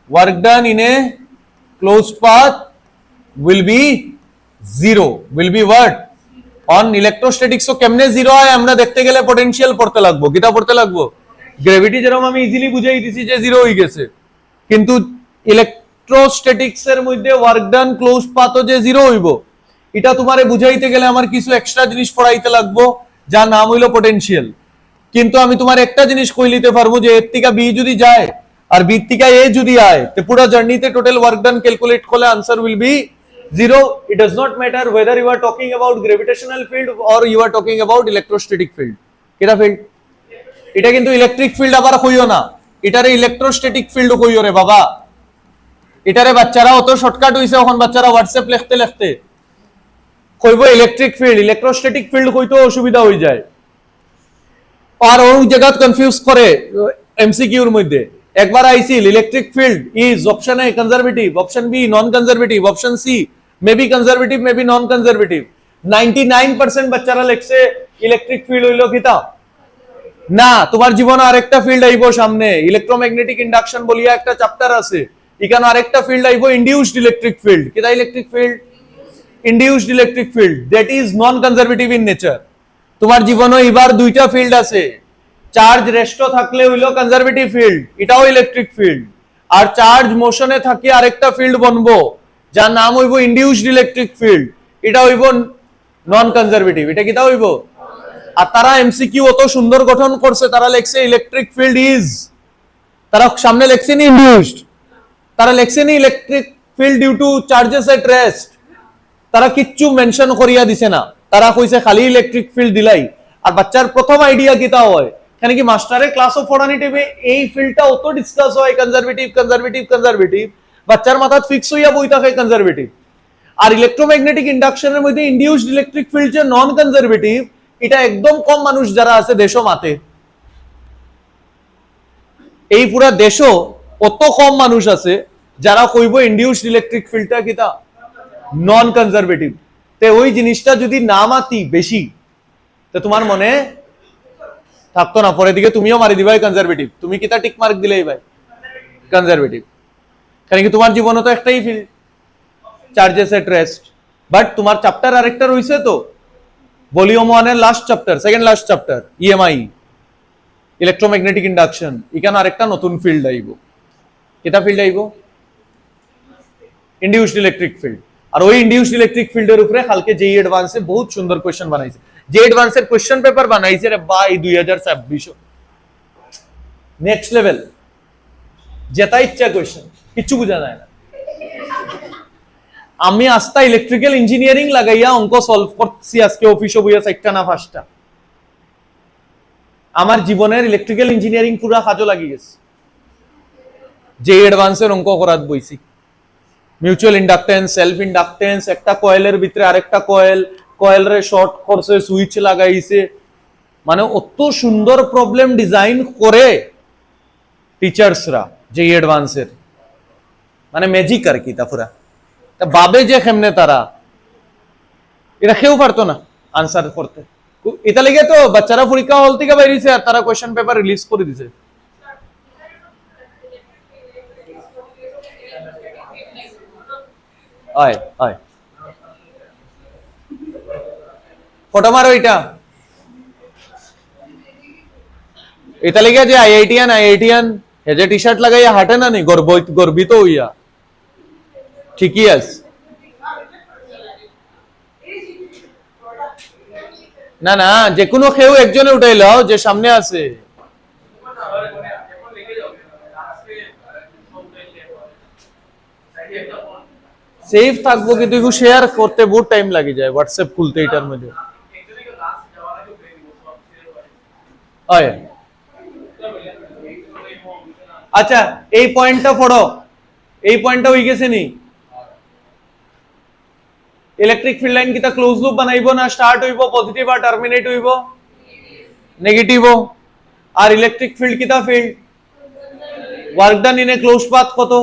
work done in a closed path will be zero will be what on electrostatics so কেমনে জিরো হয় আমরা দেখতে গেলে পটেনশিয়াল পড়তে লাগবো কিটা পড়তে লাগবো গ্র্যাভিটি যেরকম আমি ইজিলি বুঝাই দিছি যে জিরো হয়ে গেছে কিন্তু ইলেকট্রোস্ট্যাটিক্স এর মধ্যে ওয়ার্ক ডান ক্লোজড পাথও যে জিরো হইব এটা তোমারে বুঝাইতে গেলে আমার কিছু এক্সট্রা জিনিস পড়াইতে লাগবো যার নাম হইলো পটেনশিয়াল কিন্তু আমি তোমার একটা জিনিস কই নিতে পারবো যে এর থেকে বি যদি যায় আর বি থেকে এ যদি আয় তো পুরো জার্নিতে টোটাল ওয়ার্ক ডান ক্যালকুলেট করলে answer will be 0 it does not matter whether you are talking about gravitational field or you are talking about electrostatic field কিটা ফিল্ড এটা কিন্তু ইলেকট্রিক ফিল্ড আবার কইও না এটারে ইলেকট্রোস্ট্যাটিক ফিল্ড কইও রে বাবা এটারে বাচ্চারা অত শর্টকাট হইছে এখন বাচ্চারা হোয়াটসঅ্যাপ লিখতে কইবো ইলেকট্রিক ফিল্ড ইলেকট্রোস্ট্যাটিক ফিল্ড কইতো অসুবিধা হই যায় আর ওই জায়গা কনফিউজ করে এমসিকিউ এর মধ্যে একবার আইছিল electric field is option A conservative option B non conservative option C maybe conservative maybe non conservative 99% বাচ্চারা লেখছে ইলেকট্রিক ফিল্ড হইলো কিতা না তোমার জীবনে আরেকটা ফিল্ড আইবো সামনে ইলেকট্রোম্যাগনেটিক ইন্ডাকশন বলিয়া একটা চ্যাপ্টার আছে এখানে আরেকটা ফিল্ড আইবো ইনডিউসড ইলেকট্রিক ফিল্ড কিতা electric field induced electric field that is non conservative in nature তোমার জীবনে এবার দুইটা ফিল্ড আছে চার্জ রেস্ট থাকলে হইলো কনজারভেটিভ ফিল্ড এটাও ইলেকট্রিক ফিল্ড আর চার্জ মোশনে থাকি আরেকটা ফিল্ড বনবো যার নাম হইবো ইনডিউসড ইলেকট্রিক ফিল্ড এটা হইবো নন কনজারভেটিভ এটা কিটা হইবো আর তারা এমসিকিউ অত সুন্দর গঠন করছে তারা লেখছে ইলেকট্রিক ফিল্ড ইজ তারা সামনে লেখছে নি ইনডিউসড তারা লেখছে নি electric field due to charges at rest তারা কিচ্ছু মেনশন করিয়া দিছে না, তারা কইছে খালি ইলেকট্রিক ফিল্ড দিলাই। আর বাচ্চার প্রথম আইডিয়া কিতা হয়, এখানে কি মাস্টারে ক্লাসও পড়ানি টিভে এই ফিল্ডটা অত ডিসকাস হয় কনজারভেটিভ কনজারভেটিভ কনজারভেটিভ, বাচ্চার মাথাত ফিক্স হইয়া বই থাকে কনজারভেটিভ। আর ইলেকট্রোম্যাগনেটিক ইন্ডাকশনের মধ্যে ইনডিউসড ইলেকট্রিক ফিল্ড যে নন কনজারভেটিভ, এটা একদম কম মানুষ যারা আছে দেশও মাতে। এই পুরা দেশও অত কম মানুষ আছে যারা কইব ইনডিউসড ইলেকট্রিক ফিল্ডটা কিতা নন কনজারভেটিভ। তে ওই জিনিসটা যদি না মাতি বেশি, তো তোমার মনে থাকতো না, পরে দিকে তুমিও মারি দিবাই কনজারভেটিভ। তুমি কিতা টিক মার্ক দিলেই ভাই কনজারভেটিভ, কারণ কি তোমার জীবনে তো একটাই field, charges at rest. But তোমার চ্যাপ্টার আরেকটা রইছে তো, ভলিউম 1 এর last chapter, second last chapter EMI, electromagnetic induction. এখানে আরেকটা নতুন ফিল্ড আইব, কিতা ফিল্ড আইব? Induced electric field. আর ওই ইনডিউসড ইলেকট্রিক ফিল্ডের উপরে কালকে জেই অ্যাডভান্সে বহুত সুন্দর কোশ্চেন বানাইছে। জেই অ্যাডভান্সের কোশ্চেন পেপার বানাইছে রে ভাই 2026 নেক্সট লেভেল, যেটা ইচ্ছা কোশ্চেন, কিচ্ছু বোঝা যায় না। আমি আস্তা ইলেকট্রিক্যাল ইঞ্জিনিয়ারিং লাগাইয়া অঙ্ক সলভ করছি আজকে অফিসে বইয়া 4টা না 5টা। আমার জীবনের ইলেকট্রিক্যাল ইঞ্জিনিয়ারিং পুরা কাজে লাগি গেছে, জেই অ্যাডভান্সের অঙ্ক করাত বইছি। মিউচুয়াল ইন্ডাকটেন্স, সেলফ ইন্ডাকটেন্স, একটা কয়েলের ভিতরে আরেকটা কয়েল, কয়েলরে শর্ট করছে, সুইচ লাগাইছে, মানে অত সুন্দর প্রবলেম ডিজাইন করে টিচার্সরা জেই অ্যাডভান্সের, মানে ম্যাজিক আর কি। তা পুরা বাবে যে কেমনে তারা, এটা কেউ পারতো না আনসার করতে। এটা লেগে তো বাচ্চারা পরীক্ষা হল থেকে বেরিয়েছে আর তারা কোয়েশ্চেন পেপার রিলিজ করে দিছে। আয় আয় ফটো মারো এটা। এটা লেগে যে আইআইটিয়ান হেজে টি শার্ট লাগাইয়া হাঁটে না নি গর্বিত হইয়া, ঠিকই আছে। না না, যে কোনো কেউ একজনে উঠাইলাও যে সামনে আছে। সেফ থাকবো কিন্তু এগুলো শেয়ার করতে বহুত টাইম লাগে যায়, হোয়াটসঅ্যাপ খুলতে এটার মধ্যে। আচ্ছা এই পয়েন্টটা পড়ো, এই পয়েন্টটা হয়ে গেছে নি? ইলেকট্রিক ফিল্ড লাইন কিতা ক্লোজ লুপ বানাইবো না স্টার্ট হইব পজিটিভ আর টার্মিনেট হইব নেগেটিভ। আর ইলেকট্রিক ফিল্ড কিতা field work done in a close path কত?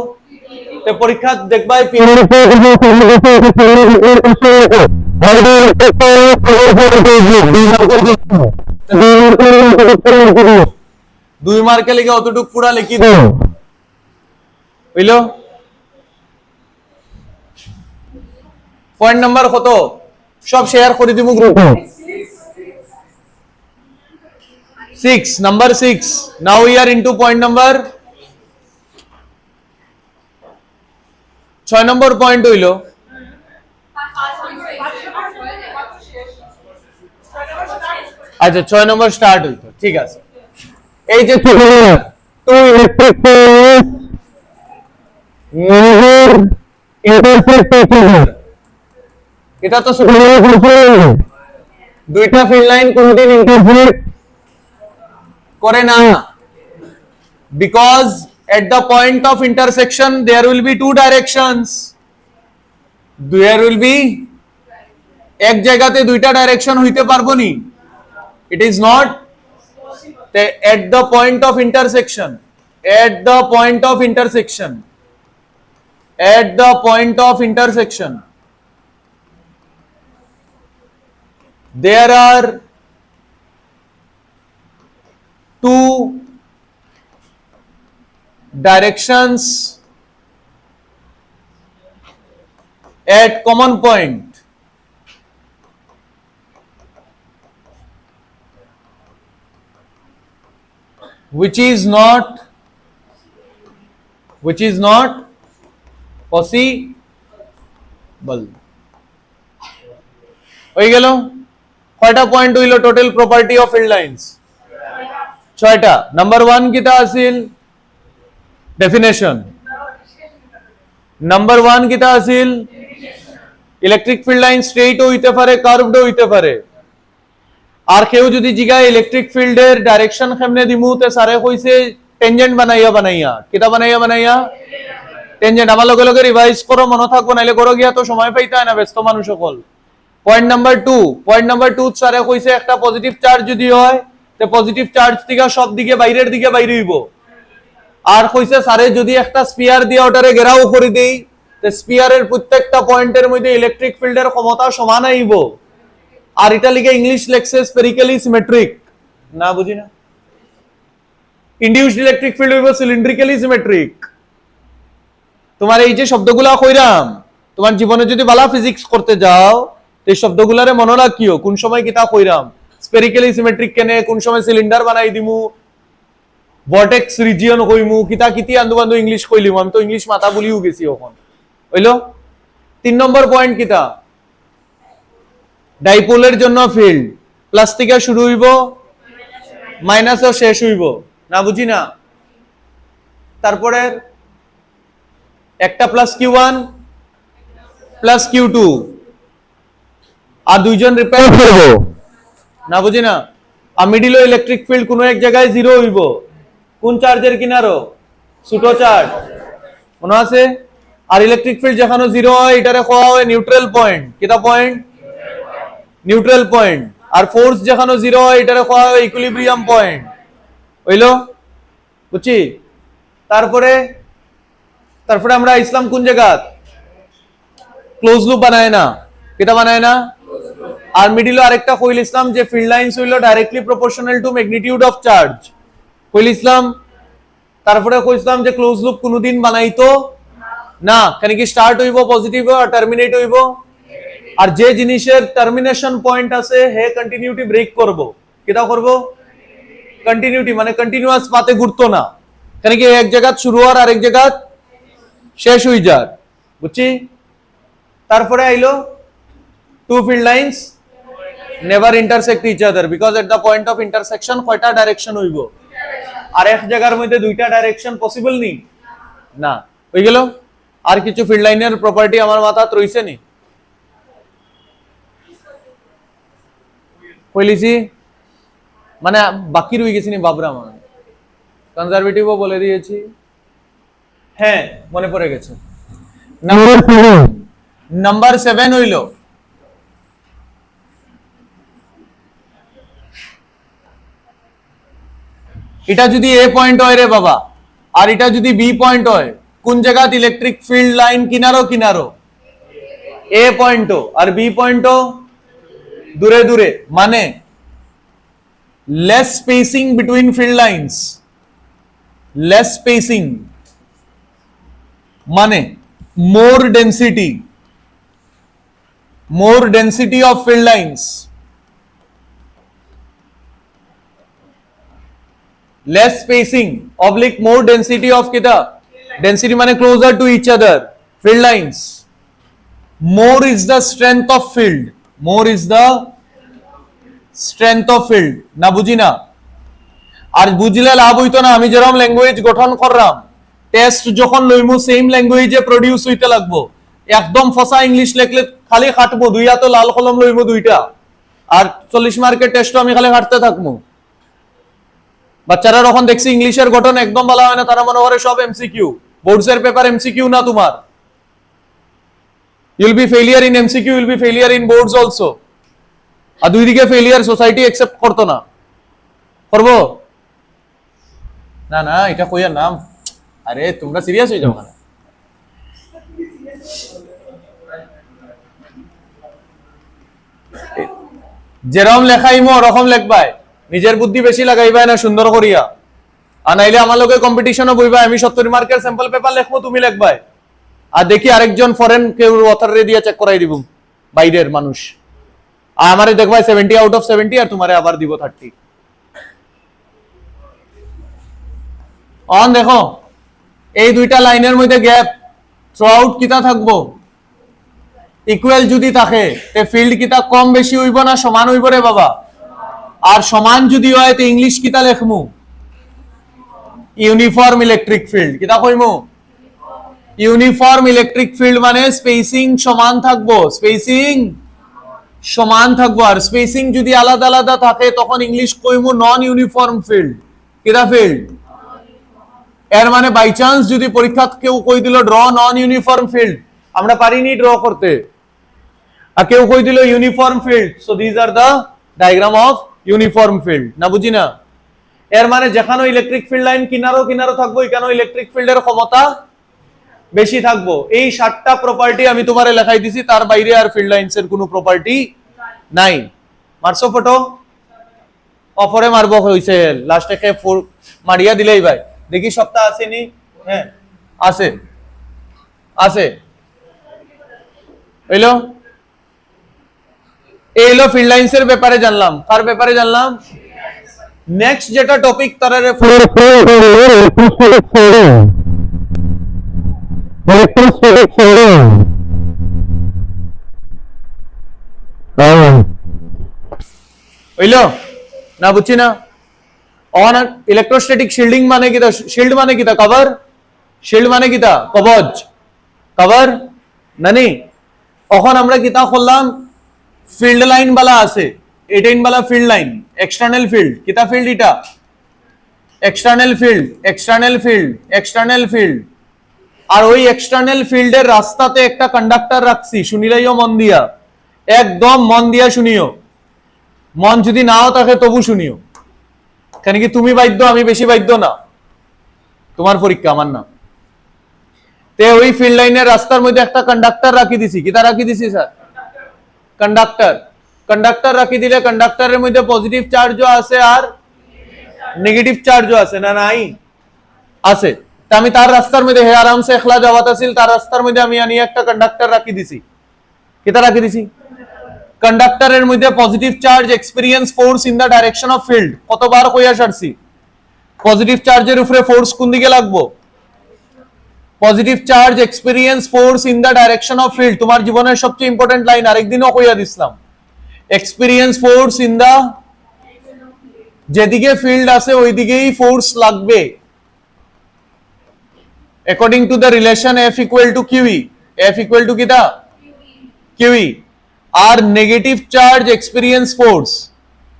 তে পরীক্ষা দেখবাই দুই মার্কে লিখে অতটুক পুরা লিখি দাও, বুঝলো? পয়েন্ট নাম্বার কত সব শেয়ার করে দিব গ্রুপে। 6 number 6. Now we are into point number 6 number point হইল আচ্ছা 6 নম্বর স্টার্ট হইতো, ঠিক আছে। এই যে টু ইলেকট্রিক এটা তো দুইটা ফিল্ড লাইন কোনদিন ইন্টারফেয়ার করে না, because at the point of intersection there will be two directions, there will be এক জায়গাতে দুইটা ডাইরেকশন হইতে পারবো নি, it is not at the point of intersection, at the point of intersection, at the point of intersection there are two directions at common point, which is not possible. হয়ে গেল? কয়টা পয়েন্ট হইল total property of field lines? 6টা। নাম্বার 1 কিটা আছিল? ডেফিনেশন। নাম্বার 1 কিটা আছিল? ইলেকট্রিক ফিল্ড লাইন স্ট্রেইট হইতে পারে, কার্ভড হইতে পারে। আর কেউ যদি জিগায় ইলেকট্রিক ফিল্ডের ডাইরেকশন কেমনে দিমু, তে স্যারে কইছে টেনজেন্ট বানাইয়া কিতা বানাইয়া টেনজেন্ট। আমার লগে লগে রিভাইজ করো, মনে থাকবো, নাইলে করো গিয়া তো সময় পাইতে হয় না ব্যস্ত মানুষ সকল। পয়েন্ট নাম্বার 2 স্যারে কইছে একটা পজিটিভ চার্জ যদি হয়, তে পজিটিভ চার্জ থেকে সব দিকে বাইরের দিকে বাইরে হইব। আর কইছে স্যারে যদি একটা স্পিয়ার দিয়ে ওটারে ঘেরাও করে দেই, তে স্পিয়ারের প্রত্যেকটা পয়েন্টের মধ্যে ইলেকট্রিক ফিল্ডের ক্ষমতা সমান আইব। আর এটা লিখে ইংলিশ লেখছে স্পেরিক্যালি সিমেট্রিক। না বুঝি না, ইনডিউসড ইলেকট্রিক ফিল্ড হইব সিলিন্ড্রিক্যালি সিমেট্রিক। তোমার এই যে শব্দগুলা কইরাম, তোমার জীবনে যদি বালা ফিজিক্স করতে যাও, এই শব্দগুলারে মনে রাখিও, কোন সময় কিতা কইরাম। স্পেরিক্যালি সিমেট্রিক কেনে, কোন সময় সিলিন্ডার বানাই দিমু, ভর্টেক্স রিজিয়ন কইমু, কিতা কিতি আন্দু বান্দু ইংলিশ কইলিমু। আমি তো ইংলিশ মাথা বলিও গেছি এখন, হইলো। 3 নম্বর পয়েন্ট কিতা, ডাইপোলের জন্য ফিল্ড প্লাস থেকে শুরু হইব, মাইনাসও শেষ হইব। না বুঝি না। তারপরে একটা প্লাস Q1 প্লাস Q2 আর দুইজন রিপেয়ার করব। না বুঝি না। আর মিডিলে ইলেকট্রিক ফিল্ড কোন এক জায়গায় জিরো হইব, কোন চার্জের কিনারো, ছোট চার্জ, মনে আছে। আর ইলেকট্রিক ফিল্ড যেখানে জিরো হয় এটারে কোয়া হয় নিউট্রাল পয়েন্ট। কিটা পয়েন্ট? Neutral point. আর ফোর্স যেখানে জিরো হয় এটারে কোয়া হয় ইকুইলিব্রিয়াম পয়েন্ট, হইলো, বুঝছি। তারপরে আমরা ইসলাম কোন জায়গা, ক্লোজ লুপ বানায় না, কিটা বানায় না। আর মিডিলে আরেকটা কইল ইসলাম যে ফিল্ড লাইনস হইল directly proportional to magnitude of charge, কইল ইসলাম। তারপরে কইছিলাম যে ক্লোজ লুপ কোনদিন বানাইতো না, কেন কি স্টার্ট হইব পজিটিভ আর টার্মিনেট হইব। আর যে জিনিসের টার্মিনেশন পয়েন্ট আছে হে কন্টিনিউটি ব্রেক করব। কিটা করব? কন্টিনিউটি, মানে কন্টিনিউয়াস পাতে ঘুরতো না, কেন কি এক জায়গা শুরু আর আরেক জায়গা শেষ হই যায়, বুঝছি। তারপরে আইলো two field lines never intersect each other because at the point of intersection কয়টা ডাইরেকশন হইব, আর এক জায়গার মধ্যে দুইটা ডাইরেকশন পসিবল নি না, হই গেল। আর কিছু ফিল্ড লাইনের প্রপার্টি আমার মাথাত রইছে নি, কইলিছি, মানে বাকি রই গেছি নি বাবরা, মানে কনজারভেটিভও বলে দিয়েছি। হ্যাঁ মনে পড়ে গেছে। নাম্বার 7 হইল এটা যদি এ পয়েন্ট হয় রে বাবা, আর এটা যদি বি পয়েন্ট হয়, কোন জায়গাত ইলেকট্রিক ফিল্ড লাইন কিনারো এ পয়েন্ট আর বি পয়েন্ট দূরে দূরে, মানে less spacing between field lines, less spacing মানে more density of field lines, less spacing oblique more density of kita, density মানে closer to each other field lines, more is the strength of field, না বুঝি না। আর বুঝলে লাভ হইতো না, আমি যেরকম ল্যাঙ্গুয়েজ গঠন করলাম, টেস্ট যখন লইমু সেম ল্যাঙ্গুয়েজে প্রডিউস হইতে লাগবো। একদম ফসা ইংলিশ লেখলে খালি খাটবো, দুই হাতে লাল কলম লইমু দুইটা, আর 40 মার্কের টেস্টও আমি খালি খাটতে থাকবো। বাচ্চারা যখন দেখছি ইংলিশের গঠন একদম ভালো হয় না, তারা মনে করে সব এমসিকিউ, বোর্ডসের পেপার এমসিকিউ না তোমার। You will be failure in MCQ, you will be failure in boards also. আর দুই দিকে ফেলিয়ার সোসাইটি অ্যাকসেপ্ট করতো না, করবো না। না এটা কইয়ার নাম, আরে তোমরা সিরিয়াস হয়ে যাও না। যেরকম লেখাইমো ওরকম লেখবাই, নিজের বুদ্ধি বেশি লাগাইবাই না সুন্দর করিয়া। আর নাইলে আমার লোকে কম্পিটিশনও বইবাই, আমি 70 মার্কের স্যাম্পল পেপার লেখবো, তুমি লেখবাই, আর দেখি আরেকজন ফরেন কেউ অথরে দিয়ে চেক করাই দিব, বাইরের মানুষ, আর আমারে দেখবাই 70 আউট অফ 70, আর তোমারে আবার দিব 30। অন দেখো এই দুইটা লাইনের মধ্যে গ্যাপ, থ্রু আউট কিতা থাকবো, ইকুয়াল যদি থাকে তে ফিল্ড কিতা কম বেশি হইব না সমান হইব রে বাবা। আর সমান যদি হয় তে ইংলিশ কিতা লেখমু, ইউনিফর্ম ইলেকট্রিক ফিল্ড। কিতা কইমু? ইউনিফর্ম ইলেকট্রিক ফিল্ড মানে স্পেসিং সমান থাকবো, স্পেসিং সমান থাকবো। আর স্পেসিং যদি আলাদা আলাদা থাকে তখন ইংলিশ কইমু নন ইউনিফর্ম ফিল্ড। কিটা ফিল্ড? এর মানে বাই চান্স যদি পরীক্ষা কেউ কই দিল ড্র নন ইউনিফর্ম ফিল্ড, আমরা পারিনি ড্র করতে, আর কেউ কই দিল uniform field, so this are the diagram of uniform field. না বুঝি না? এর মানে যেখানে ইলেকট্রিক ফিল্ড লাইন কিনারো কিনারো থাকবো, এখানে ইলেকট্রিক ফিল্ডের ক্ষমতা বেশি থাকবো। এই 7টা প্রপার্টি আমি তোমারে লেখাই দিছি, তার বাইরে আর ফিল্ড লাইনস এর কোনো প্রপার্টি নাই। মারছো ফটো? অফরে মারবো হইছে, লাস্টে কে মারিয়া দিলেই ভাই। দেখি সপ্তাহ আসেনি? হ্যাঁ আছে, আছে। হইলো এইলো ফিল্ড লাইনস এর ব্যাপারে জানলাম। কার ব্যাপারে জানলাম? নেক্সট যেটা টপিক তারা হইলো না? বুঝছি না? অন ইলেকট্রোস্ট্যাটিক শিল্ডিং মানে কিটা? শিল্ড মানে কিটা? কভার। শিল্ড মানে কিটা? কবচ। কভার নানি। এখন আমরা কিতা করলাম, ফিল্ড লাইন বালা আছে, 18 বালা ফিল্ড লাইন, এক্সটার্নাল ফিল্ড। কিতা ফিল্ড এটা? External field, external field, external field. আর ওই এক্সটার্নাল ফিল্ডের রাস্তাতে একটা কন্ডাক্টর রাখছি, শুনিলাইও মন দিয়া, একদম মন দিয়া শুনিও। মন যদি নাও থাকে তবু শুনিও, কেন কি তুমি বাধ্য, আমি বেশি বাধ্য না, তোমার পরীক্ষা আমার না। তে ওই ফিল্ড লাইনের রাস্তার মধ্যে একটা কন্ডাক্টর রাখি দিছি। কিতা রাখি দিছি স্যার? কন্ডাক্টর। কন্ডাক্টর রাখি দিলে কন্ডাক্টরের মধ্যে পজিটিভ চার্জও আছে আর নেগেটিভ চার্জও আছে, না নাই? আছে। তা আমি তার রাস্তার মধ্যে হে আরামসে একলা যাওয়াত আছিল, তার রাস্তার মধ্যে আমি আনি একটা কন্ডাক্টর রাখি দিছি। কিতা রাখি দিছি? কন্ডাক্টরের মধ্যে positive charge experience force in the direction of field. কতবার কইয়া সারছি পজিটিভ চার্জের উপরে ফোর্স কোন দিকে লাগবো? Positive charge experience force in the direction of field. তোমার জীবনের সবচেয়ে ইম্পর্টেন্ট লাইন, আরেকদিনও কইয়া দিছিলাম। এক্সপেরিয়েন্স ফোর্স ইন দা, যেদিকে ফিল্ড আছে ওই দিকেই ফোর্স লাগবে, according to the relation F equal to QE। F equal to কিটা? QE। আর negative charge experience force,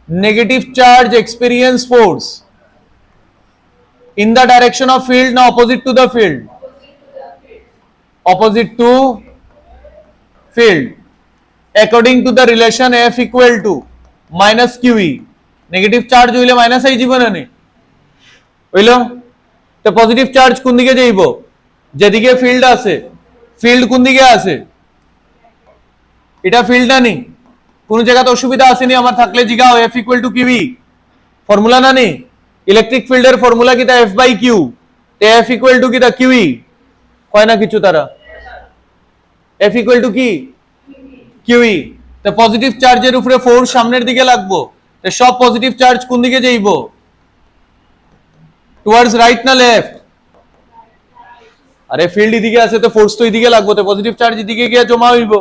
negative charge experience force in the direction of field, না opposite to the field? Opposite to field, according to the relation F equal to minus QE। Negative charge হইলে মাইনাস আই জীবনে নেই হইলো, তো পজিটিভ চার্জ কোন দিকে যাইব? যেদিকে ফিল্ড আছে। ফিল্ড কোন দিকে আছে? এটা ফিল্ড না নি? কোন জায়গাতে অসুবিধা আসেনি আমার? থাকলে জিগাও। F equal to QE formula না নি? ইলেকট্রিক ফিল্ডের ফর্মুলা কিটা? F by Q। F equal to কিটা? QE। কয় না কিছু তারা? F equal to কি? QE। তো পজিটিভ চার্জের উপরে ফোর্স সামনের দিকে লাগবো, তো সব পজিটিভ চার্জ কোন দিকে যাইব? টুয়ার্ডস রাইট না লেফট? আরে ফিল্ড এদিকে আছে তো ফোর্স তো এদিকে লাগবো, তো পজিটিভ চার্জ এদিকে গিয়ে জমা হইব।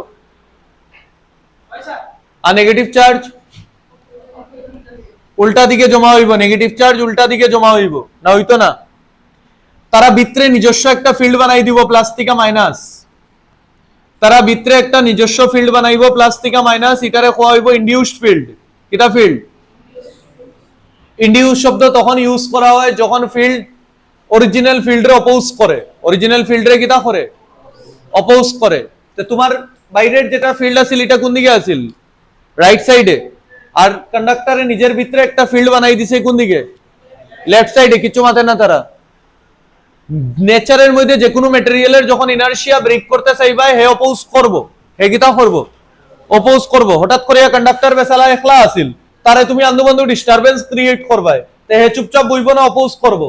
আর নেগেটিভ চার্জ উল্টা দিকে জমা হইব, নেগেটিভ চার্জ উল্টা দিকে জমা হইব, না হইতো না? তারা ভিতরে নিজস্ব একটা ফিল্ড বানাই দিব প্লাস থেকে মাইনাস। তারা ভিতরে একটা নিজস্ব ফিল্ড বানাইব প্লাস থেকে মাইনাস, এটারে কোয়া হইব ইনডিউসড ফিল্ড। কিটা ফিল্ড? ইনডিউস শব্দ তখন ইউজ করা হয় যখন ফিল্ড অরিজিনাল ফিল্ডরে অপোজ করে। অরিজিনাল ফিল্ডরে কিটা করে? অপোজ করে। তো তোমার বাইরের যেটা ফিল্ড আছিল এটা কোন দিকে আছিল? রাইট সাইডে। আর কন্ডাক্টরে নিজের ভিতরে একটা ফিল্ড বানাই দিছে কোন দিকে? লেফট সাইডে। কিছু মাথায় না তারা? নেচারের মধ্যে যে কোনো ম্যাটেরিয়ালের যখন ইনারশিয়া ব্রেক করতে চাইবা হে অপোজ করব, হে কিটা করব? অপোজ করব। হঠাৎ করে কন্ডাক্টর বেসালা একলা আছিল, তারে তুমি আন্দু বন্ধু ডিস্টারবেন্স ক্রিয়েট করবাই, তে হে চুপচাপ বইব না অপোজ করব?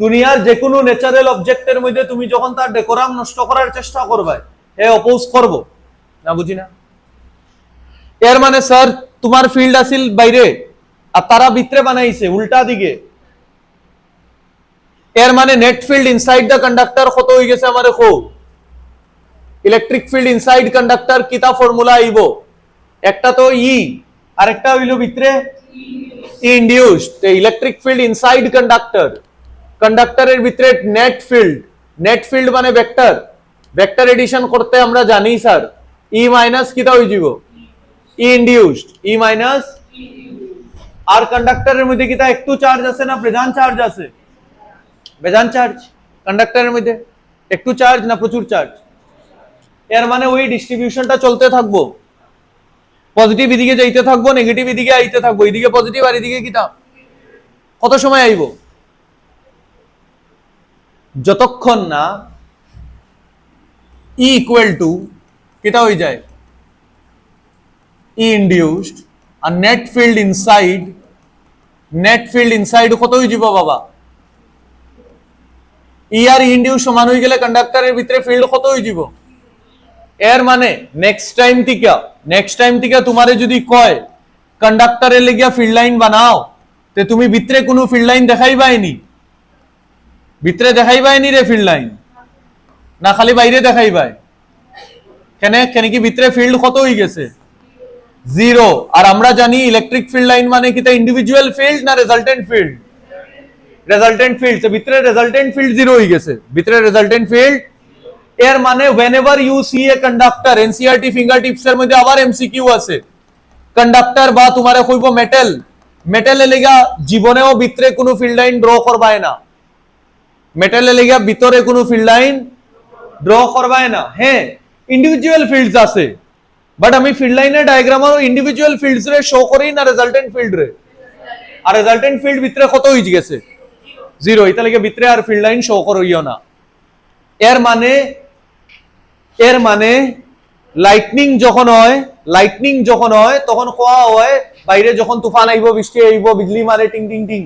দুনিয়ার যে কোনো ন্যাচারাল অবজেক্টের মধ্যে তুমি যখন তার ডেকোরাম নষ্ট করার চেষ্টা করবাই, হে অপোজ করব। না বুঝি না? এর মানে স্যার তোমার ফিল্ড আছিল বাইরে আর তারা ভিতরে বানাইছে উল্টা দিকে, এর মানে net field inside the conductor কত হয়ে গেছে আমারে কো? ইলেকট্রিক ফিল্ড ইনসাইড কন্ডাক্টর কিতা ফর্মুলা আইব? একটা তো ই আর একটা হইল ভিতরে induced. Electric field inside conductor, কন্ডাক্টরের ভিতরে নেট ফিল্ড, নেট ফিল্ড মানে ভেক্টর, ভেক্টর এডিশন করতে আমরা জানি স্যার ই মাইনাস কিটা হয়ে যাব, ই ইনডিউসড, ই মাইনাস। আর কন্ডাক্টরের মধ্যে কিটা একটু চার্জ আছে না বেজান চার্জ আছে? বেজান চার্জ। কন্ডাক্টরের মধ্যে একটু চার্জ না প্রচুর চার্জ? এর মানে ওই ডিস্ট্রিবিউশনটা চলতে থাকবো, পজিটিভ এদিকে যাইতে থাকবো, নেগেটিভ এদিকে আইতে থাকবো, এদিকে পজিটিভ আর এদিকে কিটা কত সময় আইব? যতক্ষণ না ই ইকুয়াল টু কিটা হয়ে যায়, ই ইনডিউসড, আর net field inside, net field inside কত হয়ে যাব বাবা? ই আর ইনডিউস সমান হয়ে গেলে কন্ডাক্টরের ভিতরে ফিল্ড কত হয়ে যাব? এর মানে নেক্সট টাইম থেকে তোমারে যদি কয় কন্ডাক্টরের লেগিয়া ফিল্ড লাইন বানাও, তে তুমি ভিতরে কোনো ফিল্ড লাইন দেখাইবাইনি? ভিতরে দেখাইবাইনি রে ফিল্ড লাইন, না খালি বাইরে দেখাইবাই? কেন কি ভিতরে ফিল্ড কত হয়ে গেছে? জিরো। আর আমরা জানি ইলেকট্রিক ফিল্ড লাইন মানে কি তা ইন্ডিভিজুয়াল ফিল্ড না রেজাল্টেন্ট ফিল্ড? Resultant field. তো ভিতরে রেজাল্টেন্ট ফিল্ড জিরো হয়ে গেছে, ভিতরে রেজাল্টেন্ট ফিল্ড। এর মানে whenever you see a conductor, NCERT fingertips এর মধ্যে আবার এমসিকিউ আছে, কন্ডাক্টর বা তোমারে কইব মেটাল, মেটালে লেগা জীবনেও ভিতরে কোনো ফিল্ড লাইন ড্র করবায় না, মেটালে লেগা ভিতরে কোনো ফিল্ড লাইন ড্র করবায় না। হ্যাঁ ইন্ডিভিজুয়াল ফিল্ডস আছে, বাট আমি ফিল্ড লাইনের ডায়াগ্রামে ইন্ডিভিজুয়াল ফিল্ডস রে শো করি না রেজাল্টেন্ট ফিল্ড রে, আর রেজাল্টেন্ট ফিল্ড ভিতরে কত হয়ে গেছে? জিরো। এটা লেগে ভিতরে আর ফিল্ড লাইন শো করিও না। এর মানে লাইটনিং যখন হয় তখন কোয়া হয় বাইরে যখন তুফান আইব, বৃষ্টি আইব, বিজলি মারে টিং টিং টিং,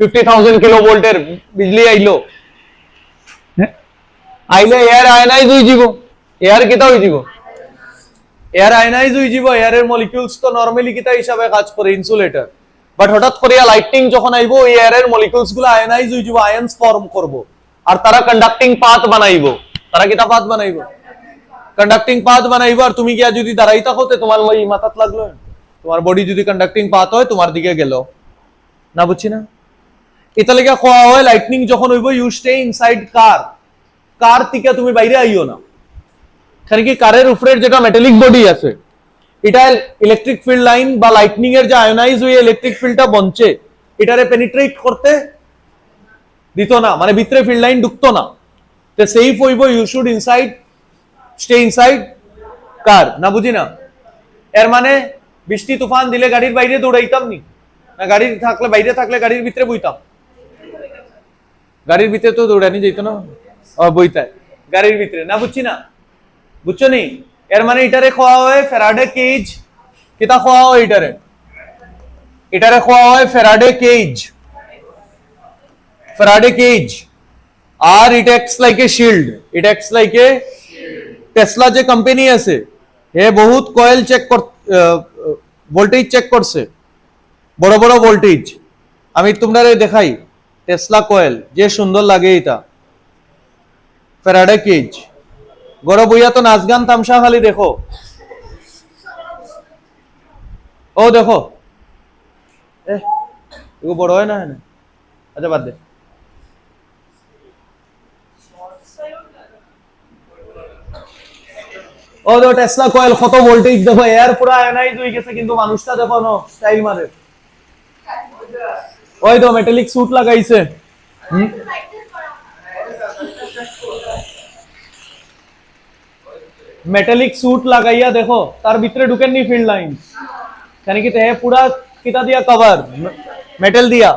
50,000 কিলো ভোল্টের বিজলি আইলো, আইলে এয়ার আয়নাইজ হয়ে যাব। এয়ার কিটা হয়ে যাব? এয়ার আয়নাইজ হয়ে যাব। এয়ারের মলিকিউলস তো নরমালি কিটা হিসাবে কাজ করে, ইনসুলেটর। বাট হঠাৎ করে লাইটনিং যখন আইব, এই এয়ারের মলিকিউলস গুলো আয়নাইজ হয়ে যাব, আয়ন্স ফর্ম করব, আর তারা কন্ডাক্টিং পাথ বানাইব। তারা কিটা পাথ বানাইব? কন্ডাক্টিং পাথ বানাইব। আর তুমি গিয়া যদি দাঁড়াই থাকো তোমার ওই মাথাত লাগলো, তোমার বডি যদি কন্ডাক্টিং পাথ হয় তোমার দিকে গেল না, বুঝছি না? এটা লেগে কোয়া হয় লাইটনিং যখন হইব ইউ স্টে ইনসাইড কার থেকে তুমি বাইরে আইও না। কারণ কি কারের উপরের যেটা মেটালিক বডি আছে, এটা ইলেকট্রিক ফিল্ড লাইন বা লাইটনিং এর যে আয়োনাইজ হয়ে ইলেকট্রিক ফিল্ডটা বনছে, এটারে পেনিট্রেট করতে দিত না, মানে ভিতরে ফিল্ড লাইন ঢুকতো না। তো সেফ হইব ইউ শুড স্টে ইনসাইড কার, না বুঝি না? এর মানে বৃষ্টি তুফান দিলে গাড়ির বাইরে দৌড়াইতাম নি, না গাড়ির থাকলে বাইরে থাকলে গাড়ির ভিতরে বইতাম? গাড়ির ভিতরে তো দৌড়ানি যেত না, বইতায় গাড়ির ভিতরে, না বুঝছি না? বুঝছো নি? এর মানে এটারে খোয়া হয় ফ্যারাডে কেজ, কিতা খোয়া হয় এটারে খোয়া হয় ফ্যারাডে কেজ। আর it acts like a shield, Tesla যে কোম্পানি আছে হে বহুত কয়েল ভোল্টেজ চেক করছে, বড় বড় ভোল্টেজ। আমি তোমরা দেখাই টেসলা কয়েল, যে সুন্দর লাগে এটা ফ্যারাডে কেজ। গড় বইয়া তো নাচ গান তামসা খালি দেখো, ও দেখো এগুলো বড় হয় না? আচ্ছা বাদ দে। ও দেখো টেসলা কয়েল, কত ভোল্টেজ দেখো, এয়ার পুরো আয়নাইজ হয়ে গেছে, কিন্তু মানুষটা দেখো না স্টাইল মারে। ওই তো মেটালিক স্যুট লাগাইছে। মেটালিক স্যুট লাগাইয়া দেখো, তার ভিতরে ঢুকেননি ফিল্ড লাইন, কেন কি পুরা কিতা দিয়া কভার, মেটাল দিয়া।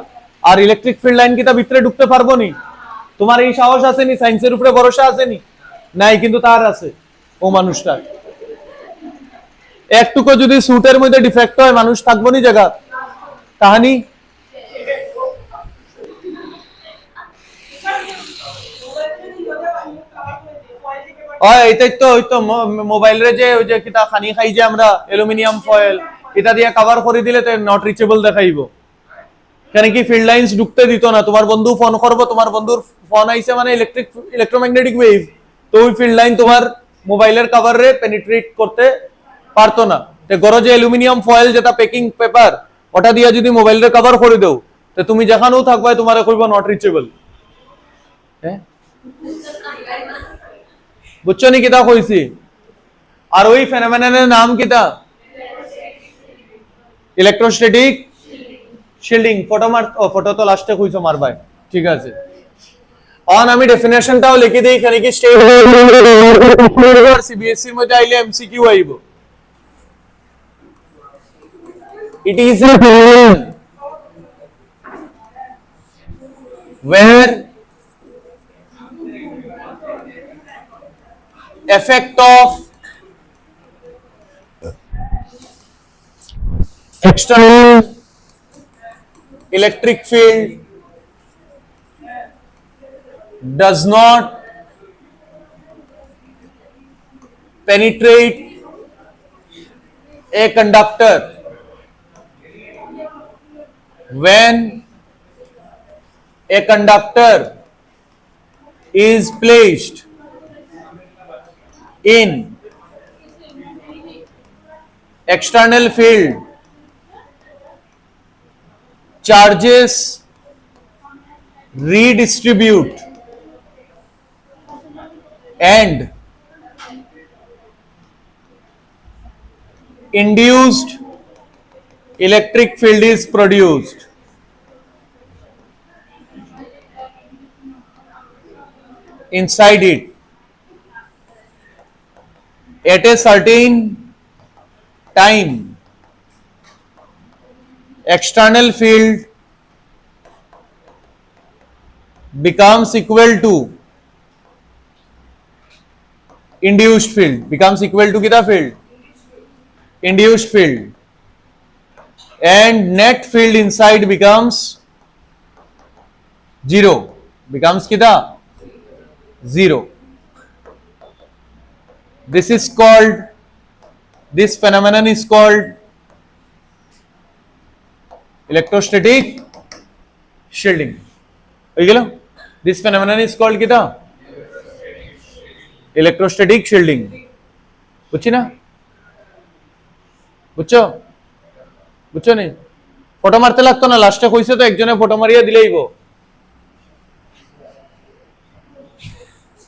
আর ইলেকট্রিক ফিল্ড লাইন কিতা ভিতরে ঢুকতে পারবো নি? তোমার এই সাহস আসেনি? সায়েন্সের উপরে ভরসা আসেনি? নাই, কিন্তু তার আছে ও মানুষটার। একটুকু যদি স্যুটের মধ্যে ডিফেক্ট হয়, মানুষ থাকবো নি জায়গা? কাহানি এইটাই তো, ওই তো মোবাইলের যে ওই যে কিতা খানি খাই যে আমরা অ্যালুমিনিয়াম ফয়েল, এটা দিয়ে কভার করে দিলে তো নট রিচেবল দেখাইবো। কেন কি ফিল্ড লাইন্স ঢুকতে দিত না। তোমার বন্ধু ফোন করবো, তোমার বন্ধুর ফোন আইছে মানে ইলেকট্রোম্যাগনেটিক ওয়েভ, তো ওই ফিল্ড লাইন তোমার মোবাইলের কভারে পেনিট্রেট করতে পারতো না। গরো যে অ্যালুমিনিয়াম ফয়েল যেটা প্যাকিং পেপার, ওটা দিয়ে যদি মোবাইলের কভার করে দেও, তো তুমি যেখানেও থাকবে তোমার কইব নট রিচেবল। হ্যাঁ বুঝছো নি কিতা কইছি? আর ওই ফেনোমেননের নাম কিতা? Electrostatic shielding. ফটো তো লাস্টে কইছো মারবাই, ঠিক আছে। অন আমি ডেফিনেশনটাও লিখে দেই, এখানে কি স্টেট সিবিএসসি এর মধ্যে আইলে এমসিকিউ আইবো। It is a where effect of external electric field does not penetrate a conductor when a conductor is placed in external field, charges redistribute and induced electric field is produced. Inside it, at a certain time, external field becomes equal to induced field. Becomes equal to kita field? Induced field. And net field inside becomes zero. Becomes kita? Zero. This phenomenon is called electrostatic shielding. This phenomenon is called kita? Electrostatic shielding. বুঝছি না? বুঝছো? বুঝছো নি? ফটো মারতে লাগতো না, লাস্টে কইছে তো একজনে photo Maria দিলেইব।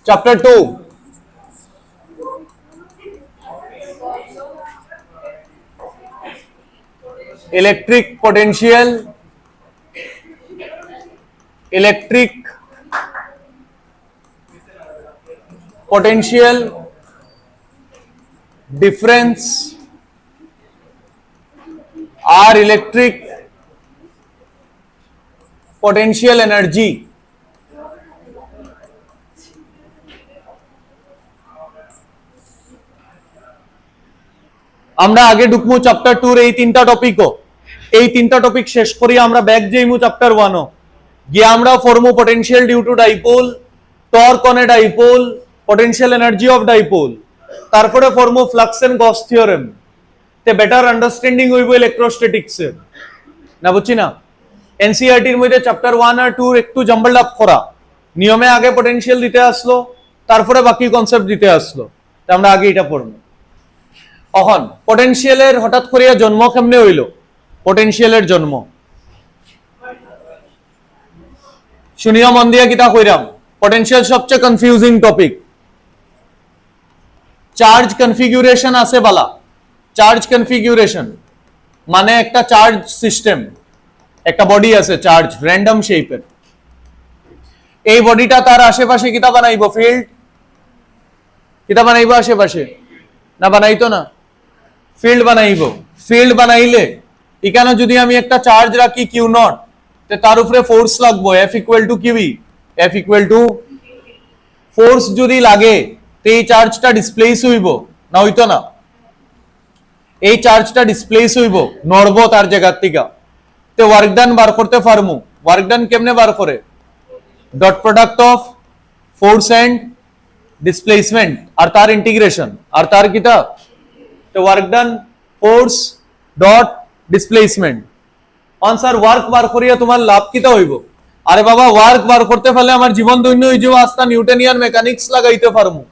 Chapter 2. Electric potential, electric potential difference or electric potential energy আমরা আগে ঢুকমু চ্যাপ্টার 2 এর এই তিনটা টপিকও। এই তিনটা টপিক শেষ করি আমরা ব্যাক যাইমু চ্যাপ্টার 1 ও গিয়ে আমরা ফর্মু potential due to dipole, torque on a dipole, potential energy of dipole, তারপরে ফর্মু ফ্লাক্স এন্ড গস থিওরেম। তে বেটার আন্ডারস্ট্যান্ডিং হইব ইলেকট্রোস্ট্যাটিক্স এর, না বুঝছি না? এনসিইআরটি এর মধ্যে চ্যাপ্টার 1 আর 2 একটু জাম্বল আপ করা, নিয়মে আগে পটেনশিয়াল দিতে আসলো, তারপরে বাকি কনসেপ্ট দিতে আসলো। তা আমরা আগে এটা পড়ব। এখন পটেনশিয়ালের হঠাৎ করিয়া জন্ম কেমনে হইল? পটেনশিয়ালের জন্ম শুনিয়া মন দিয়া কিতা কইরাম। পটেনশিয়াল সবচেয়ে কনফিউজিং টপিক। চার্জ কনফিগুরেশন আছে বালা। চার্জ কনফিগুরেশন মানে একটা চার্জ সিস্টেম, একটা বডি আছে চার্জ র্যান্ডম শেপের। এই বডিটা তার আশেপাশে কিতা বানাইবো? ফিল্ড। কিতা বানাইবো আশেপাশে? না বানাইতো না, ফিল্ড বানাইবো। ফিল্ড বানাইলে এখানে যদি আমি একটা চার্জ রাখি কিউ নট, তার উপরে ফোর্স লাগবো F equal two kiwi. F equal to force যদি লাগে তো এই চার্জটা ডিসপ্লেস হইব, না হইতো না? এই চার্জটা ডিসপ্লেস হইব, নড়বো তার জায়গার থেকে। তো ওয়ার্ক ডান বার করতে পারমু। ওয়ার্ক ডান কেমনে বার করে? Dot product of force and displacement আর তার ইন্টিগ্রেশন আর তার কিতা? তো work done force dot displacement. Answer work বার করিয়া তোমার লাভ কিতা হইব? আরে বাবা ওয়ার্ক বার করতে পারলে আমার জীবন ধন্য হয়ে যাবো, আস্তা নিউটনিয়ান মেকানিক্স লাগাইতে পারমু।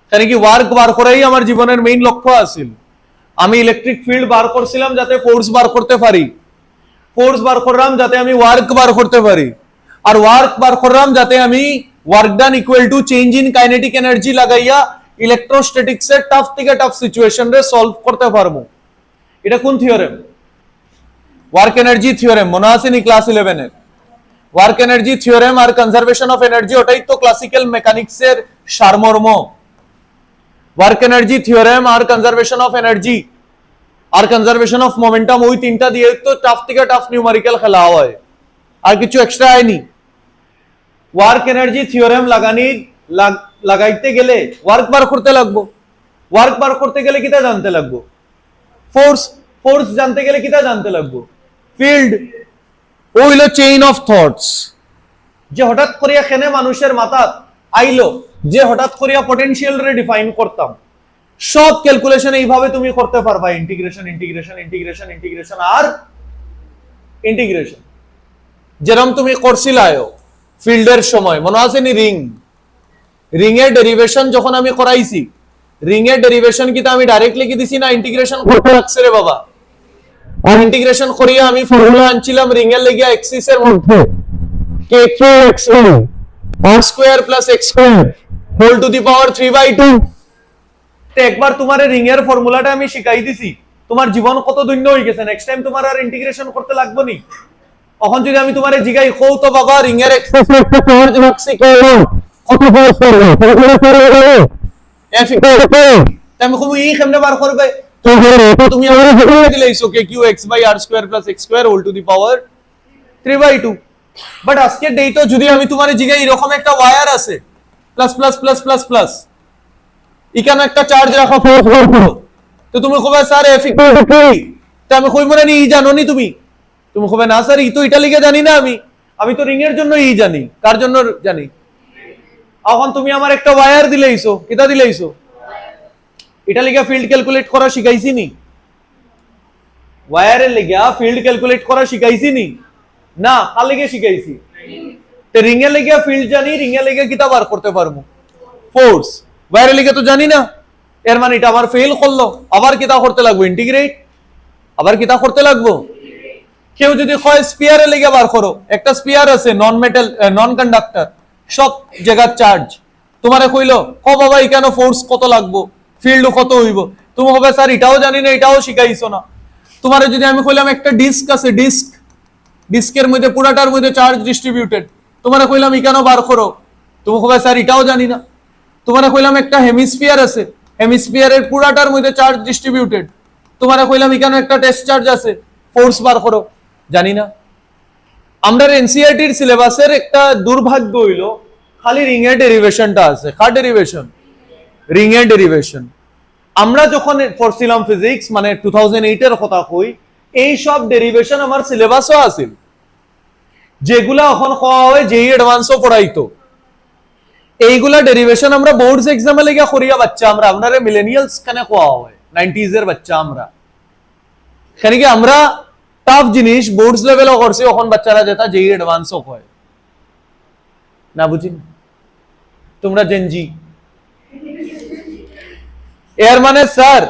কারণ কি ওয়ার্ক বার করাই আমার জীবনের মেইন লক্ষ্য আছিল। আমি ইলেকট্রিক ফিল্ড বার করছিলাম যাতে ফোর্স বার করতে পারি, ফোর্স বার করলাম যাতে আমি ওয়ার্ক বার করতে পারি, আর ওয়ার্ক বার করলাম যাতে আমি work done equal to change in kinetic energy লাগাইয়া ইলেকট্রোস্ট্যাটিক্স এর টাফ থেকে টাফ সিচুয়েশন রে সলভ করতে পারবো। এটা কোন থিওরেম? ওয়ার্ক এনার্জি থিওরেম, মনে আছে নি ক্লাস 11 এর? ওয়ার্ক এনার্জি থিওরেম আর কনজারভেশন অফ এনার্জি, ওটাই তো ক্লাসিক্যাল মেকানিক্স এর সারমর্ম। ওয়ার্ক এনার্জি থিওরেম আর কনজারভেশন অফ এনার্জি আর কনজারভেশন অফ মোমেন্টাম, ওই তিনটা দিয়ে তো টাফ থেকে টাফ নিউমেরিক্যাল খেলা হয়, আর কিছু এক্সট্রা হয়নি। ওয়ার্ক এনার্জি থিওরেম লাগাইতে গেলে ওয়ার্ক বার করতে লাগবো। ওয়ার্ক বার করতে গেলে কিটা জানতে লাগবো? ফোর্স। ফোর্স জানতে গেলে কিটা জানতে লাগবো? ফিল্ড। ও হইল চেইন অফ থটস, যে হঠাৎ করিয়া খেনে মানুষের মাথা আইলো যে হঠাৎ করিয়া পটেনশিয়াল রে ডিফাইন করতাম। সব ক্যালকুলেশন এইভাবে তুমি করতে পারবা, ইন্টিগ্রেশন ইন্টিগ্রেশন ইন্টিগ্রেশন ইন্টিগ্রেশন আর ইন্টিগ্রেশন। যেরকম তুমি করছিলায়ও ফিল্ডের সময়, মনে আছে নি? রিং এর ডেরিভেশন যখন আমি করাইছি, রিং এর ডেরিভেশন কি আমি ডাইরেক্ট লিখে দিছি না ইন্টিগ্রেশন করতে লাগছে রে বাবা? আর ইন্টিগ্রেশন করিয়া আমি ফর্মুলা আনছিলাম রিং এর লাগিয়া এক্সিস এর মধ্যে k2xy r square plus x square whole to the power 3/2। তো একবার তোমার রিং এর ফর্মুলাটা আমি শিখাই দিছি, তোমার জীবন কত দৈন্য হয়ে গেছে। নেক্সট টাইম তোমার আর ইন্টিগ্রেশন করতে লাগবে নি। এখন যদি আমি তোমারে জিগাই কও তো বাবা রিং এর এক্সিস এর একটা চার্জ রাখছি কত ফোর্স করবে আমি কম ই কেমনে বার করবে? তুমি আমার দিলাইছো q(x/r square plus x square whole to the power 3/2। But আজকে ডেই তো যদি আমি তোমারে জিগাই এরকম একটা ওয়্যার আছে plus plus plus plus plus, এখানে একটা চার্জ রাখা ফোর্স করো, তো তুমি কবে স্যার F ইকুয়াল টু কি? তো আমি কই মনে নি ই জানো নি তুমি? তুমি কবে না স্যার ই তো এটা লিখে জানি না, আমি তো রিং এর জন্য ই জানি। কার জন্য জানি? এখন তুমি আমার একটা ওয়্যার দিলাইছো, কিটা দিলাইছো? এটা লিখে ফিল্ড ক্যালকুলেট করা শিখাইছি নি? ওয়্যারের লিখে ফিল্ড ক্যালকুলেট করা শিখাইছি নি? না, কার লিখে শিখাইছি? তে রিং এর লিখে ফিল্ড জানি, রিং এর লিখে কিটা বার করতে পারবো? ফোর্স। ওয়্যারের লিখে তো জানি না, এর মানে এটা আমার ফেল করলো। আবার কিটা করতে লাগবে? ইন্টিগ্রেট। আবার কিটা করতে লাগবো? কেউ যদি কয় স্পিয়ারের লিখে বার করো, একটা স্পিয়ার আছে নন মেটাল নন কন্ডাক্টর, সব জায়গার চার্জ, তোমারে কইলো ক বাবা এখানে ফোর্স কত লাগবো, ফিল্ড কত হইব, তুমি হবে স্যার এটাও জানি না, এটাও শিখাইছো না। তোমারে যদি আমি কইলাম একটা ডিস্ক আছে, ডিস্কের মধ্যে পুরাটার মধ্যে চার্জ ডিস্ট্রিবিউটেড, তোমারে কইলাম এখানে বার করো, তুমি হবে স্যার এটাও জানি না। তোমারে কইলাম একটা হেমিস্ফিয়ার আছে, হেমিস্ফিয়ারের পুরাটার মধ্যে চার্জ ডিস্ট্রিবিউটেড, তোমারে কইলাম এখানে একটা টেস্ট চার্জ আছে, ফোর্স বার করো, জানি না। আমরা এনসিইআরটির সিলেবাসের একটা দুর্ভাগ্য হইল খালি রিং এর ডেরিভেশনটা আছে। কার ডেরিভেশন? রিং এর ডেরিভেশন। আমরা যখন পড়ছিলাম ফিজিক্স, মানে 2008 এর কথা কই, এই সব ডেরিভেশন আমার সিলেবাসও আছে, যেগুলা এখন কোয়া হয় জেই অ্যাডভান্সও পড়াইতো। এইগুলা ডেরিভেশন আমরা বোর্ডস এক্সামে লেগে করিয়া বাচ্চা, আমরা মিলেনিয়ালস কানে কোয়া হয় 90s এর বাচ্চা আমরা, কেন কি আমরা টাফ জিনিস বোর্ডস লেভেলও করছে, এখন বাচ্চারা যেটা জেই অ্যাডভান্সও হয় না, বুঝি তোমরা জেনজি। এর মানে স্যার,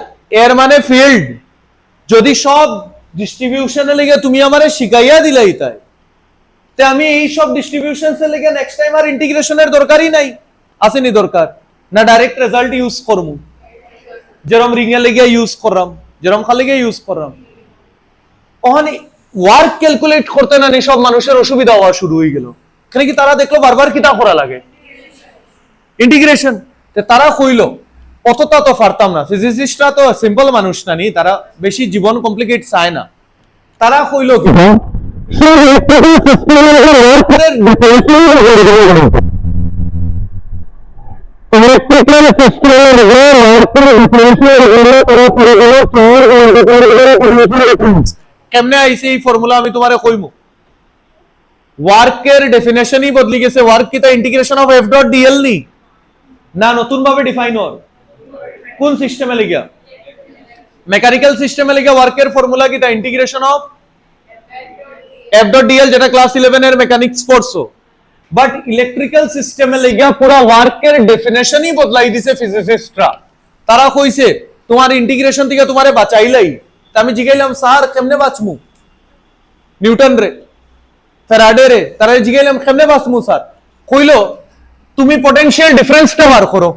এর মানে ফিল্ড যদি সব ডিস্ট্রিবিউশনের লেগে তুমি আমারে শিখাইয়া দিলাই, তাই তে আমি এই সব ডিস্ট্রিবিউশনস এর লেগে নেক্সট টাইম আর ইন্টিগ্রেশনের দরকারই নাই, আসেনি দরকার না, ডাইরেক্ট রেজাল্ট ইউজ করমু, যেরকম রিং এর লেগে ইউজ করলাম, যেরকম খালি লেগে ইউজ করলাম। ওখানে ওয়ার্ক ক্যালকুলেট করতে না সব মানুষের অসুবিধা হওয়া শুরু হয়ে গেল, কেন কি তারা দেখলো বারবার কিতা করা লাগে ইন্টিগ্রেশন, তারা কইলো অতটা তো পারতাম না। ফিজিসিস্টরা তো সিম্পল মানুষ না নি, তারা বেশি জীবন কমপ্লিকেট চায় না। তারা কইলো কি কেমনে আইছে এই ফর্মুলা আমি তোমারে কইমু। ওয়ার্কের ডেফিনেশনই বদলি গেছে। ওয়ার্ক কি তা integration of F dot DL নি না, নতুন ভাবে ডিফাইন হল কোন সিস্টেমে লিখা? মেকানিক্যাল সিস্টেমে লিখা ওয়ার্কের ফর্মুলা কি তা integration of F dot DL, যেটা ক্লাস 11 এর মেকানিক্স পড়ছো। বাট ইলেকট্রিক্যাল সিস্টেমে লিখা পুরো ওয়ার্কের ডেফিনেশনই বদলাই দিছে ফিজিসিস্টরা। তারা কইছে তোমার ইন্টিগ্রেশন থেকে তোমারে বাঁচাইলাই। তা আমি জিগাইলাম স্যার কেমনে বাঁচমু? নিউটন রে, ফ্যারাডে রে, তারা জিগাইলাম কেমনে বাঁচমু স্যার? কইলো তুমি পটেনশিয়াল ডিফারেন্সটা বার করো।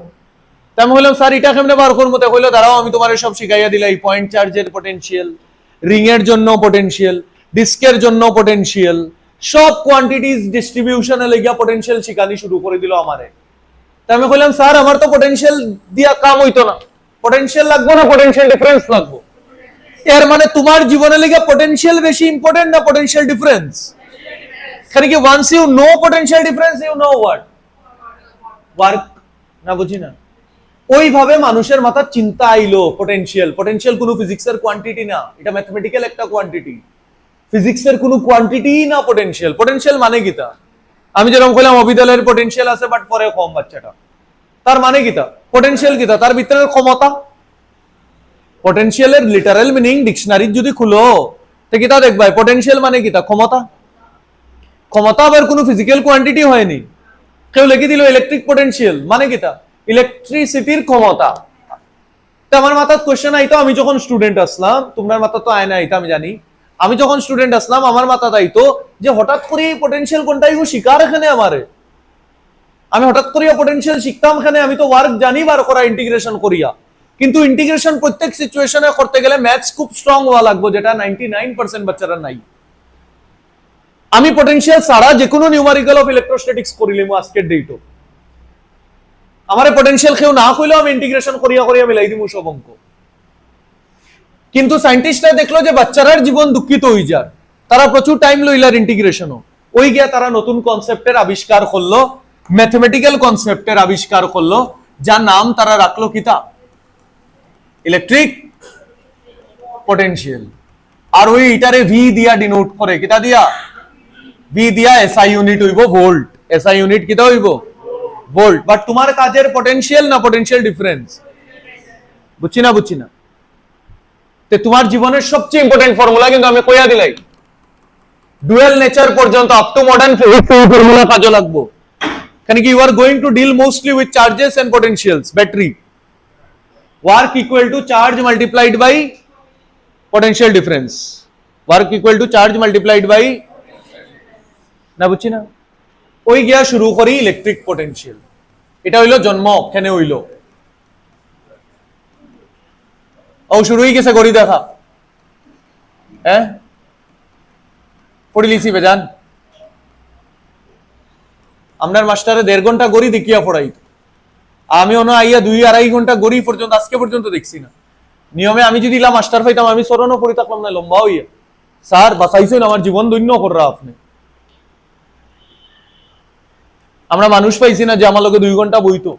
তাই আমি বললাম স্যার এটা কেমনে বার করবো? তো কইলো দাঁড়াও আমি তোমার সব শিখাইয়া দিলাই, পয়েন্ট চার্জের পটেনশিয়াল, রিং এর জন্য পটেনশিয়াল, ডিস্কের জন্য পটেনশিয়াল, সব কোয়ান্টিটিজ ডিস্ট্রিবিউশনে লেগিয়া পটেনশিয়াল শিখানি শুরু করে দিল আমারে। তাই আমি কইলাম স্যার আমার তো পটেনশিয়াল দিয়া কাম হইতো না, পটেনশিয়াল লাগবো না পটেনশিয়াল ডিফারেন্স লাগবো। এর মানে তোমার জীবনে লেগে পটেনশিয়াল বেশি ইম্পর্টেন্ট না পটেনশিয়াল ডিফারেন্স? কারণ কি once you know potential difference you know what work, না বুঝি না। ওইভাবে মানুষের মাথা চিন্তা আইলো পটেনশিয়াল। পটেনশিয়াল কোনো ফিজিক্সের কোয়ান্টিটি না, এটা ম্যাথমেটিক্যাল একটা কোয়ান্টিটি, ফিজিক্সের কোনো কোয়ান্টিটি না পটেনশিয়াল। পটেনশিয়াল মানে কিতা? আমি যেরকম কইলাম অবিদ্যালয়ের পটেনশিয়াল আছে বাট পরে কম বাচ্চাটা, তার মানে কিতা? পটেনশিয়াল কিতা? তার ভিতরের ক্ষমতা। পটেনশিয়ালের লিটারাল মিনিং ডিকশনারি যদি খুলো তো কিতা দেখবাই পটেনশিয়াল মানে কিতা? ক্ষমতা। ক্ষমতা আবার কোনো ফিজিক্যাল কোয়ান্টিটি হয়নি। কেউ লিখে দিল ইলেকট্রিক পটেনশিয়াল মানে কিতা? ইলেকট্রিসিটির ক্ষমতা। তো আমার মাথায় কোশ্চেন আইতো, আমি যখন স্টুডেন্ট আসলাম, তোমার মাথা তো আয় না এটা আমি জানি, আমি যখন স্টুডেন্ট আসলাম আমার মাথা আইতো যে হঠাৎ করে পটেনশিয়াল কোনটা ইউ শিকার এখানে আমারে, আমি হঠাৎ করে পটেনশিয়াল শিখতাম এখানে, আমি তো ওয়ার্ক জানি বার করা ইন্টিগ্রেশন করিয়া, কিন্তু ইন্টিগ্রেশন প্রত্যেক সিচুয়েশনে করতে গেলে ম্যাথস খুব স্ট্রং হওয়া লাগবে, যেটা 99% বাচ্চারা নাই। আমি পটেনশিয়াল ছাড়া যে কোনো নিউমারিক্যাল অফ ইলেকট্রোস্ট্যাটিক্স করিলাম আজকের ডেটও, আমারে পটেনশিয়াল কেউ না কইলেও আমি ইন্টিগ্রেশন করিয়া করিয়া মিলাই দিমু সব অঙ্ক। কিন্তু সায়েন্টিস্টরা দেখলো যে বাচ্চারার জীবন দুঃখিত হয়ে যায়, তারা প্রচুর টাইম লইলার ইন্টিগ্রেশনও, ওই গিয়া তারা নতুন কনসেপ্টের আবিষ্কার করলো, ম্যাথমেটিক্যাল কনসেপ্টের আবিষ্কার করলো, যার নাম তারা রাখলো কিতা? Electric potential. আর ওই ইটারে ভি দিয়া ডিনোট করে, কিতা দিয়া? ভি দিয়া এসআই ইউনিট হইব ভোল্ট, এসআই ইউনিট কিতা হইব? ভোল্ট। বাট তোমার কাজের পটেনশিয়াল না পটেনশিয়াল ডিফারেন্স? বুঝছি না বুঝছি না। তে তোমার জীবনের সবচেয়ে ইম্পর্টেন্ট ফর্মুলা কিন্তু আমি কইয়া দিলাই, ডুয়েল নেচার পর্যন্ত আপ টু মডার্ন ফিজিক্স এই ফর্মুলা কাজে লাগবো। কারণ কি you are going to deal mostly with charges and potentials. Battery work equal to charge multiplied by potential difference, work equal to charge multiplied by, না বুঝছি না। ওই গিয়া শুরু করি ইলেকট্রিক পটেনশিয়াল। এটা হইলো জন্ম, কেন হইলো? ও শুরু হয়ে গেছে গড়ি দেখা, হ্যাঁ পড়ি লিছি বেজান। আপনার মাস্টারে 1.5 ঘন্টা গড়ি দেখিয়া পড়াই, আমি অন্য আইয়া 2-2.5 ঘন্টা গড়ি পর্যন্ত আজকে পর্যন্ত দেখছি না। নিয়মে আমি যদি মাস্টার পাইতাম আমি সরণও পড়ি থাকলাম না, লম্বা হইয়া। স্যার বাঁচাইছেন আমার জীবন ধন্য কররা আপনি। আমরা মানুষ পাইছি না যে আমার লোকে 2 ঘন্টা বইতো,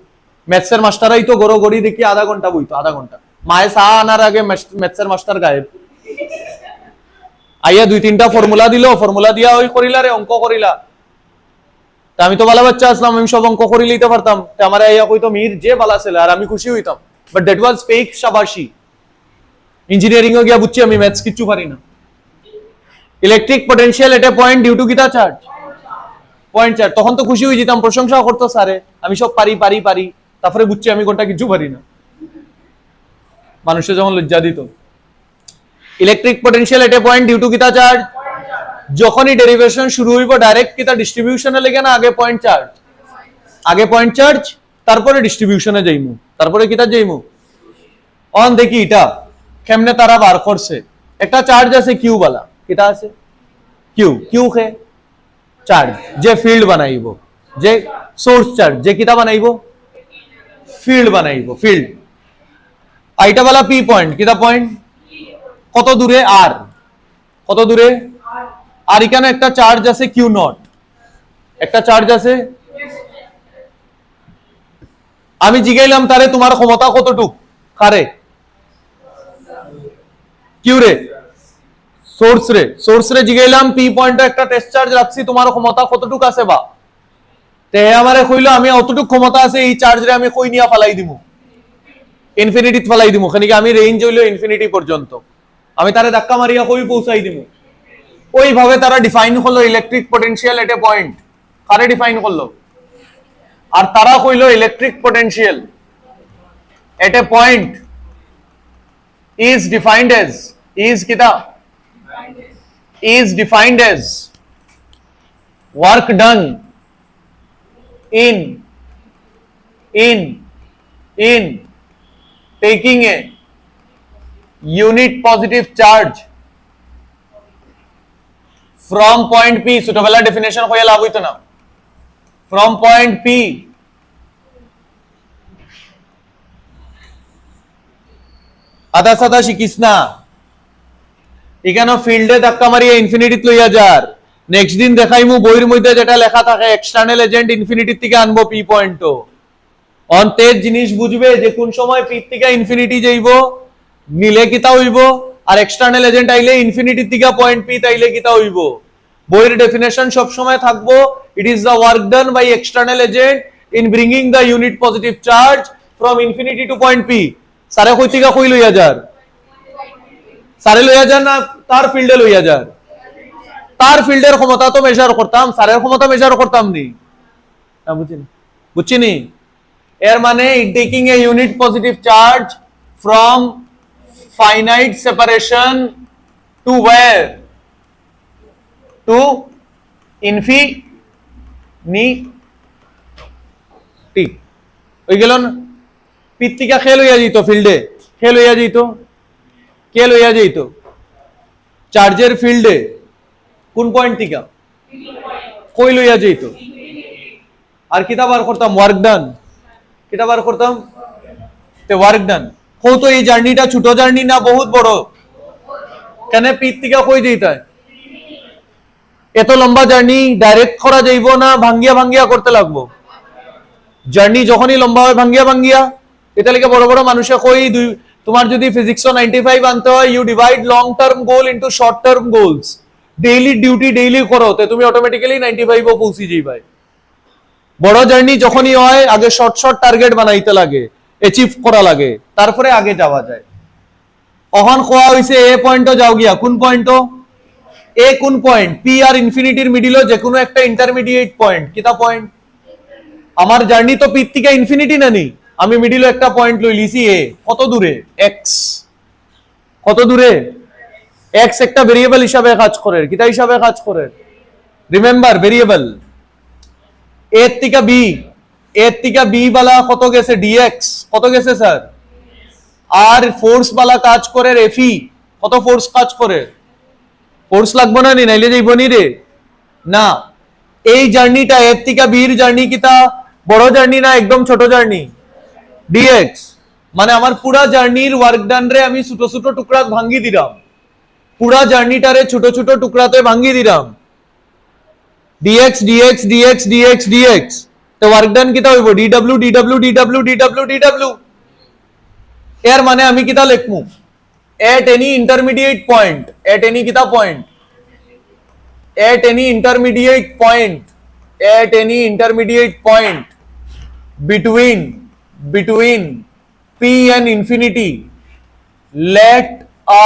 ম্যাথসের মাস্টার আইতো গড়ো গড়ি দেখি আধা ঘন্টা বইতো, আধা ঘন্টা। মায়ে চা আনার আগে ম্যাথসের মাস্টার গায়েব, আইয়া 2-3টা ফর্মুলা দিল, ফর্মুলা দিয়া ওই করিলা রে অঙ্ক করিলা। তা আমি তো ভালো বাচ্চা আসলাম, আমি সব অঙ্ক করে লইতে পারতাম, আমার আইয়া কইতো মির যে বালা ছিল, আর আমি খুশি হইতাম। বাট দ্যাট ওয়াজ ফেক শাবাশি। ইঞ্জিনিয়ারিং এ গিয়া বুঝছি আমি ম্যাথস কিচ্ছু পারি না। Electric potential at a point due to কিতা চার্জ, পয়েন্ট চার্জ। তখন তো খুশি হয়ে যেতাম, প্রশংসা করতো স্যারে, আমি সব পারি পারি পারি। তারপরে বুঝছি আমি কোনটা কিছু পারি না, মানুষে যখন লজ্জা দিত। Electric potential at a point due to কিতা চার্জ, যখনই ডেরিভেশন শুরু হইব ডাইরেক্ট কিতা ডিস্ট্রিবিউশনে লেগে না, আগে পয়েন্ট চার্জ, আগে পয়েন্ট চার্জ তারপরে ডিস্ট্রিবিউশনে যাইমু, তারপরে কিতা যাইমু। অন দেখি এটা কেমনে তারা বার করছে। একটা চার্জ আছে কিউ বালা, কিতা আছে? কিউ। কিউ খে চার্জ যে ফিল্ড বানাইব, যে সোর্স চার্জ যে কিতা বানাইব, ফিল্ড বানাইব, ফিল্ড। আইটা বালা পি পয়েন্ট, কিতা পয়েন্ট? কত দূরে? আর। কত দূরে? আর এখানে একটা চার্জ আছে কিউ নট, একটা চার্জ আছে। আমি জিগাইলাম তারে তোমার ক্ষমতা কতটুক, কারে? কিউ রে, সোর্স রে। সোর্স রে জিগাইলাম পি পয়েন্টে একটা টেস্ট চার্জ রাখছি, তোমার ক্ষমতা কতটুক আছে বা? তে আমারে কইলো আমি অতটুক ক্ষমতা আছে, এই চার্জ রে আমি কই নিয়া ফালাই দিমু, ইনফিনিটি ফালাই দিমু। খানিক আমি রেঞ্জ হইলো ইনফিনিটি পর্যন্ত, আমি তারে ধাক্কা মারিয়া কই পৌঁছাই দিমু। ওইভাবে তারা ডিফাইন করলো electric potential at a point, কারে ডিফাইন করলো? আর তারা কইলো electric potential at a point is defined as, is kita, is defined as work done in in taking a unit positive charge from point P, ছোটবেলা ডেফিনেশন হয়ে লাভ হইতো না, from point P আধা সাদা শিখিস না, এখানে ফিল্ডে ধাক্কা মারিয়ে ইনফিনিটিত লইয়া যার, নেক্সট দিন দেখাইমু বইয়ের মধ্যে যেটা লেখা থাকে এক্সটার্নাল এজেন্ট ইনফিনিটির থেকে আনবো পি পয়েন্ট, অন্তের জিনিস বুঝবে যে কোন সময় পি থেকে ইনফিনিটি যাইব, নিলে কিতা হইব, আর এক্সটার্নাল এজেন্ট আইলে ইনফিনিটির থেকে পয়েন্ট পি তাইলে কিতা হইব। বইয়ের ডেফিনেশন সব সময় থাকবো, it is the work done by external agent in bringing the unit positive charge from infinity to point P. সারে কই থেকে কই লইয়া যার, সারে লইয়া যান না তার ফিল্ডে লইয়া যার, তার ফিল্ডের ক্ষমতা তো মেজার করতাম, সারের ক্ষমতা মেজার করতাম নি, বুঝছিনি? এর মানে taking a unit positive charge from finite separation two wire, to infinity, ওই গেল না? পিত্তিকা খেল হইয়া যেত, ফিল্ডে খেল হইয়া যেত, খেল হইয়া যেত চার্জের ফিল্ডে কোন পয়েন্ট থেকে কই লইয়া যেত, আর কিতা বার করতাম ওয়ার্ক ডান, কিতা বার করতাম ওয়ার্ক ডান। কো তো এই জার্নিটা ছোট জার্নি না বহুত বড়, কেন পিত থেকে কই যেতে হয়, এত লম্বা জার্নি ডাইরেক্ট করা যাইব না ভাঙ্গিয়া ভাঙ্গিয়া করতে লাগবো, জার্নি যখনই লম্বা হয় ভাঙ্গিয়া ভাঙ্গিয়া, এটা লেগে বড় বড় মানুষে কই তোমার যদি ফিজিক্স 95 আনতে হয়, you divide long term goal into short term goals, daily duty daily করো তে তুমি অটোমেটিক্যালি 95 পৌঁছি যাইবাই। বড় জার্নি যখনই হয় আগে শর্ট শর্ট টার্গেট বানাইতে লাগে, অ্যাচিভ করা লাগে, তারপরে আগে যাওয়া যায়। অহন কোয়া হইছে এ পয়েন্টও যাও গিয়া, কোন পয়েন্টও এ, কোন পয়েন্ট পি আর ইনফিনিটির মিডিলও যে কোনো একটা ইন্টারমিডিয়েট পয়েন্ট, কিতা পয়েন্ট, আমার জার্নি তো পি থেকে ইনফিনিটি না নি, আমি মিডিলে একটা পয়েন্ট লই লিছি এ, কত দূরে এক্স, কত দূরে এক্স একটা ভেরিয়েবল হিসাবে কাজ করে, কিতা হিসাবে কাজ করে, রিমেম্বার ভেরিয়েবল। এ থেকে বি, এ থেকে বি বালা কত গেছে ডিএক্স, কত গেছে স্যার, আর ফোর্স বালা কাজ করে এফই, কত ফোর্স কাজ করে, ফোর্স লাগবে না নি, নাইলে যাইব নি রে না। এই জার্নিটা এর থেকে বির জার্নি কিতা বড় জার্নি না একদম ছোট জার্নি, ডিএক্স মানে আমার পুরা জার্নির ওয়ার্ক ডান রে আমি ছোট ছোট টুকরা ভাঙ্গি দিলাম, পুরা জার্নিটারে ছোট ছোট টুকরাতে ভাঙ্গি দিলাম, DX DX DX DX DX, তো ওয়ার্ক ডান কিতা হইব DW DW DW DW DW. এর মানে আমি কিতা লিখমু, at any intermediate point, at any kita point, at any intermediate point, at any intermediate point between P and infinity, let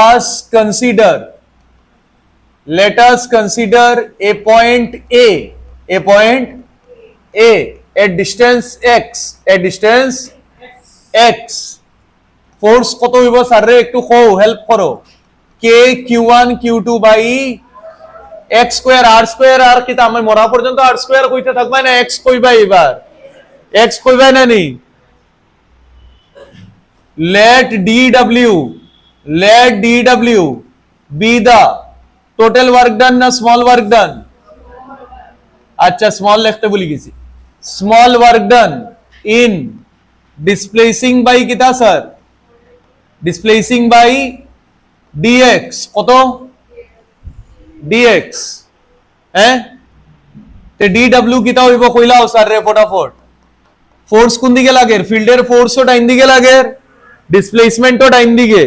us consider a point A at distance x, force কত হইব স্যার রে একটু কও, হেল্প করো, k q1 q2 by x square r square, আর কিতা আমি মরা পর্যন্ত r স্কয়ার কইতে থাকবাই না, x কইবা, এবার x কইবা না নি, let dw be the total work done না small work done, আচ্ছা স্মল লিখতে ভুলে গেছি, small work done in displacing by কিতা স্যার, ডিসপ্লেসিং বাই dx, কত dx, হ্যাঁ তে dw কিতা হইব কইলাও স্যার রে ফটাফট, ফোর্স কোন দিকে লাগে, ফিল্ডের ফোর্সও ডাইন দিকে লাগে, ডিসপ্লেসমেন্টও ডাইন দিকে,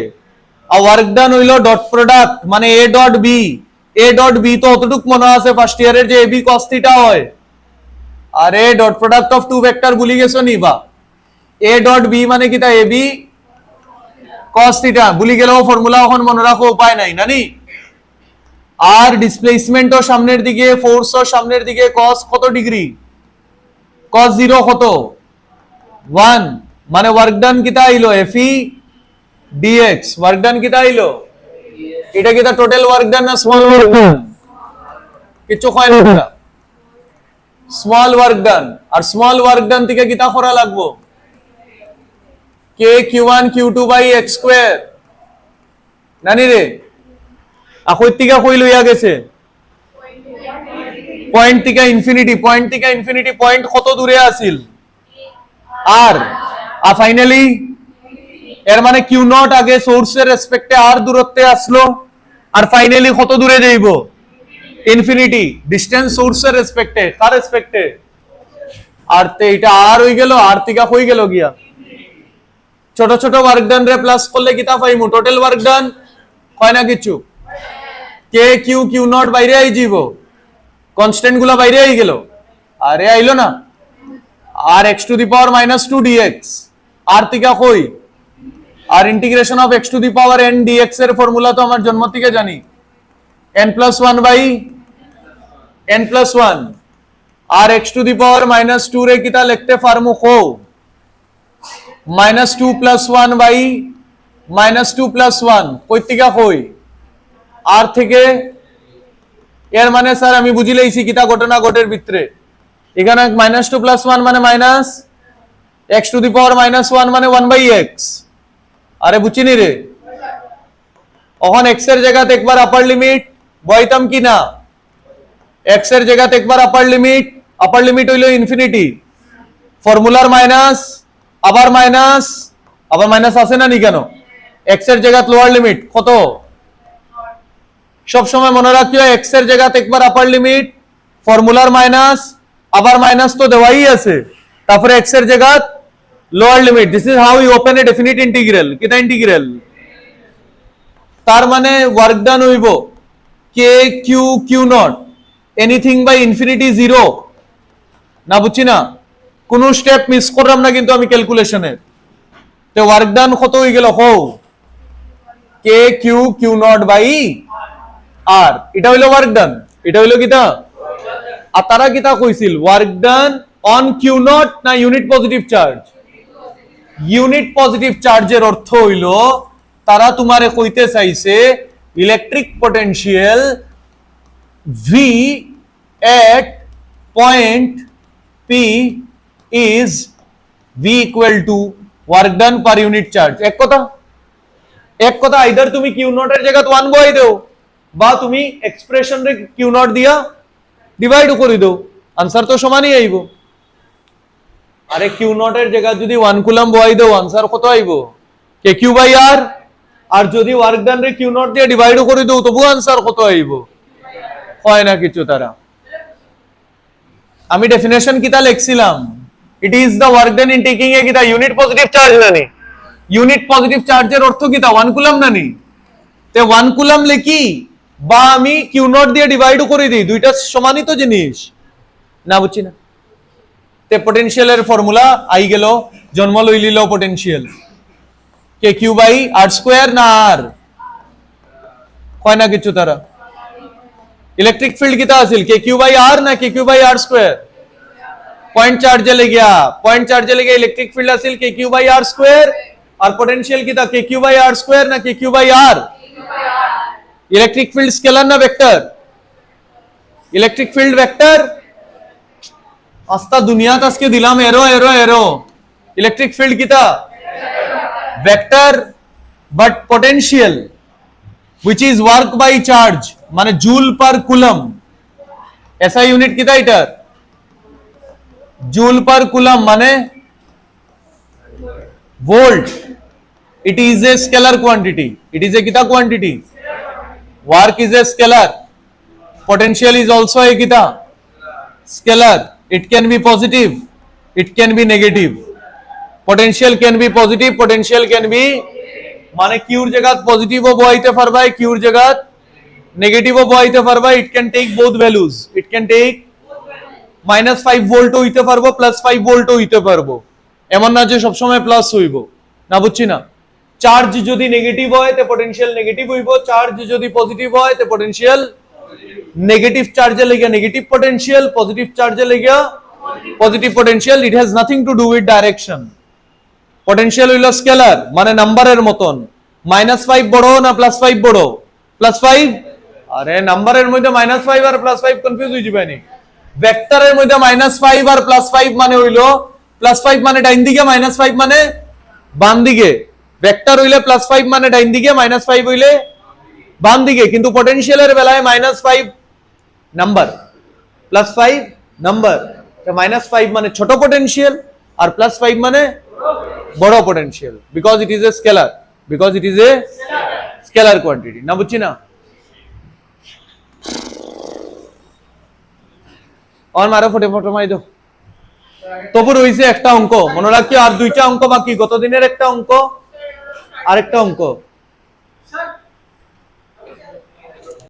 আর ওয়ার্ক ডান হইলো ডট প্রোডাক্ট মানে a dot b, a dot b তো অতটুক মনে আছে ফার্স্ট ইয়ারের যে ab cos θ হয়, আর a dot product of two vector ভুলি গেছো নি বা, a ডট b মানে কিতা ab cos θ, ভুলি গেলেও ফর্মুলা এখন মনে রাখো উপায় নাই নানি, আর ডিসপ্লেসমেন্টও সামনের দিকে, ফোর্সও সামনের দিকে, cos কত ডিগ্রি, cos 0 কত 1, মানে ওয়ার্ক ডান কিতা আইলো fe dx, ওয়ার্ক ডান কিতা আইলো, এটা কিতা টোটাল ওয়ার্ক ডান না স্মল ওয়ার্ক ডান, কিছু কয় না, স্মল ওয়ার্ক ডান, আর স্মল ওয়ার্ক ডান থেকে কিতা করা লাগবো, কে Q1 Q2 by x square নানি রে আকই তিকা কই লইয়া গেছে পয়েন্ট থেকে ইনফিনিটি পয়েন্ট কত দূরে আছিল আর ফাইনালি এর মানে কিউ নট আগে সোর্সের রেসপেক্টে আর দূরত্বে আসলো আর ফাইনালি কত দূরে যাইব ইনফিনিটি ডিসটেন্স সোর্সের রেসপেক্টে কার রেসপেক্টে আর তে এটা আর হই গেল আর তিকা হই গেল গিয়া ছোট ছোট ওয়ার্ক ডান রে প্লাস করলে কিতা পাইমু টোটাল ওয়ার্ক ডান হয় না কিছু কে কিউ কিউ নট বাইরে আই যাব কনস্ট্যান্ট গুলা বাইরে আই গেল আরে আইলো না আর x to the power -2 dx আর তিকা কই আর integration of x to the power n dx এর ফর্মুলা তো আমার জন্ম থেকে জানি n+1 বাই n+1 আর x টু দি পাওয়ার -2 রে কিতা লিখতে পারমু কো -2 + 1 বাই -2 + 1 কই তিকা কই আর থেকে এর মানে স্যার আমি বুঝি লইছি কিতা ঘটনা ঘটের ভিতরে এখানে -2 + 1 মানে মাইনাস x টু দি পাওয়ার -1 মানে 1/x আরে বুঝিনি রে এখন x এর জায়গাতে একবার আপার লিমিট বইতাম কি না x এর জায়গাতে একবার আপার লিমিট হইলো ইনফিনিটি ফর্মুলার মাইনাস আবার মাইনাস আছে না নি কেন x এর জায়গাতে লোয়ার লিমিট কত সব সময় মনে রাখিও x এর জায়গাতে একবার আপার লিমিট ফর্মুলার মাইনাস আবার মাইনাস তো দেওয়াই আছে তারপরে x এর জায়গাতে lower limit this is how you open a definite integral কিটা ইন্টিগ্রাল তার মানে ওয়ার্ক ডান হইব k q q naught anything by infinity 0 না বুঝছি না কোন স্টেপ মিস করলাম না কিন্তু আমি ক্যালকুলেশনে তো ওয়ার্ক ডান কত হই গেল হো কে কিউ কিউ নট বাই আর এটা হইলো ওয়ার্ক ডান এটা হইলো কিটা আর তারা কিতা কইছিল work done on q naught না unit positive charge unit positive চার্জের অর্থ হইলো তারা তোমারে কইতে চাইছে electric potential V at point P is V equal to work done per unit charge এক কথা আইদার তুমি কিউ নট এর জায়গায় 1 বসাই দাও বা তুমি এক্সপ্রেশন রে কিউ নট দিয়া ডিভাইড করে দাও आंसर তো সমানই আইবো আরে কিউ নট এর জায়গায় যদি 1 কুলম বসাই দাও आंसर কত আইবো কে কিউ বাই আর আর যদি ওয়ার্ক ডান রে কিউ নট দিয়ে ডিভাইড করে দাও তবু आंसर কত আইবো হয় না কিছু তারা আমি ডেফিনেশন কিতা লিখছিলাম it is the work done in taking a কিতা ইউনিট পজিটিভ চার্জ নানি ইউনিট পজিটিভ চার্জের অর্থ কিতা 1 কুলম নানি তে 1 কুলম লিখি বা আমি কিউ নট দিয়ে ডিভাইড করে দিই দুইটা সমানই তো জিনিস না বুঝছি না তে পটেনশিয়ালের ফর্মুলা আই গেল জন্ম লইলিল potential k q by r square না আর কয় না কিছু তারা ইলেকট্রিক ফিল্ড কিতা আছিল কে কিউ বাই আর না k q by r square point চার্জে লেগে ইলেকট্রিক ফিল্ড আছিল k q by r square আর পোটেনশিয়াল কিতা k q by r square না k q by r electric field scalar না ভেক্টর ইলেকট্রিক ফিল্ড ভেক্টর আস্তা দুনিয়াত আজকে দিলাম এরো ইলেকট্রিক ফিল্ড কিতা vector but potential which is work by charge মানে joule per coulomb SI unit কিতা এটা জুল পার কুলম মানে volt it is a scalar quantity it is a kita quantity work is a scalar potential is also a kita scalar it can be positive it can be negative potential can be positive potential can be মানে কিউর জায়গাত পজিটিভও বসাইতে পারবা কিউর জায়গাত নেগেটিভও বসাইতে পারবা it can take both values it can take -5 ভোল্টও হইতে পারবো +5 ভোল্টও হইতে পারবো এমন না যে সব সময় প্লাস হইব না বুঝছি না চার্জ যদি নেগেটিভ হয় তে পটেনশিয়াল নেগেটিভ হইব চার্জ যদি পজিটিভ হয় তে পটেনশিয়াল নেগেটিভ চার্জে লাগা নেগেটিভ পটেনশিয়াল পজিটিভ চার্জে লাগা positive potential it has nothing to do with direction potential হইলো স্কেলার মানে নাম্বারের মতন -5 বড় না +5 বড় +5 আরে নাম্বারের মধ্যে -5 আর +5 কনফিউজ হই যাবেনি ভেক্টরের মধ্যে -5 আর +5 মানে হইলো +5 মানে ডাইন দিকে -5 মানে বাম দিকে ভেক্টর হইলে +5 মানে ডাইন দিকে, -5 হইলে বাম দিকে, কিন্তু পটেনশিয়ালের বেলায় -5 নাম্বার, +5 নাম্বার। -5 মানে ছোট পটেনশিয়াল আর +5 মানে বড় potential, because it is A scalar, because it is A scalar quantity. না বুঝছি না? और मारो फटे फटो मारी दो। তবু রইছে একটা অঙ্ক, মনে রাখিও আর দুইটা অঙ্ক বাকি, গত দিনের একটা অঙ্ক আর একটা অঙ্ক।